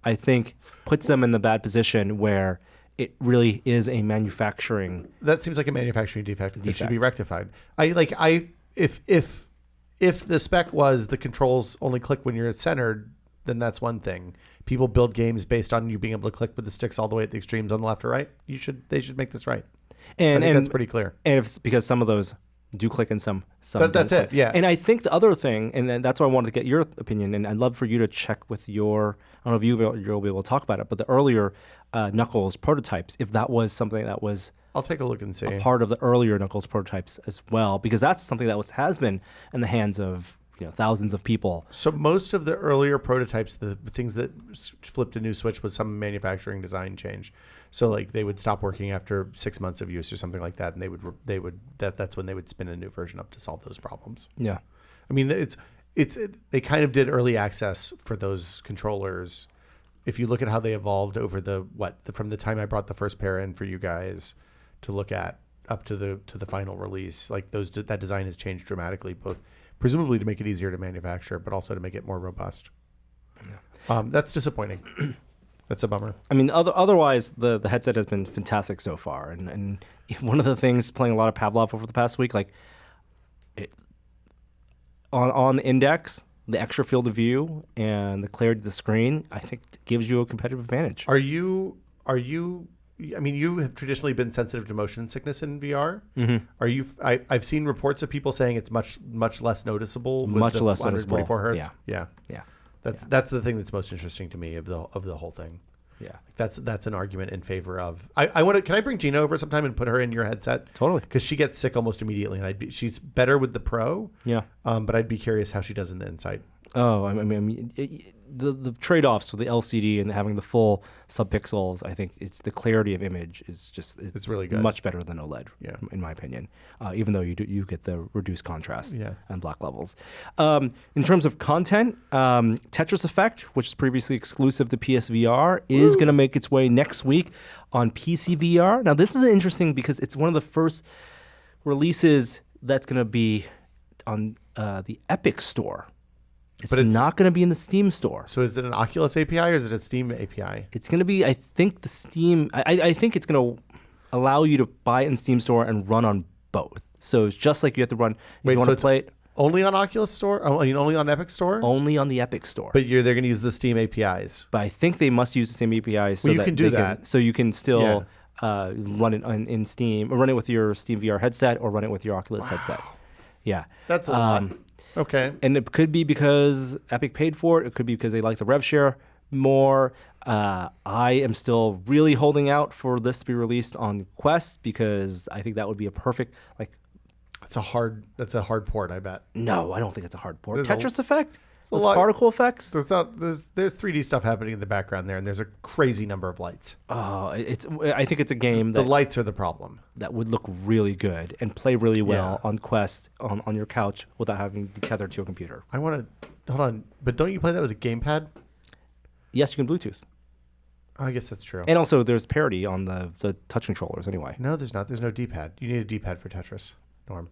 I think puts them in the bad position where it really is a manufacturing. That seems like a manufacturing defect that should be rectified. If the spec was the controls only click when you're centered, then that's one thing. People build games based on you being able to click with the sticks all the way at the extremes on the left or right. They should make this right. And I think that's pretty clear. And it's because some of those do click and some that's it. Yeah. And I think the other thing, and then that's why I wanted to get your opinion, and I'd love for you to check with your, I don't know if you'll be able to talk about it, but the earlier Knuckles prototypes, if that was something that was, I'll take a look and see, a part of the earlier Knuckles prototypes as well, because that's something that has been in the hands of thousands of people. So most of the earlier prototypes, the things that flipped a new switch was some manufacturing design change. So like they would stop working after 6 months of use or something like that, and that's when they would spin a new version up to solve those problems. Yeah, I mean they kind of did early access for those controllers. If you look at how they evolved over from the time I brought the first pair in for you guys to look at up to the final release, like that design has changed dramatically, both presumably to make it easier to manufacture, but also to make it more robust. Yeah. That's disappointing. That's a bummer. I mean, otherwise, the headset has been fantastic so far. And one of the things, playing a lot of Pavlov over the past week, like on the index, the extra field of view and the clarity of the screen, I think gives you a competitive advantage. Are you? I mean, you have traditionally been sensitive to motion sickness in VR. Mm-hmm. Are you? I've seen reports of people saying it's much less noticeable. With much the less noticeable. 144 hertz. Yeah. That's the thing that's most interesting to me of the whole thing. Yeah. That's an argument in favor of. I want to. Can I bring Gina over sometime and put her in your headset? Totally. Because she gets sick almost immediately, and she's better with the Pro. Yeah. But I'd be curious how she does in the Insight. Oh, I mean, the trade-offs with the LCD and having the full subpixels, I think it's the clarity of image is just it's really good, much better than OLED, in my opinion. Even though you get the reduced contrast and black levels. In terms of content, Tetris Effect, which is previously exclusive to PSVR, is going to make its way next week on PC VR. Now, this is interesting because it's one of the first releases that's going to be on the Epic Store. It's not going to be in the Steam store. So is it an Oculus API or is it a Steam API? It's going to be, I think, the Steam. I think it's going to allow you to buy it in Steam store and run on both. So it's just like you have to run. If you want to play it only on Oculus Store? I mean, only on Epic Store? Only on the Epic Store. But they're going to use the Steam APIs. But I think they must use the same APIs. So you can do that. So you can still run it in Steam, or run it with your Steam VR headset, or run it with your Oculus headset. Yeah. That's a lot. Okay. And it could be because Epic paid for it. It could be because they like the rev share more. I am still really holding out for this to be released on Quest because I think that would be a perfect That's a hard port, I bet. No, I don't think it's a hard port. There's Tetris Effect? Those particle effects? There's 3D stuff happening in the background there, and there's a crazy number of lights. Oh, I think it's a game that the lights are the problem. That would look really good and play really well on Quest on your couch without having to be tethered to a computer. I want to hold on, but don't you play that with a gamepad? Yes, you can Bluetooth. I guess that's true. And also, there's parity on the touch controllers anyway. No, there's not. There's no D-pad. You need a D-pad for Tetris, Norm.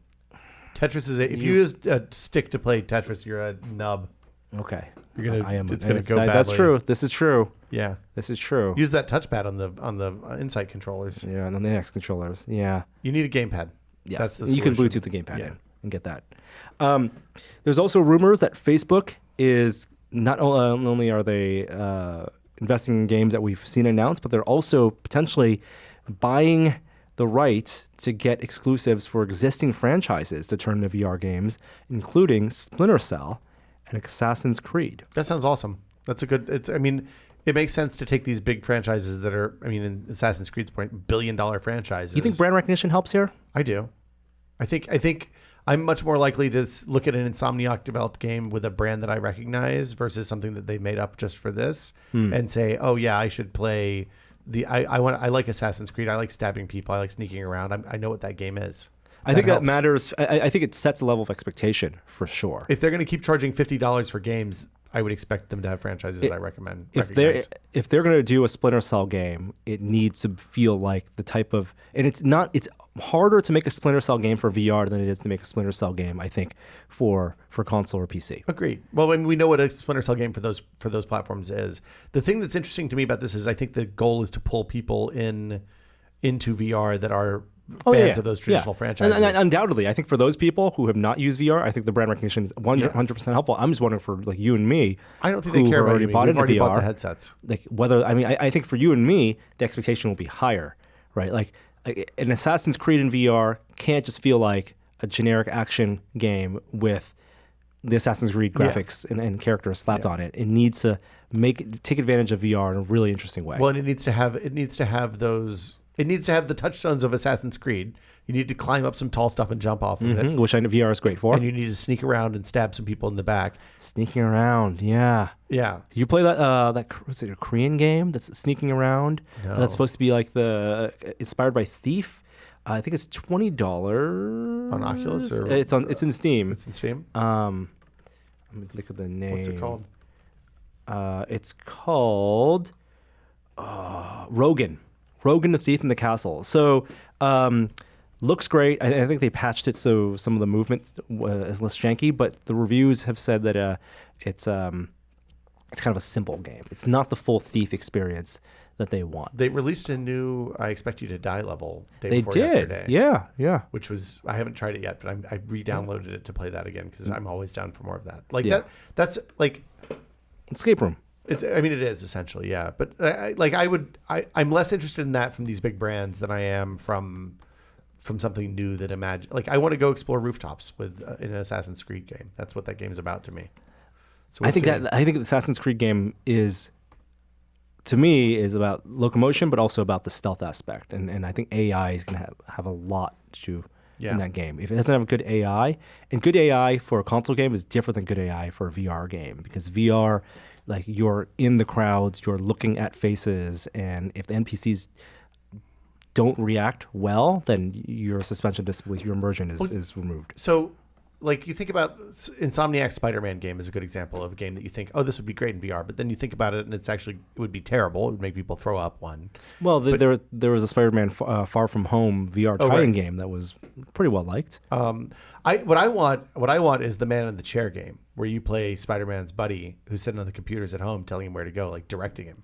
Tetris is if you use a stick to play Tetris, you're a nub. Okay, it's gonna go badly. That's true. This is true. Yeah, this is true. Use that touchpad on the Insight controllers. Yeah, and on the X controllers. Yeah, you need a gamepad. Yes, that's the you solution. can Bluetooth the gamepad in and get that. There's also rumors that Facebook is not only are they investing in games that we've seen announced, but they're also potentially buying the right to get exclusives for existing franchises to turn into VR games, including Splinter Cell and Assassin's Creed. That sounds awesome. That's a good. It makes sense to take these big franchises that are, in Assassin's Creed's point, billion-dollar franchises. You think brand recognition helps here? I do. I think I'm much more likely to look at an Insomniac developed game with a brand that I recognize versus something that they made up just for this and say, oh yeah, I should play I like Assassin's Creed. I like stabbing people. I like sneaking around. I know what that game is. I think that matters. I think it sets a level of expectation for sure. If they're going to keep charging $50 for games, I would expect them to have franchises that I recommend. If they're going to do a Splinter Cell game, it needs to feel like the type of, and it's harder to make a Splinter Cell game for VR than it is to make a Splinter Cell game, I think, for console or PC. Agreed. Well, we know what a Splinter Cell game for those platforms is. The thing that's interesting to me about this is I think the goal is to pull people into VR that are fans of those traditional franchises. And undoubtedly, I think for those people who have not used VR, I think the brand recognition is 100% helpful. I'm just wondering for you and me. I don't think they care about you. We've already bought the headsets. I think for you and me, the expectation will be higher, right? Like an Assassin's Creed in VR can't just feel like a generic action game with the Assassin's Creed graphics and characters slapped on it. It needs to take advantage of VR in a really interesting way. Well, and it needs to have the touchstones of Assassin's Creed. You need to climb up some tall stuff and jump off of it. Which I know VR is great for. And you need to sneak around and stab some people in the back. Sneaking around, yeah. Yeah. Did you play that, was it a Korean game that's sneaking around? No. That's supposed to be like inspired by Thief. I think it's $20. On Oculus? Or, it's in Steam. It's in Steam? Let me look at the name. What's it called? It's called Rogan. Rogan the Thief in the Castle. So looks great. I think they patched it so some of the movement is less janky, but the reviews have said that it it's kind of a simple game. It's not the full Thief experience that they want. They released a new I Expect You to Die level day They before did. yesterday. Yeah. Which was, I haven't tried it yet, but I re-downloaded it to play that again because I'm always down for more of that. Like Yeah. that's like, Escape room. I mean, it is essentially, yeah. But I'm less interested in that from these big brands than I am from something new that imagine. Like, I want to go explore rooftops with in an Assassin's Creed game. That's what that game's about to me. So I think the Assassin's Creed game is, to me, is about locomotion, but also about the stealth aspect. And I think AI is going to have a lot to do in that game. If it doesn't have a good AI, and good AI for a console game is different than good AI for a VR game, because VR, like, you're in the crowds, you're looking at faces, and if the NPCs don't react well, then your suspension of disbelief, your immersion is removed. So, like, you think about Insomniac's Spider-Man game is a good example of a game that you think, oh, this would be great in VR, but then you think about it and it would be terrible. It would make people throw up. Well, there was a Spider-Man Far From Home VR tie-in game that was pretty well liked. What I want is the man in the chair game where you play Spider-Man's buddy who's sitting on the computers at home telling him where to go, like directing him.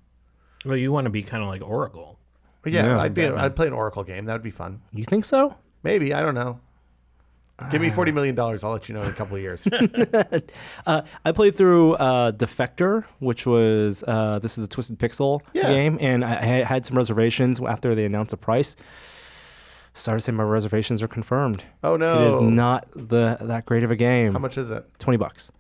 Well, you want to be kind of like Oracle. But I'd play an Oracle game. That would be fun. You think so? Maybe. I don't know. Give me $40 million. I'll let you know in a couple of years. I played through Defector, which was this is the Twisted Pixel game, and I had some reservations after they announced the price. Started saying my reservations are confirmed. Oh no! It is not that great of a game. How much is it? $20.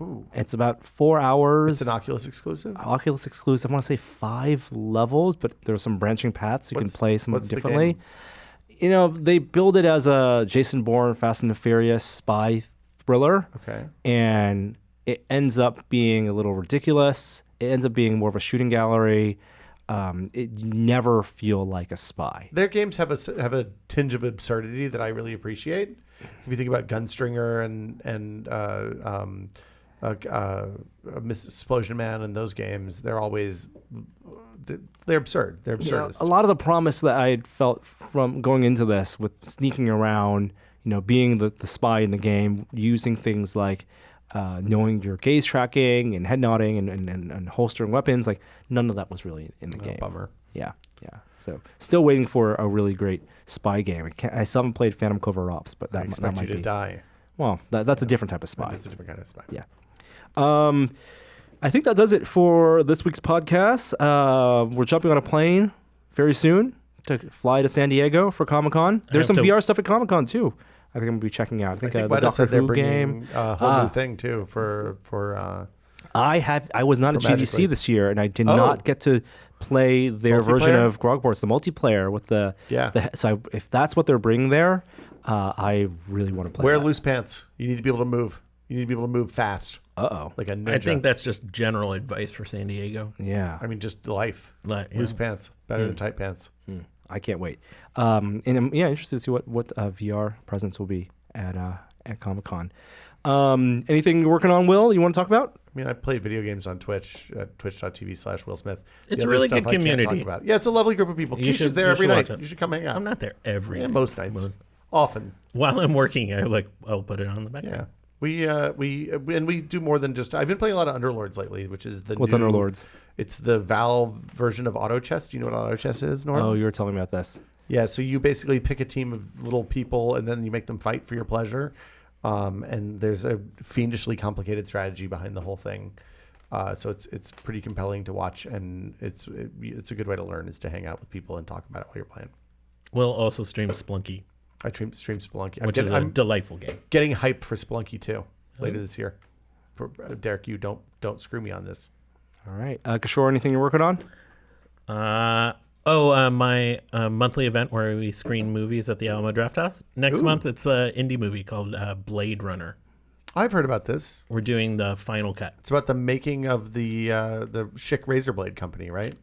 Ooh. It's about 4 hours. It's an Oculus exclusive? Oculus exclusive. I want to say 5 levels, but there's some branching paths. You can play some differently. You know, they build it as a Jason Bourne, Fast and the Furious spy thriller. Okay. And it ends up being a little ridiculous. It ends up being more of a shooting gallery. You never feel like a spy. Their games have a tinge of absurdity that I really appreciate. If you think about Gunstringer and Explosion Man and those games, they're always they're absurd. They're absurdist. A lot of the promise that I had felt from going into this with sneaking around, being the spy in the game, using things like knowing your gaze tracking and head nodding and holstering weapons, like none of that was really in the game. Bummer. Yeah. So still waiting for a really great spy game. I still haven't played Phantom Covert Ops, but that might be. Die. Well, that's a different type of spy. It's a different kind of spy. Yeah. I think that does it for this week's podcast. We're jumping on a plane very soon to fly to San Diego for Comic-Con. There's some VR stuff at Comic-Con too. I think I'm gonna be checking out. I think the Doctor Who game, a whole new thing too for. I was not at GDC this year, and I did not get to play their version of Grogports, the multiplayer with the. So if that's what they're bringing there, I really want to play. Wear loose pants. You need to be able to move. You need to be able to move fast. Like a ninja. I think that's just general advice for San Diego. Yeah. I mean, just life. Loose pants. Better than tight pants. I can't wait. And I'm interested to see what VR presence will be at Comic-Con. Anything you're working on, Will, you want to talk about? I mean, I play video games on Twitch at twitch.tv/Will Smith. It's a really good community. Yeah, it's a lovely group of people. Kisha's there every night. You should come hang out. I'm not there every night. Most nights. Often. While I'm working, I'll put it on the background. Yeah. We do more than just. I've been playing a lot of Underlords lately, which is What's Underlords? It's the Valve version of Auto Chess. Do you know what Auto Chess is, Norm? Oh, you were telling me about this. Yeah, so you basically pick a team of little people and then you make them fight for your pleasure. And there's a fiendishly complicated strategy behind the whole thing. So it's pretty compelling to watch, and it's a good way to learn is to hang out with people and talk about it while you're playing. We'll also stream Splunky. I stream Spelunky, which is a delightful game. Getting hyped for Spelunky 2 later this year. For Derek, you don't screw me on this. All right, Kishore, anything you're working on? My monthly event where we screen movies at the Alamo Drafthouse. Next month, it's an indie movie called Blade Runner. I've heard about this. We're doing the final cut. It's about the making of the Schick Razor Blade company, right?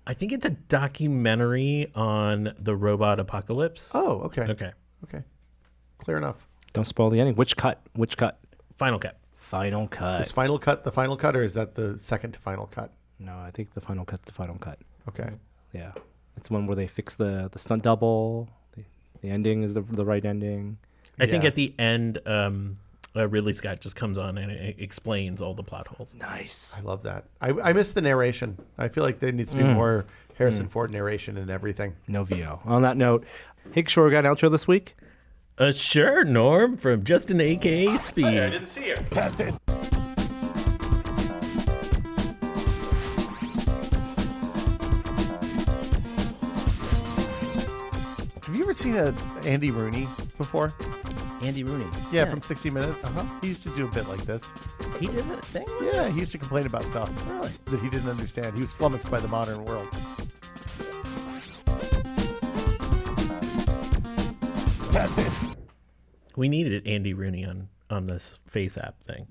I think it's a documentary on the robot apocalypse. Oh, okay. Okay. Clear enough. Don't spoil the ending. Which cut? Final cut. Final cut. Is final cut the final cut, or is that the second to final cut? No, I think the final cut. Okay. Yeah. It's one where they fix the stunt double. The ending is the right ending. I think at the end, Ridley Scott just comes on and explains all the plot holes. Nice. I love that. I miss the narration. I feel like there needs to be more Harrison Ford narration and everything. No VO. On that note, hey, Shore, got an outro this week? Sure, Norm, from Justin A.K.A. Speed. I didn't see her. That's it. Have you ever seen a Andy Rooney before? Andy Rooney. Yeah, from 60 Minutes. He used to do a bit like this. He did that thing? Yeah, he used to complain about stuff Really? that he didn't understand. He was flummoxed by the modern world. We needed Andy Rooney on this Face app thing.